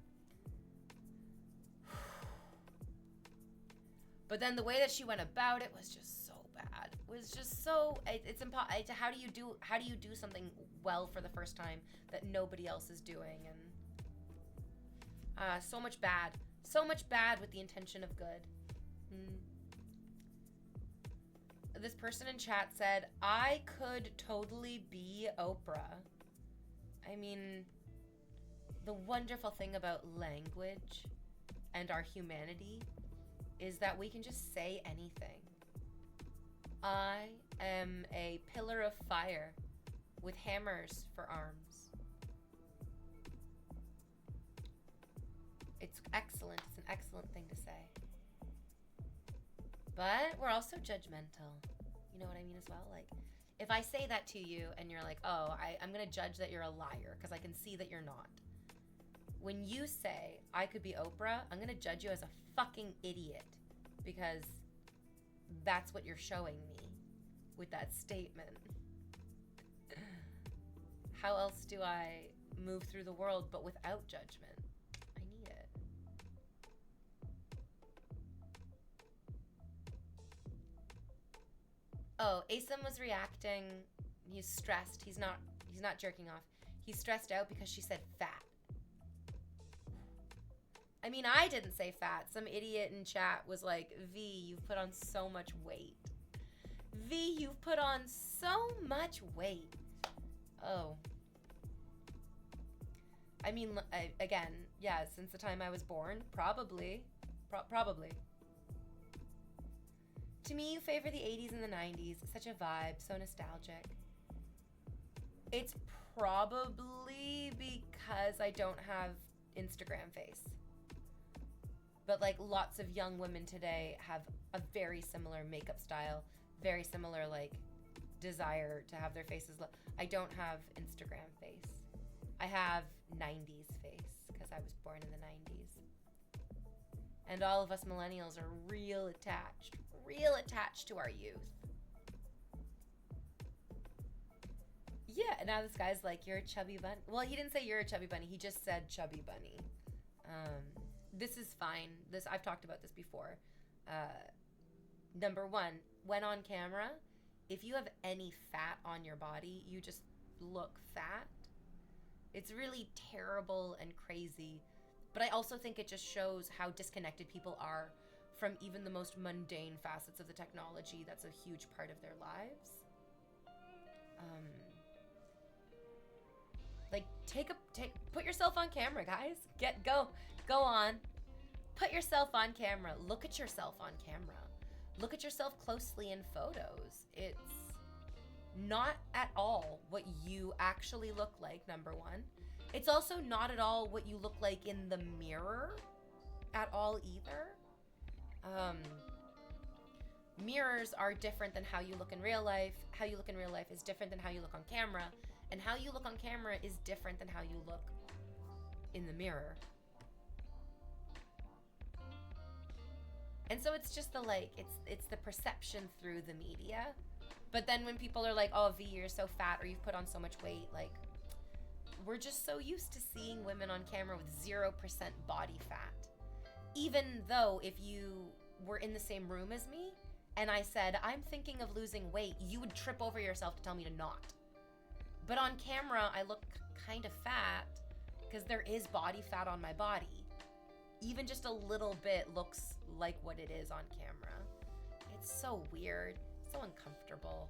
But then the way that she went about it was just so bad. It was just so, it's impossible. How do you do something well for the first time that nobody else is doing? And so much bad with the intention of good. This person in chat said, I could totally be Oprah. I mean, the wonderful thing about language and our humanity is that we can just say anything. I am a pillar of fire with hammers for arms. It's excellent. It's an excellent thing to say. But we're also judgmental. You know what I mean as well? Like, if I say that to you and you're like, oh, I'm going to judge that you're a liar because I can see that you're not. When you say, I could be Oprah, I'm going to judge you as a fucking idiot because that's what you're showing me with that statement. How else do I move through the world but without judgment? I need it. Oh, Asim was reacting. He's stressed. He's not jerking off. He's stressed out because she said fat. I mean, I didn't say fat. Some idiot in chat was like, V, you've put on so much weight. V, you've put on so much weight. Oh. I mean, again, yeah, since the time I was born, probably. Probably. To me, you favor the 80s and the 90s. Such a vibe, so nostalgic. It's probably because I don't have Instagram face. But, like, lots of young women today have a very similar makeup style, very similar, like, desire to have their faces look. I don't have Instagram face. I have 90s face because I was born in the 90s. And all of us millennials are real attached to our youth. Yeah, now this guy's like, you're a chubby bunny. Well, he didn't say you're a chubby bunny. He just said chubby bunny. This is fine. I've talked about this before. Number one, when on camera, if you have any fat on your body, you just look fat. It's really terrible and crazy. But I also think it just shows how disconnected people are from even the most mundane facets of the technology that's a huge part of their lives. Put yourself on camera, guys. Go on. Put yourself on camera. Look at yourself on camera. Look at yourself closely in photos. It's not at all what you actually look like, number one. It's also not at all what you look like in the mirror at all either. Mirrors are different than how you look in real life. How you look in real life is different than how you look on camera. And how you look on camera is different than how you look in the mirror. And so it's just it's the perception through the media. But then when people are like, oh, V, you're so fat, or you've put on so much weight, like, we're just so used to seeing women on camera with 0% body fat. Even though if you were in the same room as me and I said, I'm thinking of losing weight, you would trip over yourself to tell me to not. But on camera, I look kind of fat because there is body fat on my body. Even just a little bit looks like what it is on camera. It's so weird, so uncomfortable.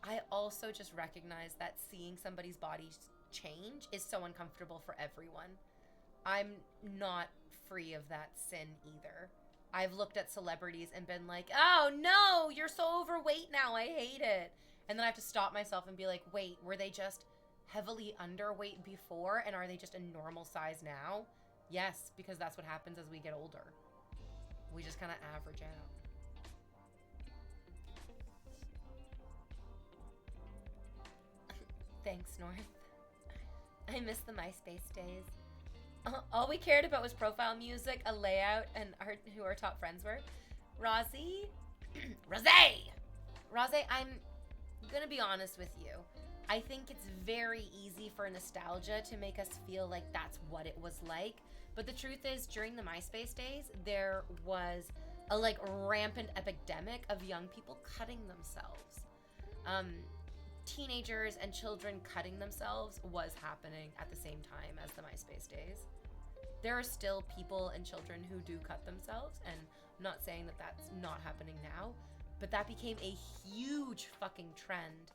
I also just recognize that seeing somebody's body change is so uncomfortable for everyone. I'm not free of that sin either. I've looked at celebrities and been like, oh no, you're so overweight now, I hate it. And then I have to stop myself and be like, wait, were they just heavily underweight before and are they just a normal size now? Yes, because that's what happens as we get older. We just kind of average out. Thanks, North. I miss the MySpace days. All we cared about was profile music, a layout, and who our top friends were. Rozzy? Rosé, I'm gonna be honest with you. I think it's very easy for nostalgia to make us feel like that's what it was like. But the truth is, during the MySpace days, there was a rampant epidemic of young people cutting themselves. Teenagers and children cutting themselves was happening at the same time as the MySpace days. There are still people and children who do cut themselves, and I'm not saying that that's not happening now, but that became a huge fucking trend.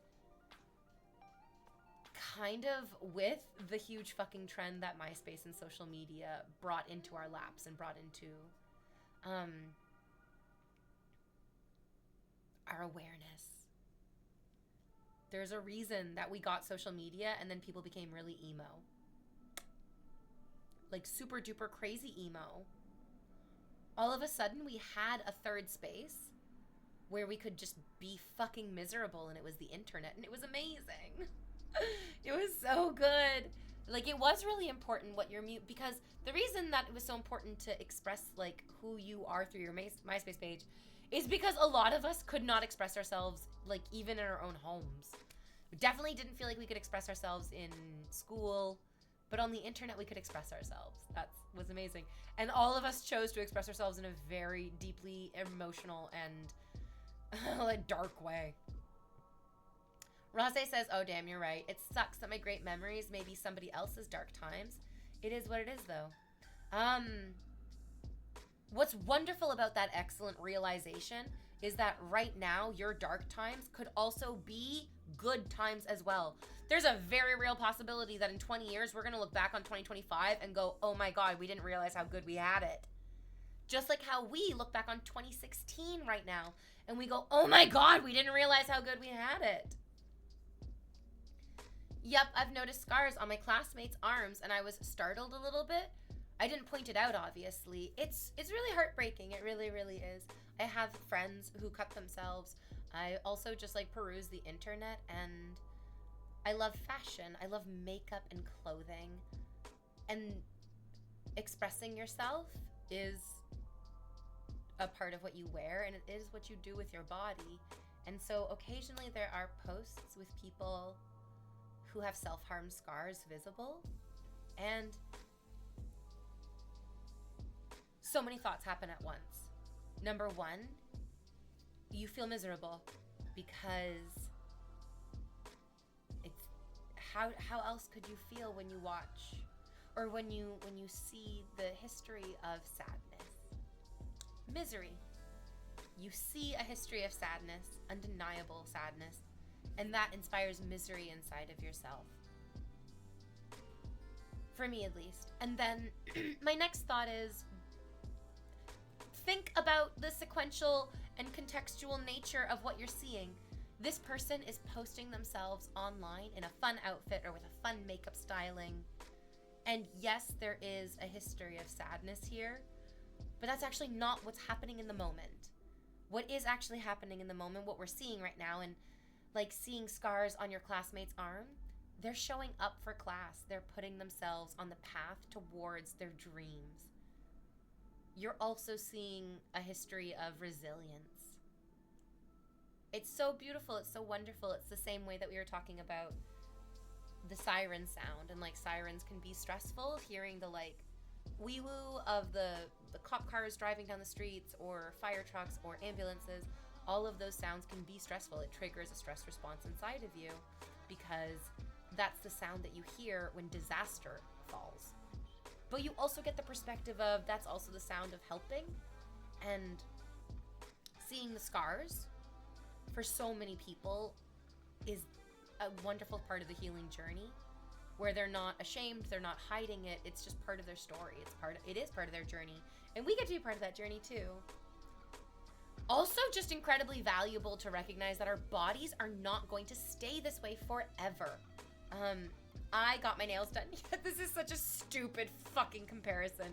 Kind of with the huge fucking trend that MySpace and social media brought into our laps and brought into our awareness. There's a reason that we got social media and then people became really emo. Like super duper crazy emo. All of a sudden we had a third space where we could just be fucking miserable, and it was the internet, and it was amazing. It was so good. Like, it was really important what your because the reason that it was so important to express who you are through your MySpace page is because a lot of us could not express ourselves even in our own homes. We definitely didn't feel like we could express ourselves in school, but on the internet we could express ourselves. That was amazing. And all of us chose to express ourselves in a very deeply emotional and dark way. Rosé says, oh damn, you're right. It sucks that my great memories may be somebody else's dark times. It is what it is, though. What's wonderful about that excellent realization is that right now your dark times could also be good times as well. There's a very real possibility that in 20 years we're going to look back on 2025 and go, oh my god, we didn't realize how good we had it. Just like how we look back on 2016 right now and we go, oh my god, we didn't realize how good we had it. Yep, I've noticed scars on my classmates' arms and I was startled a little bit. I didn't point it out, obviously. It's really heartbreaking. It really, really is. I have friends who cut themselves. I also just peruse the internet, and I love fashion. I love makeup and clothing. And expressing yourself is a part of what you wear, and it is what you do with your body. And so occasionally there are posts with people who have self-harm scars visible, and so many thoughts happen at once. Number one, you feel miserable because it's how else could you feel when you watch or when you see the history of sadness? Misery. You see a history of sadness, undeniable sadness, and that inspires misery inside of yourself. For me, at least. And then my next thought is, think about the sequential and contextual nature of what you're seeing. This person is posting themselves online in a fun outfit or with a fun makeup styling. And yes, there is a history of sadness here, but that's actually not what's happening in the moment. What is actually happening in the moment, what we're seeing right now, and like seeing scars on your classmate's arm, they're showing up for class. They're putting themselves on the path towards their dreams. You're also seeing a history of resilience. It's so beautiful. It's so wonderful. It's the same way that we were talking about the siren sound, and like sirens can be stressful. Hearing the like wee-woo of the cop cars driving down the streets or fire trucks or ambulances, all of those sounds can be stressful. It triggers a stress response inside of you because that's the sound that you hear when disaster falls. But you also get the perspective of that's also the sound of helping, and seeing the scars for so many people is a wonderful part of the healing journey, where they're not ashamed, they're not hiding it. It's just part of their story. It is part of their journey, and we get to be part of that journey too. Also, just incredibly valuable to recognize that our bodies are not going to stay this way forever. I got my nails done. This is such a stupid fucking comparison,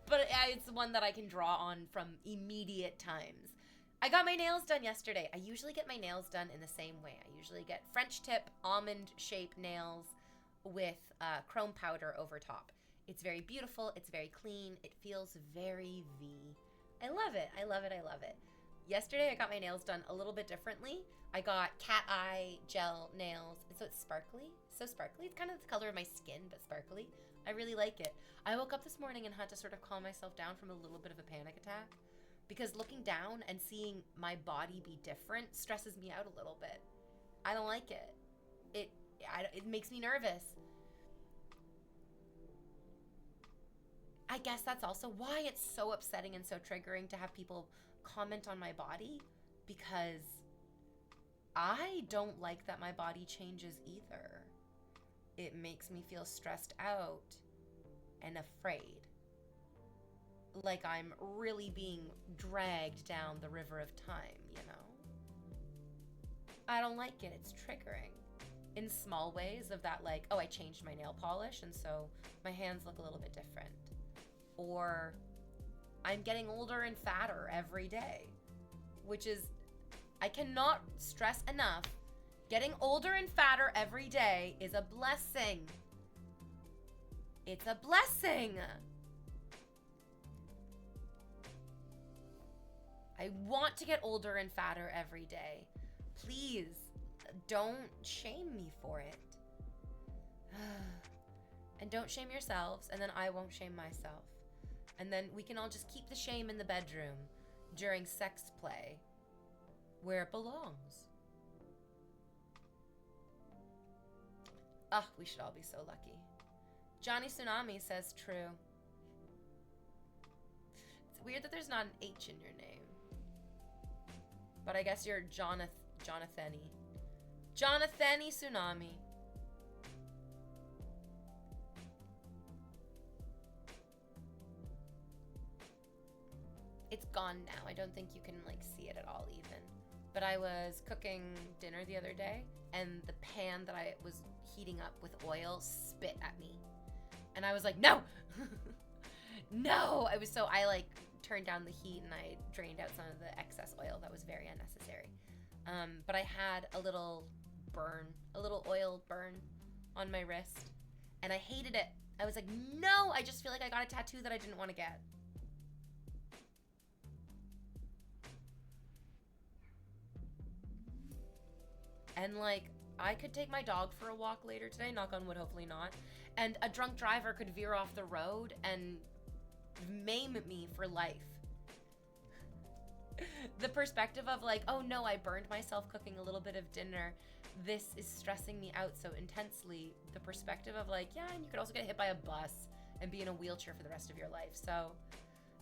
but it's one that I can draw on from immediate times. I got my nails done yesterday. I usually get my nails done in the same way. I usually get French tip, almond shaped nails with chrome powder over top. It's very beautiful. It's very clean. It feels very V. I love it. I love it. I love it. Yesterday, I got my nails done a little bit differently. I got cat eye gel nails, and so it's sparkly. So sparkly. It's kind of the color of my skin, but sparkly. I really like it. I woke up this morning and had to sort of calm myself down from a little bit of a panic attack, because looking down and seeing my body be different stresses me out a little bit. I don't like it. It makes me nervous. I guess that's also why it's so upsetting and so triggering to have people comment on my body, because I don't like that my body changes either. It makes me feel stressed out and afraid. Like I'm really being dragged down the river of time, you know? I don't like it. It's triggering. In small ways of that, like, oh, I changed my nail polish and so my hands look a little bit different. Or I'm getting older and fatter every day, which is, I cannot stress enough, getting older and fatter every day is a blessing. It's a blessing. I want to get older and fatter every day. Please, don't shame me for it. And don't shame yourselves, and then I won't shame myself. And then we can all just keep the shame in the bedroom during sex play, where it belongs. Ah, we should all be so lucky. Johnny Tsunami says true. It's weird that there's not an H in your name. But I guess you're Jonathany. Jonathany Tsunami. It's gone now. I don't think you can like see it at all even. But I was cooking dinner the other day, and the pan that I was heating up with oil spit at me. And I was like, no! No! I like turned down the heat and I drained out some of the excess oil that was very unnecessary. But I had a little oil burn on my wrist, and I hated it. I was like, no, I just feel like I got a tattoo that I didn't want to get. And like, I could take my dog for a walk later today, knock on wood, hopefully not. And a drunk driver could veer off the road and maim me for life. The perspective of like, oh no, I burned myself cooking a little bit of dinner. This is stressing me out so intensely. The perspective of like, yeah, and you could also get hit by a bus and be in a wheelchair for the rest of your life. So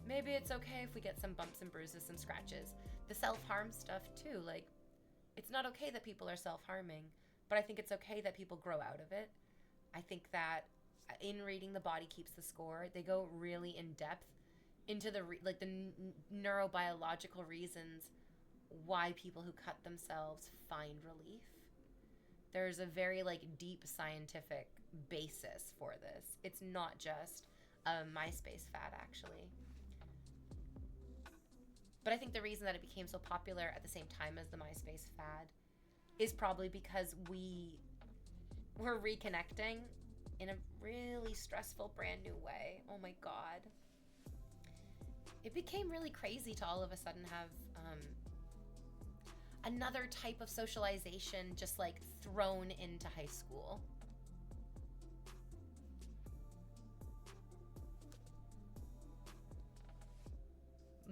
maybe it's okay if we get some bumps and bruises, some scratches. The self-harm stuff too, like, it's not okay that people are self-harming, but I think it's okay that people grow out of it. I think that in reading The Body Keeps the Score, they go really in depth into the neurobiological reasons why people who cut themselves find relief. There's a very like deep scientific basis for this. It's not just a MySpace fad, actually. But I think the reason that it became so popular at the same time as the MySpace fad is probably because we were reconnecting in a really stressful, brand new way. Oh my God. It became really crazy to all of a sudden have another type of socialization just like thrown into high school.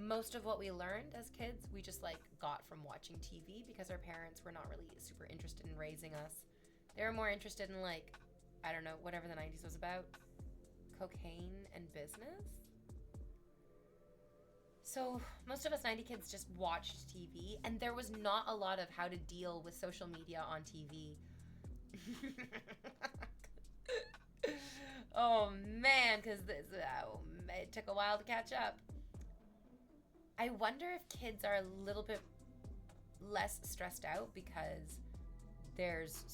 Most of what we learned as kids, we just like got from watching TV because our parents were not really super interested in raising us. They were more interested in like, I don't know, whatever the 90s was about, cocaine and business. So most of us 90 kids just watched TV, and there was not a lot of how to deal with social media on TV. Oh man, because it took a while to catch up. I wonder if kids are a little bit less stressed out because there's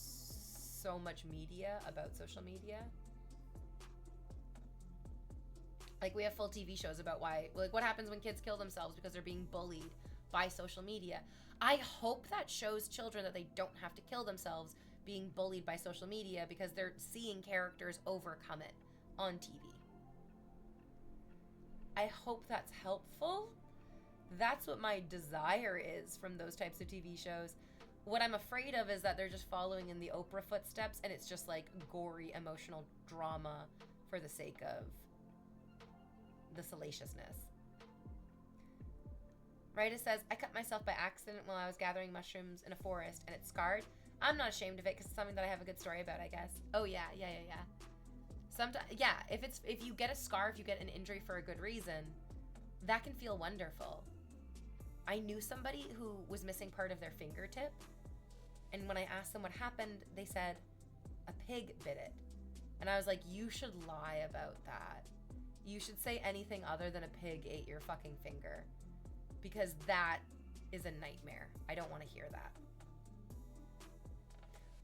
so much media about social media. Like, we have full TV shows about why, like, what happens when kids kill themselves because they're being bullied by social media. I hope that shows children that they don't have to kill themselves being bullied by social media because they're seeing characters overcome it on TV. I hope that's helpful. That's what my desire is from those types of TV shows. What I'm afraid of is that they're just following in the Oprah footsteps and it's just like gory emotional drama for the sake of the salaciousness. Rita says, I cut myself by accident while I was gathering mushrooms in a forest and it scarred. I'm not ashamed of it because it's something that I have a good story about, I guess. Oh yeah. Sometimes, yeah, if you get a scar, if you get an injury for a good reason, that can feel wonderful. I knew somebody who was missing part of their fingertip, and when I asked them what happened, they said, a pig bit it. And I was like, you should lie about that. You should say anything other than a pig ate your fucking finger, because that is a nightmare. I don't want to hear that.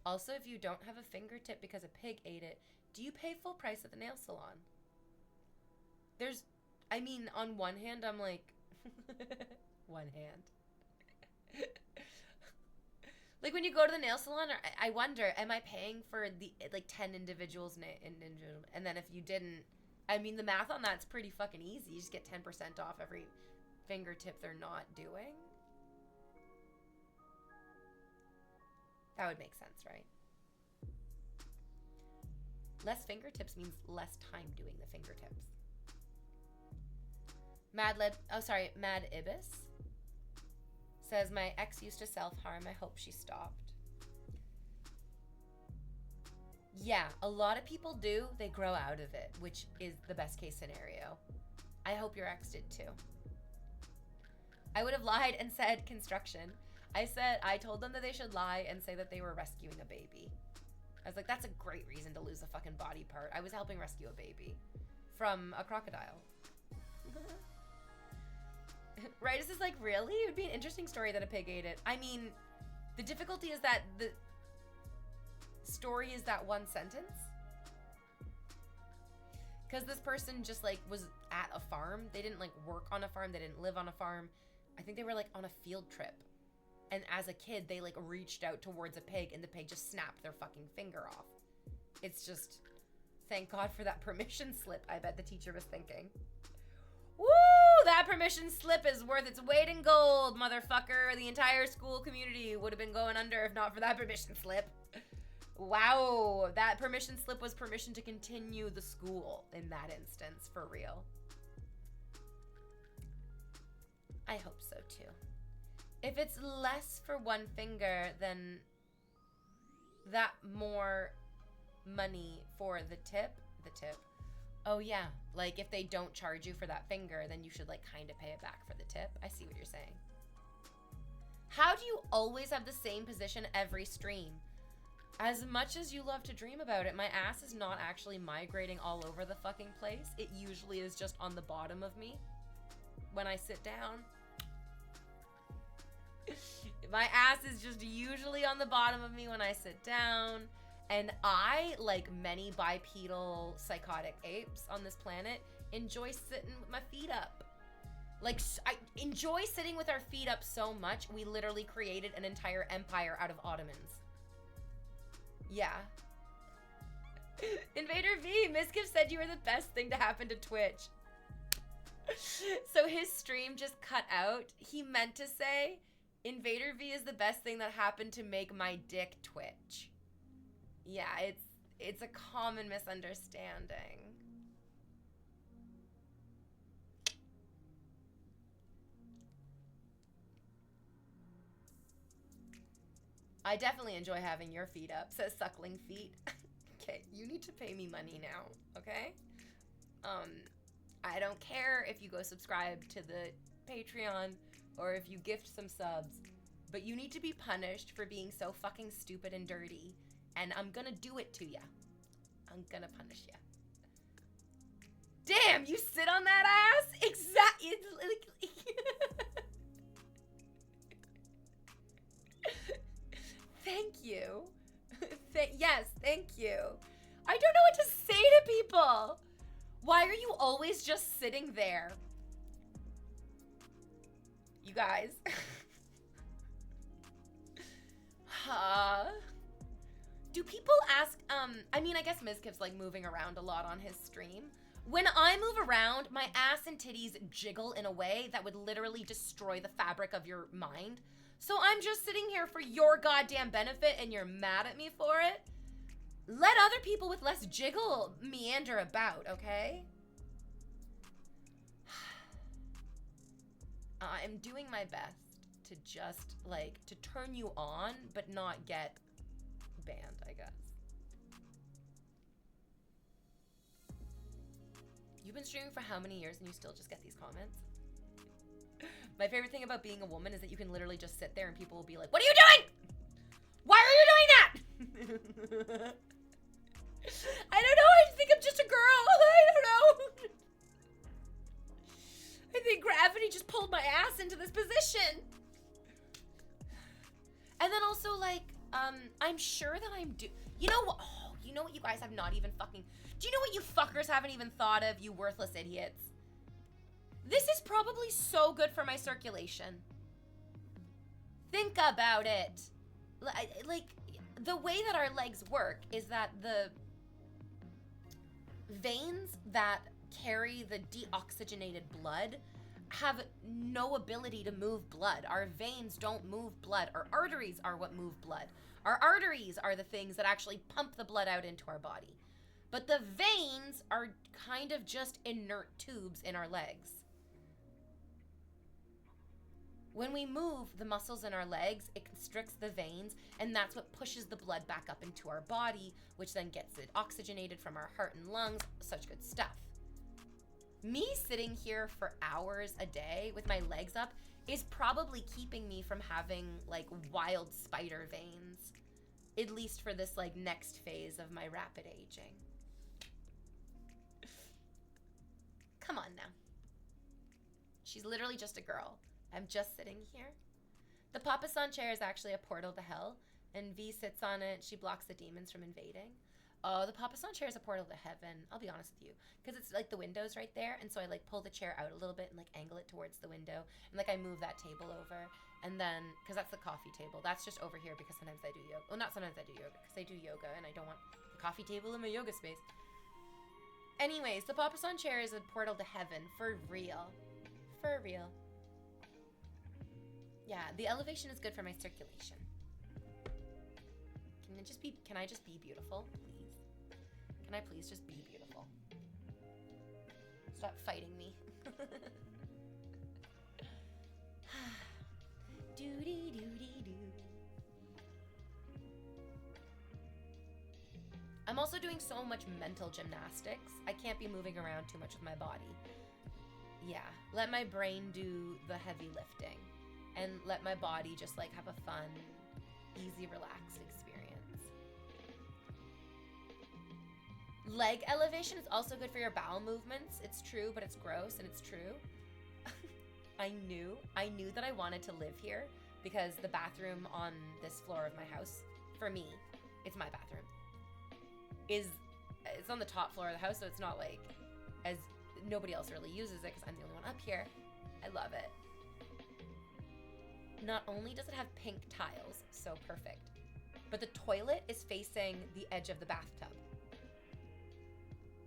Also, if you don't have a fingertip because a pig ate it, do you pay full price at the nail salon? On one hand, I'm like, one hand. Like, when you go to the nail salon, I wonder, am I paying for the, like, 10 individuals, and then if you didn't, the math on that's pretty fucking easy. You just get 10% off every fingertip they're not doing. That would make sense, right? Less fingertips means less time doing the fingertips. Mad Ibis says, my ex used to self-harm. I hope she stopped. Yeah, a lot of people do. They grow out of it, which is the best case scenario. I hope your ex did too. I would have lied and said construction. I told them that they should lie and say that they were rescuing a baby. I was like, that's a great reason to lose a fucking body part. I was helping rescue a baby from a crocodile. Right? This is like, really? It would be an interesting story that a pig ate it. The difficulty is that the story is that one sentence. Because this person just like was at a farm. They didn't like work on a farm. They didn't live on a farm. I think they were like on a field trip. And as a kid, they like reached out towards a pig and the pig just snapped their fucking finger off. It's just Thank God for that permission slip, I bet the teacher was thinking. Woo! That permission slip is worth its weight in gold, motherfucker. The entire school community would have been going under if not for that permission slip. Wow, that permission slip was permission to continue the school in that instance, for real. I hope so too. If it's less for one finger, then that more money for the tip. Oh yeah, like if they don't charge you for that finger, then you should like kind of pay it back for the tip. I see what you're saying. How do you always have the same position every stream? As much as you love to dream about it, my ass is not actually migrating all over the fucking place. It usually is just on the bottom of me when I sit down. My ass is just usually on the bottom of me when I sit down. And I, like many bipedal psychotic apes on this planet, enjoy sitting with my feet up. Like, I enjoy sitting with our feet up so much, we literally created an entire empire out of Ottomans. Yeah. Invader V, Miskiff said you were the best thing to happen to Twitch. So his stream just cut out. He meant to say, Invader V is the best thing that happened to make my dick twitch. Yeah, it's a common misunderstanding. I definitely enjoy having your feet up, says Suckling Feet. Okay, you need to pay me money now, okay? I don't care if you go subscribe to the Patreon or if you gift some subs, but you need to be punished for being so fucking stupid and dirty, and I'm gonna do it to ya. I'm gonna punish ya. Damn, you sit on that ass? Exactly. Thank you. Yes, thank you. I don't know what to say to people. Why are you always just sitting there? You guys. Do people ask, I mean, I guess Mizkiv's like moving around a lot on his stream. When I move around, my ass and titties jiggle in a way that would literally destroy the fabric of your mind. So I'm just sitting here for your goddamn benefit and you're mad at me for it? Let other people with less jiggle meander about, okay? I'm doing my best to just, like, to turn you on, but not get banned, I guess. You've been streaming for how many years and you still just get these comments? My favorite thing about being a woman is that you can literally just sit there and people will be like, what are you doing? Why are you doing that? I don't know, I think I'm just a girl. I don't know. I think gravity just pulled my ass into this position. And then also, like, I'm sure that you know what? Oh, you know what you guys have not even fucking... Do you know what you fuckers haven't even thought of, you worthless idiots? This is probably so good for my circulation. Think about it. Like, the way that our legs work is that the veins that carry the deoxygenated blood have no ability to move blood. Our veins don't move blood. Our arteries are what move blood. Our arteries are the things that actually pump the blood out into our body. But the veins are kind of just inert tubes in our legs. When we move the muscles in our legs, it constricts the veins, and that's what pushes the blood back up into our body, which then gets it oxygenated from our heart and lungs, such good stuff. Me sitting here for hours a day with my legs up is probably keeping me from having, like, wild spider veins, at least for this, like, next phase of my rapid aging. Come on now. She's literally just a girl. I'm just sitting here. The Papa-san chair is actually a portal to hell, and V sits on it. She blocks the demons from invading. Oh, the Papa-san chair is a portal to heaven. I'll be honest with you, because it's like the window's right there, and so I like pull the chair out a little bit and like angle it towards the window, and like I move that table over, and then because that's the coffee table, that's just over here because sometimes I do yoga. Well, not sometimes I do yoga, because I do yoga, and I don't want the coffee table in my yoga space. Anyways, the Papasan chair is a portal to heaven, for real. For real. Yeah, the elevation is good for my circulation. Can I just be beautiful, please? Can I please just be beautiful? Stop fighting me. Doody doody doo. I'm also doing so much mental gymnastics. I can't be moving around too much with my body. Yeah, let my brain do the heavy lifting and let my body just like have a fun, easy, relaxed experience. Leg elevation is also good for your bowel movements. It's true, but it's gross and it's true. I knew that I wanted to live here because the bathroom on this floor of my house, for me, it's my bathroom, it's on the top floor of the house, so it's not like, as nobody else really uses it because I'm the only one up here. I love it. Not only does it have pink tiles, so perfect, but the toilet is facing the edge of the bathtub.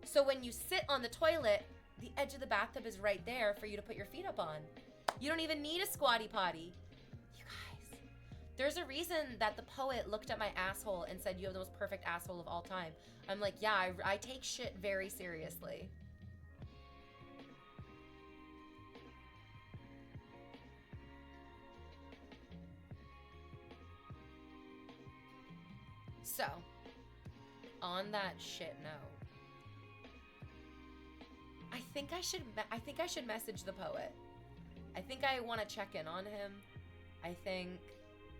So when you sit on the toilet, the edge of the bathtub is right there for you to put your feet up on. You don't even need a squatty potty. You guys, there's a reason that the poet looked at my asshole and said, you have the most perfect asshole of all time. I'm like, yeah, I take shit very seriously. So, on that shit note, I think I should message the poet. I think I want to check in on him. I think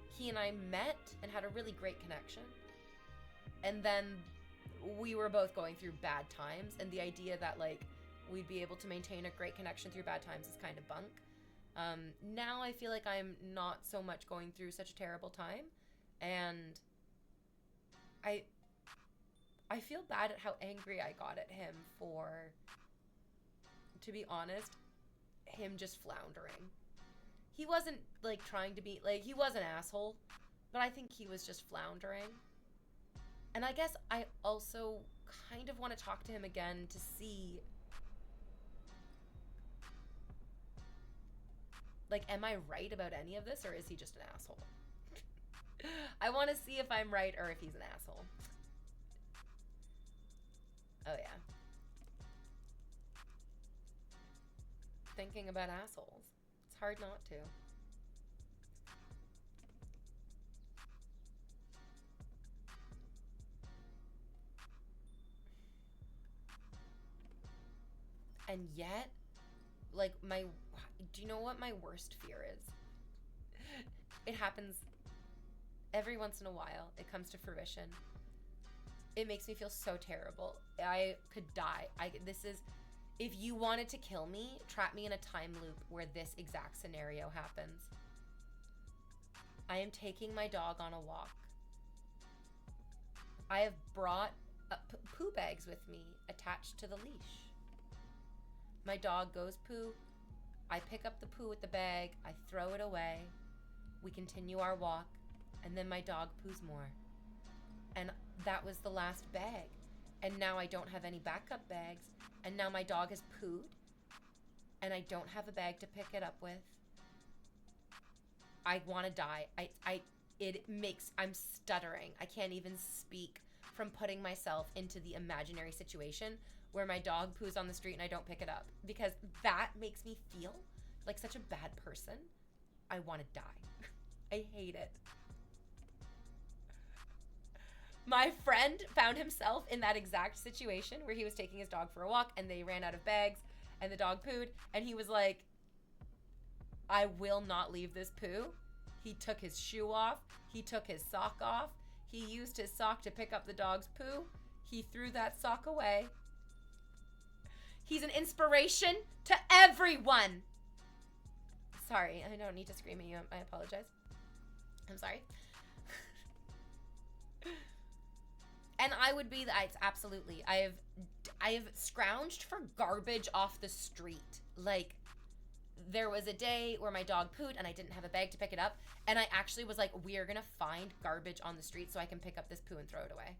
he and I met and had a really great connection. And then we were both going through bad times, and the idea that like we'd be able to maintain a great connection through bad times is kind of bunk. Now I feel like I'm not so much going through such a terrible time, and I feel bad at how angry I got at him for, to be honest, him just floundering. He wasn't like trying to be, like, he was an asshole, but I think he was just floundering. And I guess I also kind of want to talk to him again to see, like, am I right about any of this, or is he just an asshole? I want to see if I'm right or if he's an asshole. Oh yeah. Thinking about assholes. It's hard not to. And yet, like, do you know what my worst fear is? It happens every once in a while. It comes to fruition. It makes me feel so terrible. I could die. If you wanted to kill me, trap me in a time loop where this exact scenario happens. I am taking my dog on a walk. I have brought poo bags with me attached to the leash. My dog goes poo. I pick up the poo with the bag. I throw it away. We continue our walk, and then my dog poos more. And that was the last bag. And now I don't have any backup bags. And now my dog has pooed. And I don't have a bag to pick it up with. I want to die. I'm stuttering. I can't even speak from putting myself into the imaginary situation where my dog poos on the street and I don't pick it up. Because that makes me feel like such a bad person. I want to die. I hate it. My friend found himself in that exact situation where he was taking his dog for a walk and they ran out of bags and the dog pooed, and he was like, I will not leave this poo. He took his shoe off. He took his sock off. He used his sock to pick up the dog's poo. He threw that sock away. He's an inspiration to everyone. Sorry, I don't need to scream at you. I apologize. I'm sorry. And I would be, absolutely. I have scrounged for garbage off the street. Like, there was a day where my dog pooed and I didn't have a bag to pick it up. And I actually was like, we are going to find garbage on the street so I can pick up this poo and throw it away.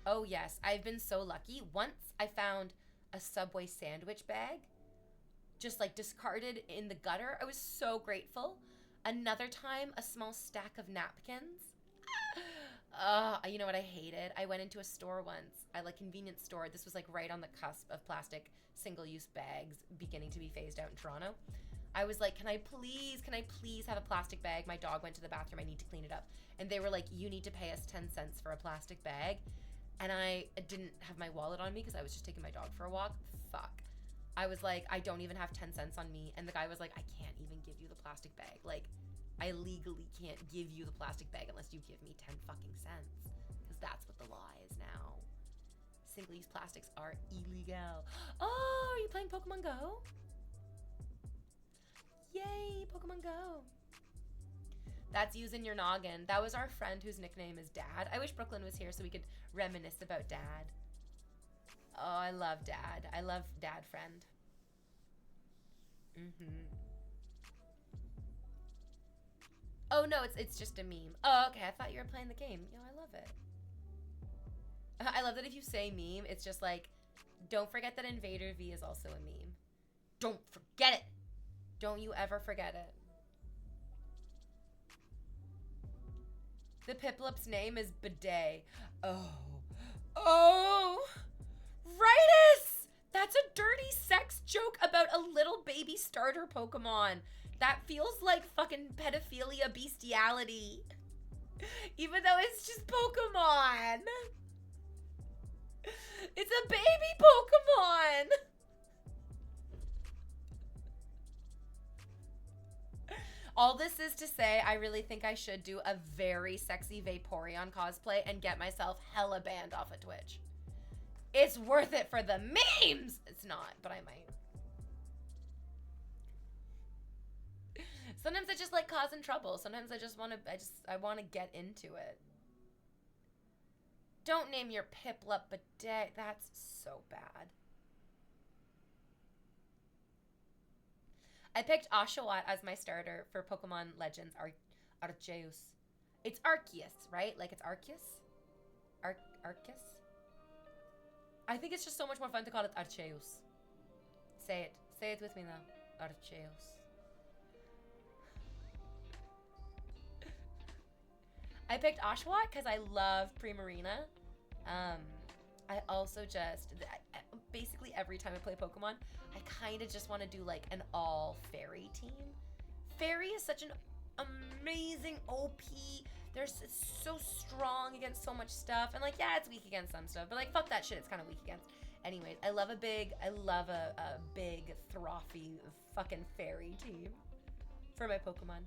Oh, yes. I've been so lucky. Once I found a Subway sandwich bag, just like discarded in the gutter. I was so grateful. Another time, a small stack of napkins. You know what I hated? I went into a store once, a like convenience store. This was like right on the cusp of plastic single-use bags beginning to be phased out in Toronto. I was like, can I please have a plastic bag? My dog went to the bathroom. I need to clean it up. And they were like, you need to pay us 10 cents for a plastic bag. And I didn't have my wallet on me because I was just taking my dog for a walk. Fuck. I was like, I don't even have 10 cents on me. And the guy was like, I can't even give you the plastic bag. Like, I legally can't give you the plastic bag unless you give me 10 fucking cents. Because that's what the law is now. Single-use plastics are illegal. Oh, are you playing Pokemon Go? Yay, Pokemon Go. That's using your noggin. That was our friend whose nickname is Dad. I wish Brooklyn was here so we could reminisce about Dad. Oh, I love Dad. I love Dad friend. Oh, no, it's just a meme. Oh, okay. I thought you were playing the game. Yo, I love it. I love that if you say meme, it's just like, don't forget that Invader V is also a meme. Don't forget it. Don't you ever forget it. The Piplup's name is Bidet. Oh. Rightus! That's a dirty sex joke about a little baby starter Pokemon. That feels like fucking pedophilia bestiality. Even though it's just Pokemon. It's a baby Pokemon. All this is to say, I really think I should do a very sexy Vaporeon cosplay and get myself hella banned off of Twitch. It's worth it for the memes! It's not, but I might. Sometimes I just like causing trouble. Sometimes I just want to, I want to get into it. Don't name your Piplup Bidet. That's so bad. I picked Oshawott as my starter for Pokemon Legends Arceus. It's Arceus, right? Like it's Arceus? Arceus? I think it's just so much more fun to call it Arceus. Say it. Say it with me now. Arceus. I picked Oshawott because I love Primarina. I also just, basically every time I play Pokemon, I kind of just want to do like an all fairy team. Fairy is such an amazing OP. They're so strong against so much stuff. And like, yeah, it's weak against some stuff, but like, fuck that shit. It's kind of weak against. Anyways, I love a big throthy fucking fairy team for my Pokemon.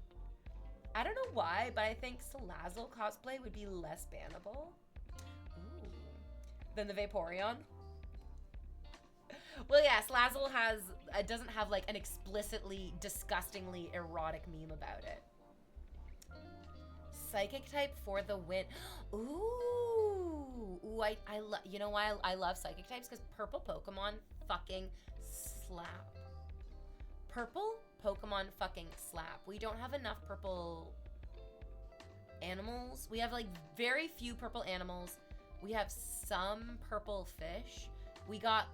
I don't know why, but I think Salazzle cosplay would be less bannable than the Vaporeon. Well, yeah, Salazzle doesn't have like an explicitly, disgustingly erotic meme about it. Psychic type for the win. Ooh, you know why I love psychic types? Because purple Pokemon fucking slap. Purple Pokemon fucking slap. We don't have enough purple animals. We have like very few purple animals. We have some purple fish. We got,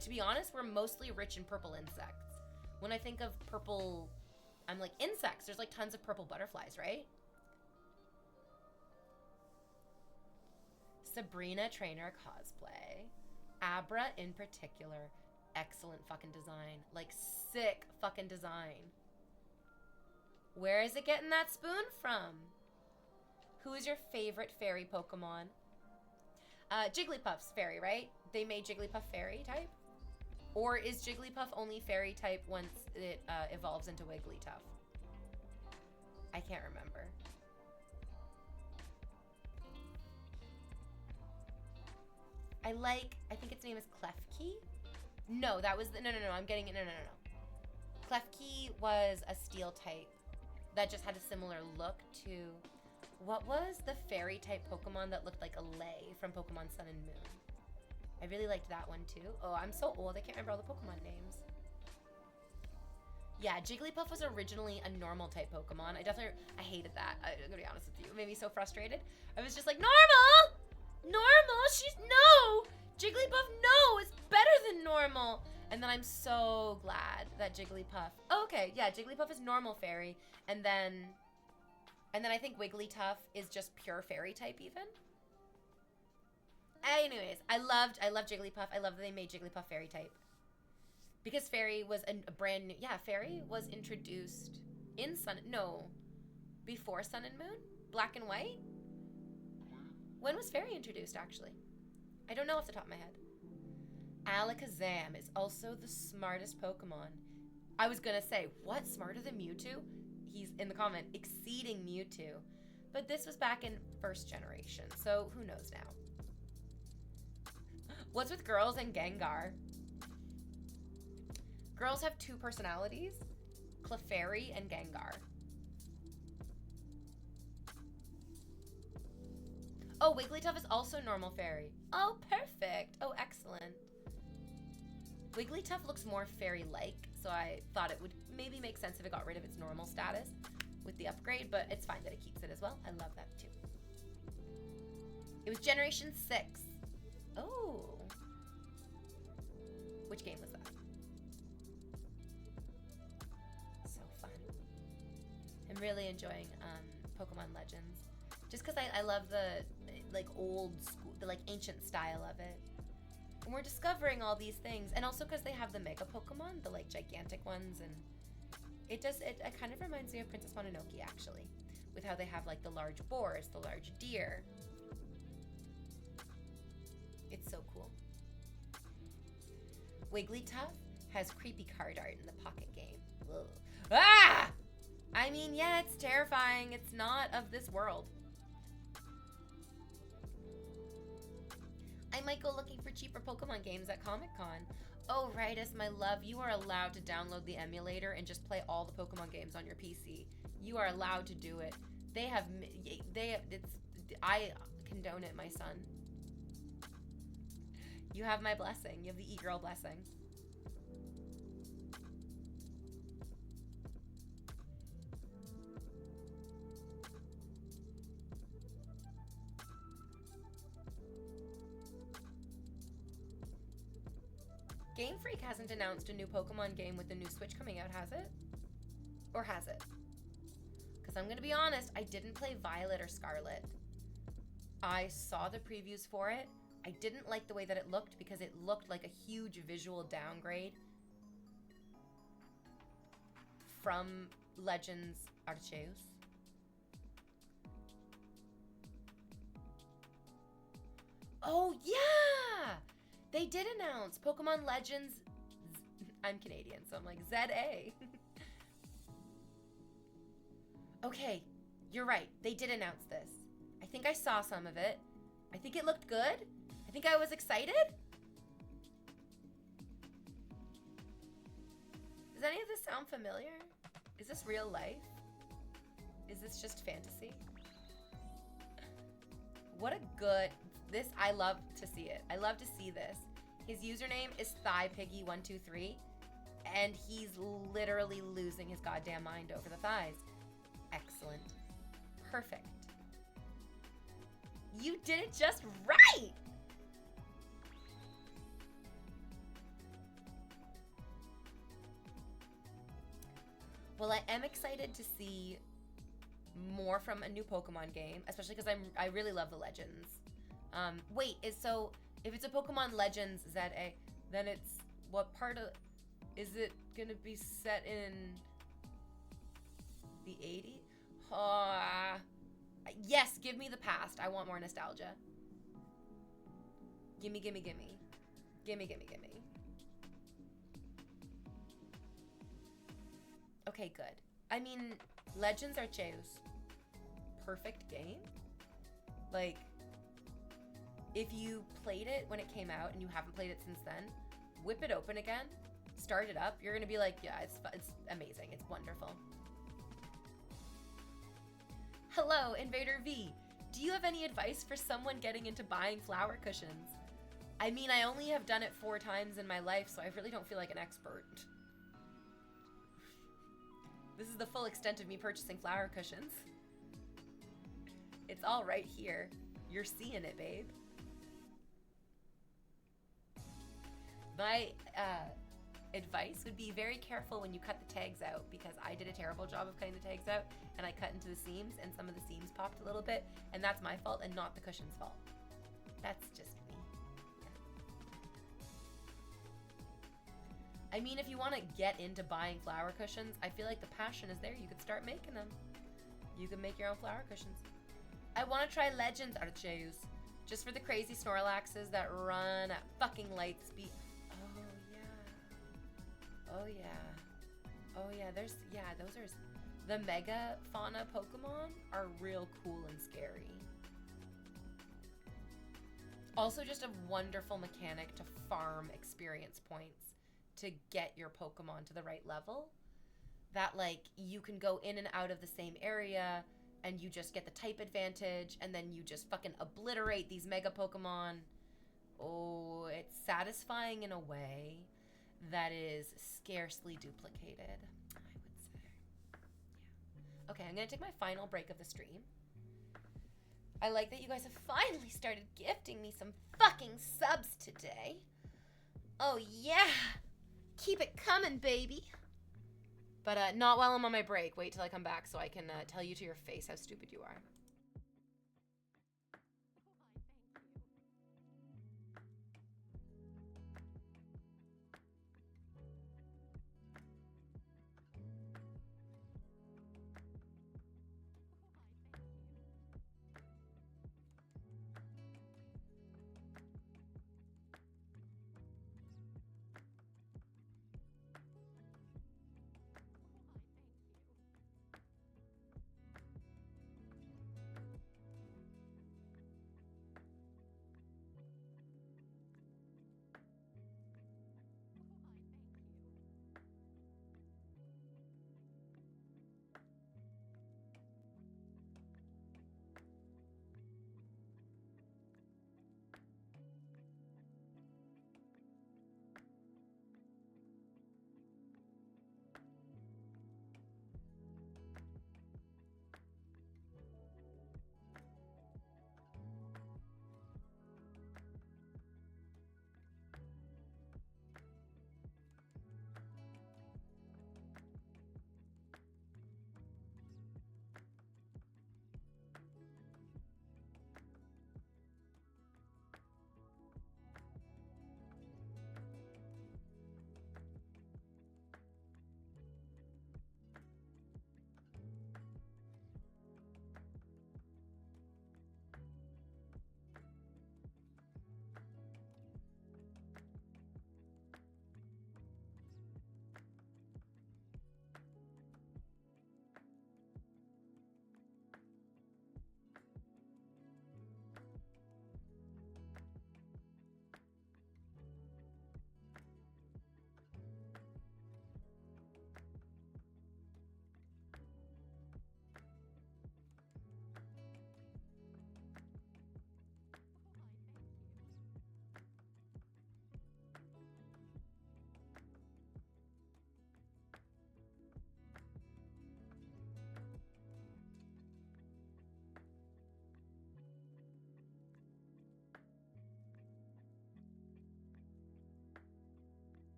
to be honest, we're mostly rich in purple insects. When I think of purple, I'm like insects. There's like tons of purple butterflies, right? Sabrina Trainer cosplay. Abra in particular. Excellent fucking design. Like sick fucking design. Where is it getting that spoon from? Who is your favorite fairy Pokemon? Jigglypuff's fairy, right? They made Jigglypuff fairy type? Or is Jigglypuff only fairy type once it evolves into Wigglytuff? I can't remember. I think its name is Klefki? No, that was, no, I'm getting it, no. Klefki was a steel type that just had a similar look to, what was the fairy type Pokemon that looked like a lei from Pokemon Sun and Moon? I really liked that one too. Oh, I'm so old, I can't remember all the Pokemon names. Yeah, Jigglypuff was originally a normal type Pokemon. I hated that. I'm gonna be honest with you. It made me so frustrated. I was just like, normal! Normal? She's, no! Jigglypuff, no! It's better than normal! And then I'm so glad that Jigglypuff, okay, yeah, Jigglypuff is normal fairy, and then I think Wigglytuff is just pure fairy type even. Anyways, I love Jigglypuff. I love that they made Jigglypuff fairy type. Because fairy was a brand new, yeah, fairy was introduced in before Sun and Moon? Black and White? When was fairy introduced, actually? I don't know off the top of my head. Alakazam is also the smartest Pokemon. I was gonna say, what, smarter than Mewtwo? He's in the comment, exceeding Mewtwo. But this was back in first generation, so who knows now? What's with girls and Gengar? Girls have two personalities, Clefairy and Gengar. Oh, Wigglytuff is also normal fairy. Oh, perfect. Oh, excellent. Wigglytuff looks more fairy-like, so I thought it would maybe make sense if it got rid of its normal status with the upgrade, but it's fine that it keeps it as well. I love that too. It was Generation 6. Oh. Which game was that? So fun. I'm really enjoying Pokemon Legends. Just because I love the like old school, the like ancient style of it. And we're discovering all these things. And also because they have the Mega Pokemon, the like gigantic ones, and it kind of reminds me of Princess Mononoke actually. With how they have like the large boars, the large deer. It's so cool. Wigglytuff has creepy card art in the pocket game. Ugh. Ah! I mean, yeah, it's terrifying. It's not of this world. I might go looking for cheaper Pokemon games at Comic-Con. Oh, Ritus, my love, you are allowed to download the emulator and just play all the Pokemon games on your PC. You are allowed to do it. I condone it, my son. You have my blessing. You have the e-girl blessing. Game Freak hasn't announced a new Pokemon game with the new Switch coming out, has it? Or has it? Because I'm going to be honest, I didn't play Violet or Scarlet. I saw the previews for it. I didn't like the way that it looked because it looked like a huge visual downgrade from Legends Arceus. Oh, yeah! They did announce Pokemon Legends. I'm Canadian, so I'm like ZA. Okay, you're right. They did announce this. I think I saw some of it. I think it looked good. I think I was excited. Does any of this sound familiar? Is this real life? Is this just fantasy? What a good... This, I love to see it. I love to see this. His username is ThighPiggy123, and he's literally losing his goddamn mind over the thighs. Excellent. Perfect. You did it just right! Well, I am excited to see more from a new Pokemon game, especially because I really love the Legends. Wait, if it's a Pokemon Legends ZA, then it's what part of, is it gonna be set in the 80s? Yes, give me the past. I want more nostalgia. Gimme, gimme, gimme. Gimme, gimme, gimme. Okay, good. I mean, Legends Arceus, perfect game. Like, if you played it when it came out and you haven't played it since then, whip it open again, start it up. You're gonna be like, yeah, it's amazing. It's wonderful. Hello, Invader V. Do you have any advice for someone getting into buying flower cushions? I mean, I only have done it 4 times in my life, so I really don't feel like an expert. This is the full extent of me purchasing flower cushions. It's all right here. You're seeing it, babe. My advice would be very careful when you cut the tags out, because I did a terrible job of cutting the tags out and I cut into the seams and some of the seams popped a little bit, and that's my fault and not the cushion's fault. That's just me. Yeah. I mean, if you want to get into buying flower cushions, I feel like the passion is there. You could start making them. You can make your own flower cushions. I want to try Legends Archers, just for the crazy Snorlaxes that run at fucking light speed. Oh yeah. Oh yeah, those are, the Mega Fauna Pokemon are real cool and scary. Also just a wonderful mechanic to farm experience points to get your Pokemon to the right level. That, like, you can go in and out of the same area and you just get the type advantage and then you just fucking obliterate these Mega Pokemon. Oh, it's satisfying in a way that is scarcely duplicated, I would say. Yeah. Okay, I'm gonna take my final break of the stream. I like that you guys have finally started gifting me some fucking subs today. Oh yeah! Keep it coming, baby! But not while I'm on my break. Wait till I come back so I can tell you to your face how stupid you are.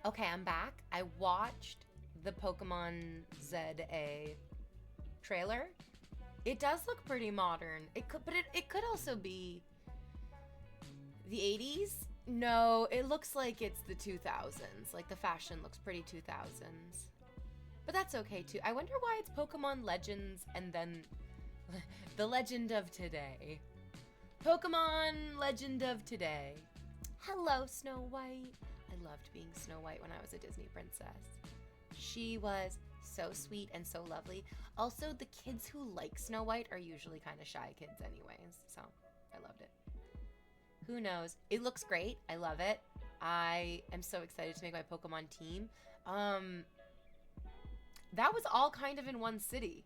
Okay, I'm back. I watched the Pokemon ZA trailer. It does look pretty modern. It could also be the 80s. No, it looks like it's the 2000s. Like the fashion looks pretty 2000s. But that's okay too. I wonder why it's Pokemon Legends and then the Legend of Today. Pokemon Legend of Today. Hello, Snow White. I loved being Snow White when I was a Disney princess. She was so sweet and so lovely. Also, the kids who like Snow White are usually kind of shy kids anyways, so I loved it. Who knows? It looks great. I love it. I am so excited to make my Pokemon team. That was all kind of in one city.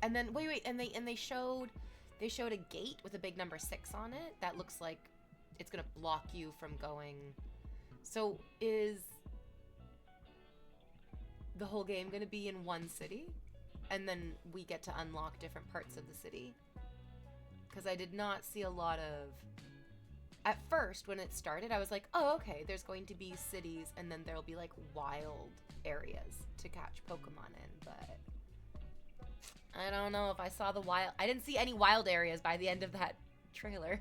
And then wait, and they showed a gate with a big number 6 on it that looks like it's gonna block you from going. So is the whole game gonna be in one city? And then we get to unlock different parts of the city? Because I did not see a lot of... At first, when it started, I was like, oh, okay, there's going to be cities, and then there'll be, like, wild areas to catch Pokemon in, but... I don't know if I saw the wild... I didn't see any wild areas by the end of that trailer.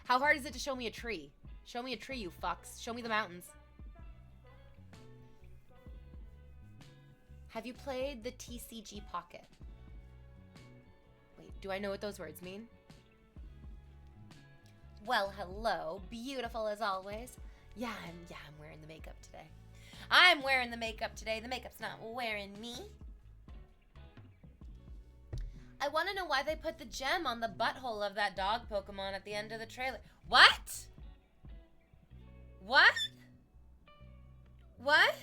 How hard is it to show me a tree? Show me a tree, you fucks. Show me the mountains. Have you played the TCG Pocket? Wait, do I know what those words mean? Well, hello. Beautiful as always. Yeah, I'm wearing the makeup today. I'm wearing the makeup today. The makeup's not wearing me. I want to know why they put the gem on the butthole of that dog Pokemon at the end of the trailer. What? What? What?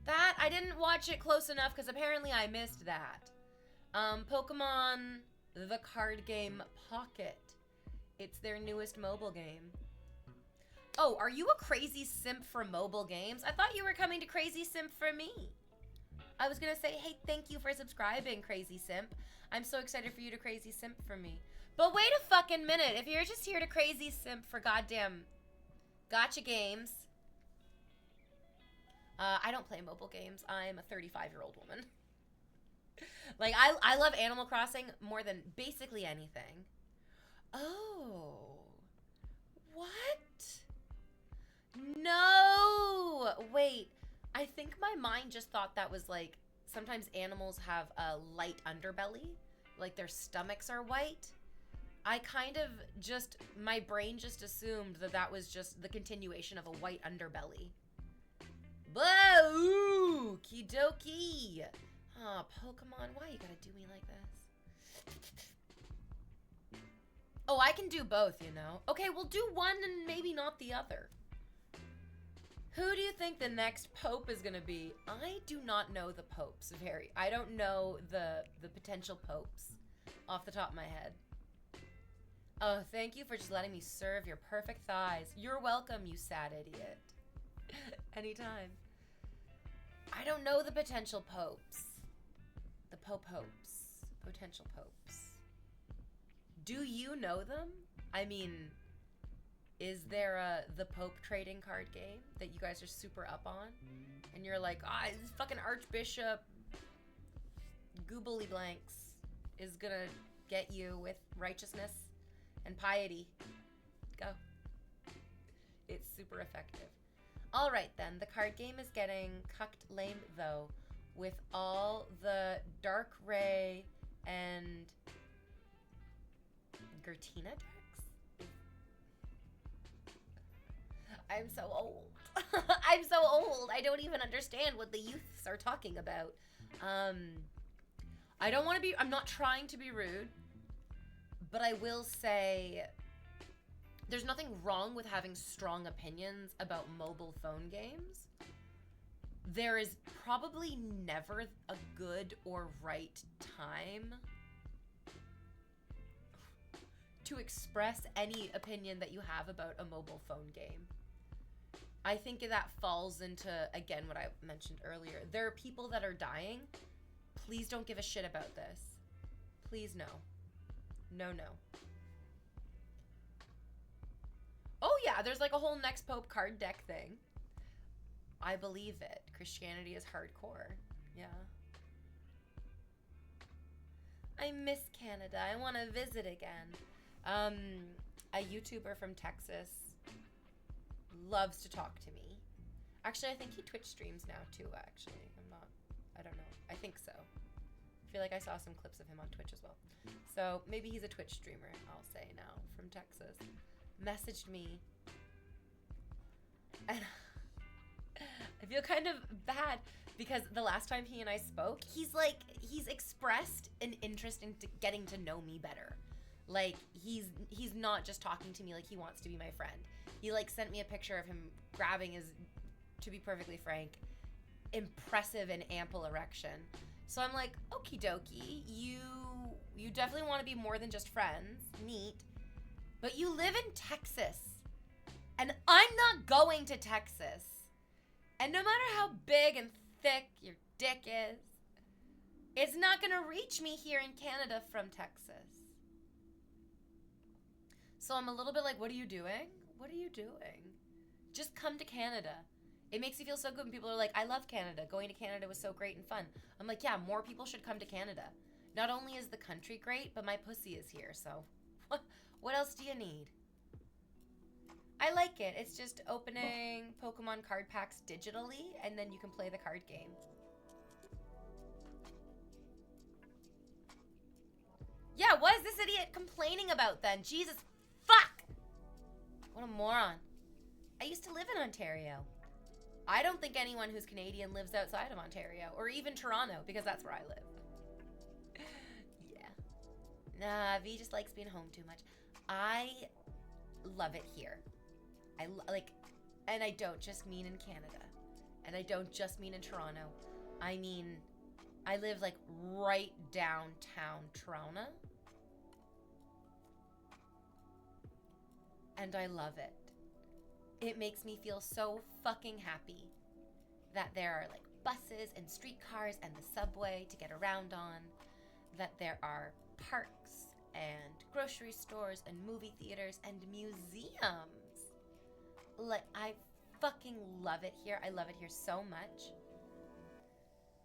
That, I didn't watch it close enough because apparently I missed that. Pokemon, the card game Pocket. It's their newest mobile game. Oh, are you a crazy simp for mobile games? I thought you were coming to Crazy Simp for me. I was gonna say, hey, thank you for subscribing, Crazy Simp. I'm so excited for you to Crazy Simp for me. But wait a fucking minute. If you're just here to Crazy Simp for goddamn gotcha games. I don't play mobile games. I'm a 35-year-old woman. Like, I love Animal Crossing more than basically anything. Oh. What? No. Wait. I think my mind just thought that was like, sometimes animals have a light underbelly. Like their stomachs are white. I kind of just, my brain just assumed that that was just the continuation of a white underbelly. Boo! Kidoki! Aw, Pokemon, why you gotta do me like this? Oh, I can do both, you know? Okay, we'll do one and maybe not the other. Who do you think the next pope is gonna be? I do not know the popes. I don't know the potential popes off the top of my head. Oh, thank you for just letting me serve your perfect thighs. You're welcome, you sad idiot. Anytime. I don't know the potential popes. The popes. Potential popes. Do you know them? I mean, is there the Pope trading card game that you guys are super up on? And you're like, this fucking Archbishop Goobly Blanks is gonna get you with righteousness and piety. Go. It's super effective. All right, then. The card game is getting cucked lame, though, with all the Dark Ray and Giratina decks? I'm so old. I'm so old. I don't even understand what the youths are talking about. I don't want to be... I'm not trying to be rude, but I will say... There's nothing wrong with having strong opinions about mobile phone games. There is probably never a good or right time to express any opinion that you have about a mobile phone game. I think that falls into, again, what I mentioned earlier. There are people that are dying. Please don't give a shit about this. Please, no. No, no. Oh, yeah, there's like a whole Next Pope card deck thing. I believe it. Christianity is hardcore. Yeah. I miss Canada. I want to visit again. A YouTuber from Texas loves to talk to me. Actually, I think he Twitch streams now too, actually. I don't know. I think so. I feel like I saw some clips of him on Twitch as well. So maybe he's a Twitch streamer, I'll say now, from Texas. Messaged me. And I feel kind of bad because the last time he and I spoke, he's expressed an interest in getting to know me better. Like, he's not just talking to me like he wants to be my friend. He, like, sent me a picture of him grabbing his, to be perfectly frank, impressive and ample erection. So I'm like, okie dokie, you definitely want to be more than just friends, neat, but you live in Texas, and I'm not going to Texas. And no matter how big and thick your dick is, it's not gonna reach me here in Canada from Texas. So I'm a little bit like, what are you doing? What are you doing? Just come to Canada. It makes me feel so good when people are like, I love Canada. Going to Canada was so great and fun. I'm like, yeah, more people should come to Canada. Not only is the country great, but my pussy is here, so what else do you need? I like it. It's just opening Pokemon card packs digitally, and then you can play the card game. Yeah, what is this idiot complaining about then? Jesus, fuck! What a moron. I used to live in Ontario. I don't think anyone who's Canadian lives outside of Ontario, or even Toronto, because that's where I live. Yeah. Nah, V just likes being home too much. I love it here. And I don't just mean in Canada. And I don't just mean in Toronto. I mean, I live like right downtown Toronto. And I love it. It makes me feel so fucking happy that there are like buses and streetcars and the subway to get around on, that there are parks and grocery stores and movie theaters and museums. Like, I fucking love it here. I love it here so much.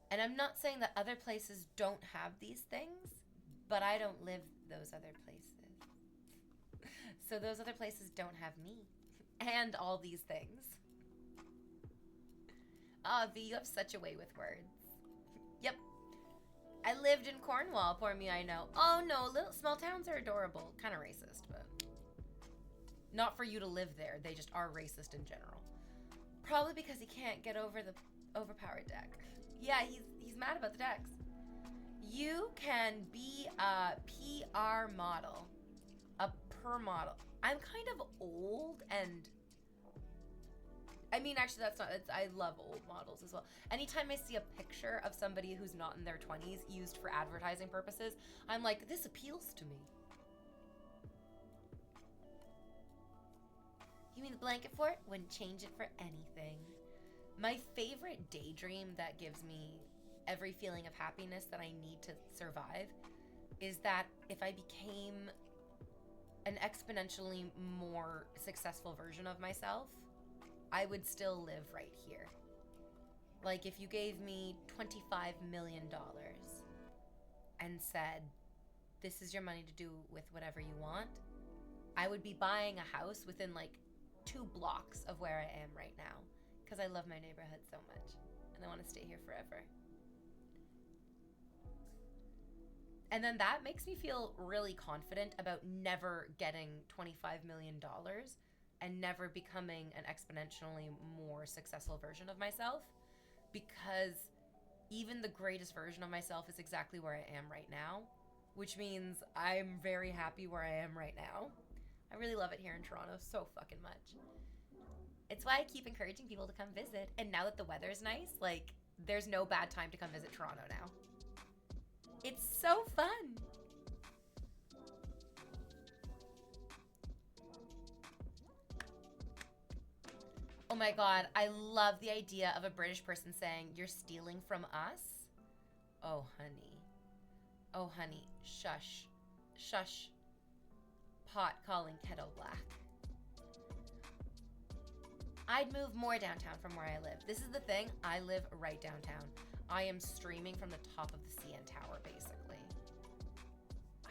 And I'm not saying that other places don't have these things, but I don't live those other places. So those other places don't have me. And all these things. Ah, V, you have such a way with words. Yep. I lived in Cornwall, poor me, I know. Oh no, little small towns are adorable. Kind of racist, but not for you to live there. They just are racist in general. Probably because he can't get over the overpowered deck. Yeah, he's mad about the decks. You can be a PR model. A per model. I'm kind of old and I mean, actually, that's not, I love old models as well. Anytime I see a picture of somebody who's not in their 20s used for advertising purposes, I'm like, this appeals to me. You mean the blanket fort? Wouldn't change it for anything. My favorite daydream that gives me every feeling of happiness that I need to survive is that if I became an exponentially more successful version of myself, I would still live right here. Like, if you gave me $25 million and said, this is your money to do with whatever you want, I would be buying a house within like 2 blocks of where I am right now, because I love my neighborhood so much and I want to stay here forever. And then that makes me feel really confident about never getting $25 million and never becoming an exponentially more successful version of myself, because even the greatest version of myself is exactly where I am right now, which means I'm very happy where I am right now. I really love it here in Toronto so fucking much. It's why I keep encouraging people to come visit. And now that the weather's nice, like, there's no bad time to come visit Toronto now. It's so fun. Oh my god, I love the idea of a British person saying, you're stealing from us? Oh, honey. Oh, honey. Shush. Shush. Pot calling kettle black. I'd move more downtown from where I live. This is the thing. I live right downtown. I am streaming from the top of the CN Tower, basically. Oh,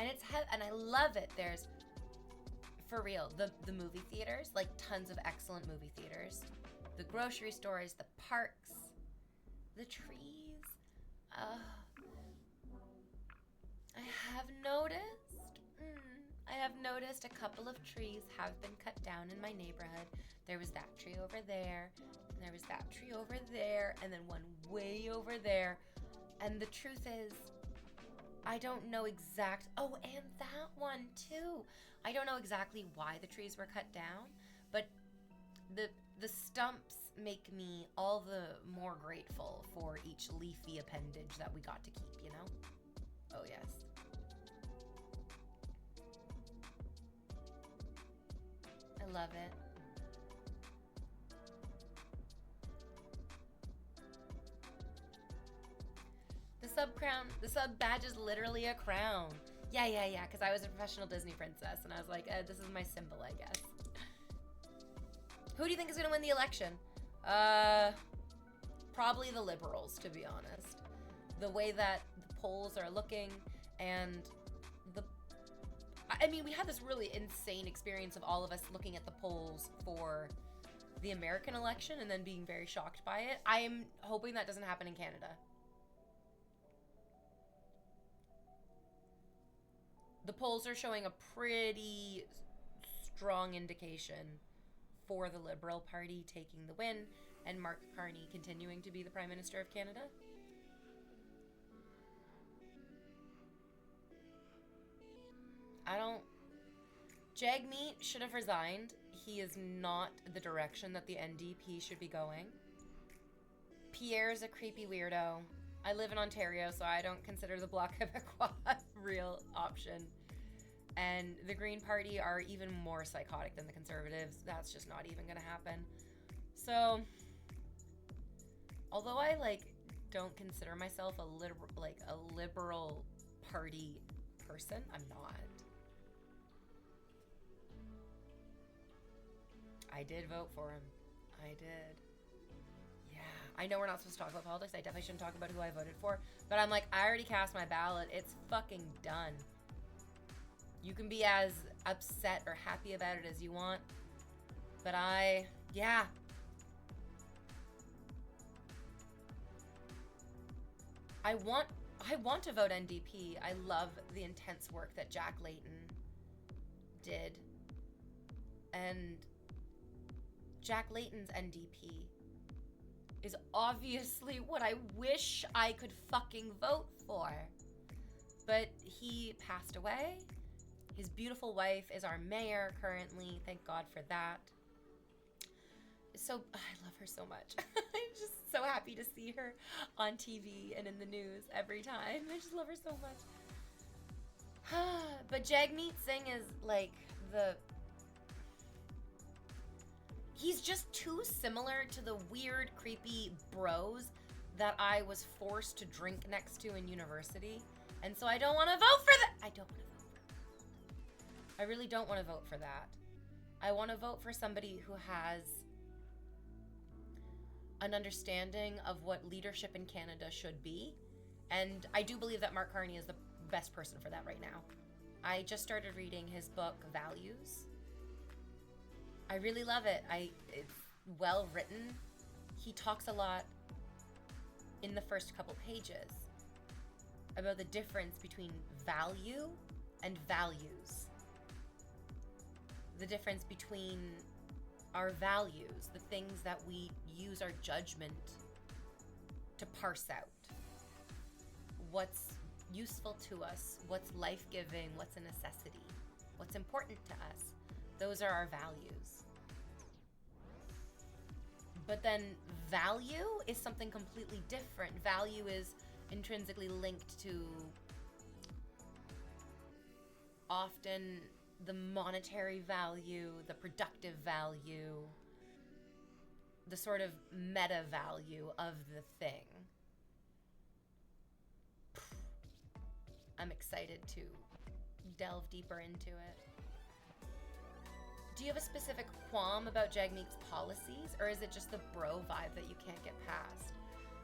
yes. And I love it. There's, for real, the movie theaters, like tons of excellent movie theaters. The grocery stores, the parks, the trees. I have noticed a couple of trees have been cut down in my neighborhood. There was that tree over there, and there was that tree over there, and then one way over there. And the truth is, I don't know oh, and that one too. I don't know exactly why the trees were cut down, but the stumps make me all the more grateful for each leafy appendage that we got to keep, you know? Oh, yes. I love it. The sub badge is literally a crown. Yeah, because I was a professional Disney princess, and I was like, this is my symbol, I guess. Who do you think is gonna win the election? Probably the Liberals, to be honest. The way that the polls are looking, and I mean, we had this really insane experience of all of us looking at the polls for the American election and then being very shocked by it. I am hoping that doesn't happen in Canada. The polls are showing a pretty strong indication for the Liberal Party taking the win and Mark Carney continuing to be the Prime Minister of Canada. Jagmeet should have resigned. He is not the direction that the NDP should be going. Pierre's a creepy weirdo. I live in Ontario, so I don't consider the Bloc Québécois a real option. And the Green Party are even more psychotic than the Conservatives. That's just not even gonna happen. So, although I don't consider myself a liberal party person, I'm not. I did vote for him. I did. Yeah, I know we're not supposed to talk about politics. I definitely shouldn't talk about who I voted for. But I'm like, I already cast my ballot. It's fucking done. You can be as upset or happy about it as you want. But yeah. I want to vote NDP. I love the intense work that Jack Layton did. And Jack Layton's NDP is obviously what I wish I could fucking vote for. But he passed away. His beautiful wife is our mayor currently. Thank God for that. So, I love her so much. I'm just so happy to see her on TV and in the news every time. I just love her so much. But Jagmeet Singh is he's just too similar to the weird, creepy bros that I was forced to drink next to in university. And so I don't want to vote for that. I really don't want to vote for that. I want to vote for somebody who has an understanding of what leadership in Canada should be. And I do believe that Mark Carney is the best person for that right now. I just started reading his book, Values. I really love it. It's well written. He talks a lot in the first couple pages about the difference between value and values. The difference between our values, the things that we use our judgment to parse out. What's useful to us, what's life-giving, what's a necessity, what's important to us. Those are our values. But then value is something completely different. Value is intrinsically linked to often the monetary value, the productive value, the sort of meta value of the thing. I'm excited to delve deeper into it. Do you have a specific qualm about Jagmeet's policies, or is it just the bro vibe that you can't get past?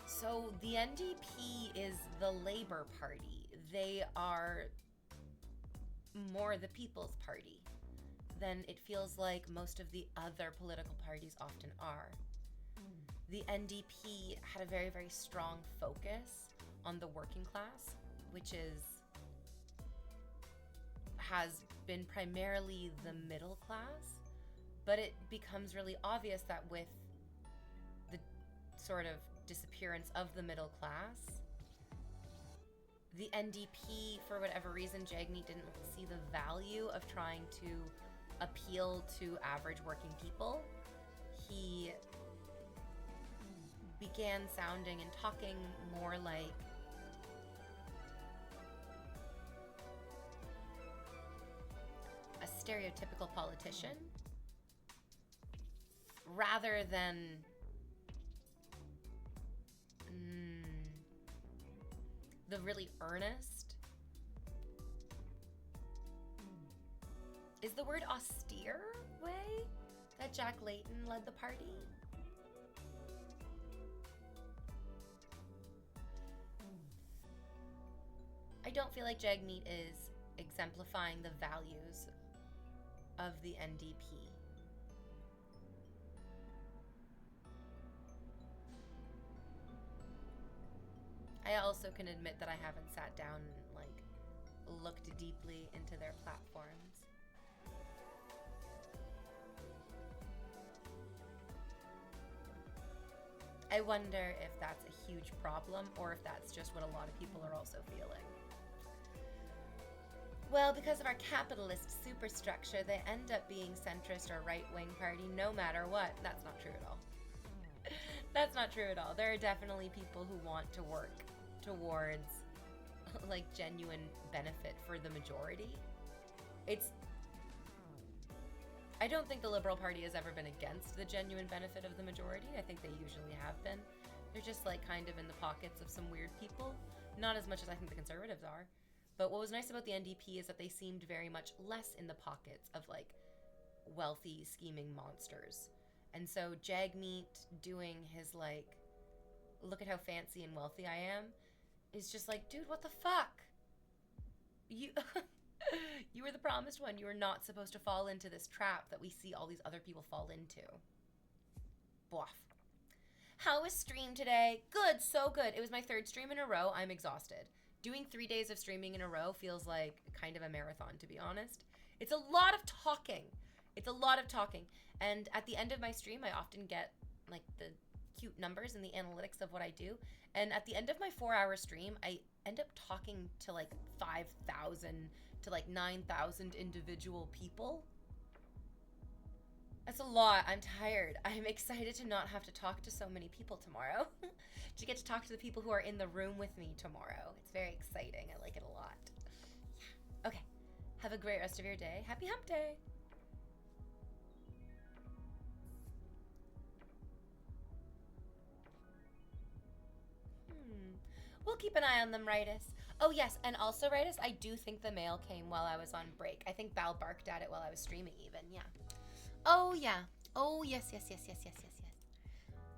So the NDP is the Labour Party. They are more the People's Party than it feels like most of the other political parties often are. The NDP had a very, very strong focus on the working class, which has been primarily the middle class, but it becomes really obvious that with the sort of disappearance of the middle class, the NDP, for whatever reason, Jagmeet didn't see the value of trying to appeal to average working people. He began sounding and talking more like a stereotypical politician rather than the really earnest. Is the word austere way that Jack Layton led the party? I don't feel like Jagmeet is exemplifying the values of the NDP. I also can admit that I haven't sat down and looked deeply into their platforms. I wonder if that's a huge problem or if that's just what a lot of people are also feeling. Well, because of our capitalist superstructure, they end up being centrist or right-wing party no matter what. That's not true at all. That's not true at all. There are definitely people who want to work towards genuine benefit for the majority. I don't think the Liberal Party has ever been against the genuine benefit of the majority. I think they usually have been. They're just kind of in the pockets of some weird people. Not as much as I think the Conservatives are. But what was nice about the NDP is that they seemed very much less in the pockets of wealthy scheming monsters. And so Jagmeet doing his look at how fancy and wealthy I am is just dude, what the fuck? You you were the promised one. You were not supposed to fall into this trap that we see all these other people fall into. Bluff. How was stream today? Good, so good. It was my third stream in a row. I'm exhausted. Doing 3 days of streaming in a row feels like kind of a marathon, to be honest. It's a lot of talking. It's a lot of talking. And at the end of my stream, I often get the cute numbers and the analytics of what I do. And at the end of my 4-hour stream, I end up talking to 5,000 to 9,000 individual people. That's a lot. I'm tired. I'm excited to not have to talk to so many people tomorrow. To get to talk to the people who are in the room with me tomorrow. It's very exciting. I like it a lot. Yeah. Okay. Have a great rest of your day. Happy hump day. We'll keep an eye on them, Ritus. Oh, yes, and also, Ritus, I do think the mail came while I was on break. I think Bal barked at it while I was streaming even, yeah. Oh, yeah. Oh, yes.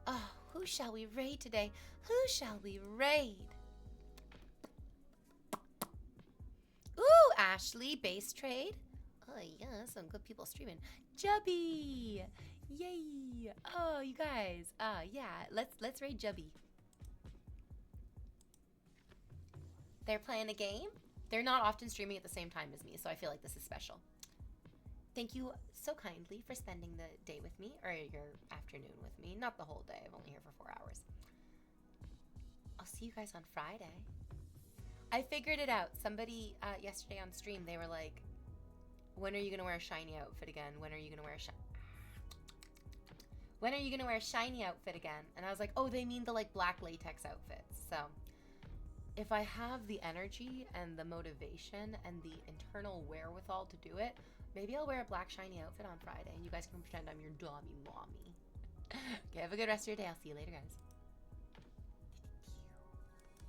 Oh, who shall we raid today? Who shall we raid? Ooh, Ashley, base trade. Oh, yeah, some good people streaming. Jubby! Yay! Oh, you guys. Yeah, let's raid Jubby. They're playing a game. They're not often streaming at the same time as me, so I feel like this is special. Thank you so kindly for spending the day with me, or your afternoon with me. Not the whole day. I'm only here for 4 hours. I'll see you guys on Friday. I figured it out. Somebody yesterday on stream, they were like, when are you going to wear a shiny outfit again? When are you going to wear a When are you going to wear a shiny outfit again? And I was like, oh, they mean the black latex outfits. So if I have the energy and the motivation and the internal wherewithal to do it, maybe I'll wear a black shiny outfit on Friday and you guys can pretend I'm your dummy mommy. Okay, have a good rest of your day. I'll see you later, guys.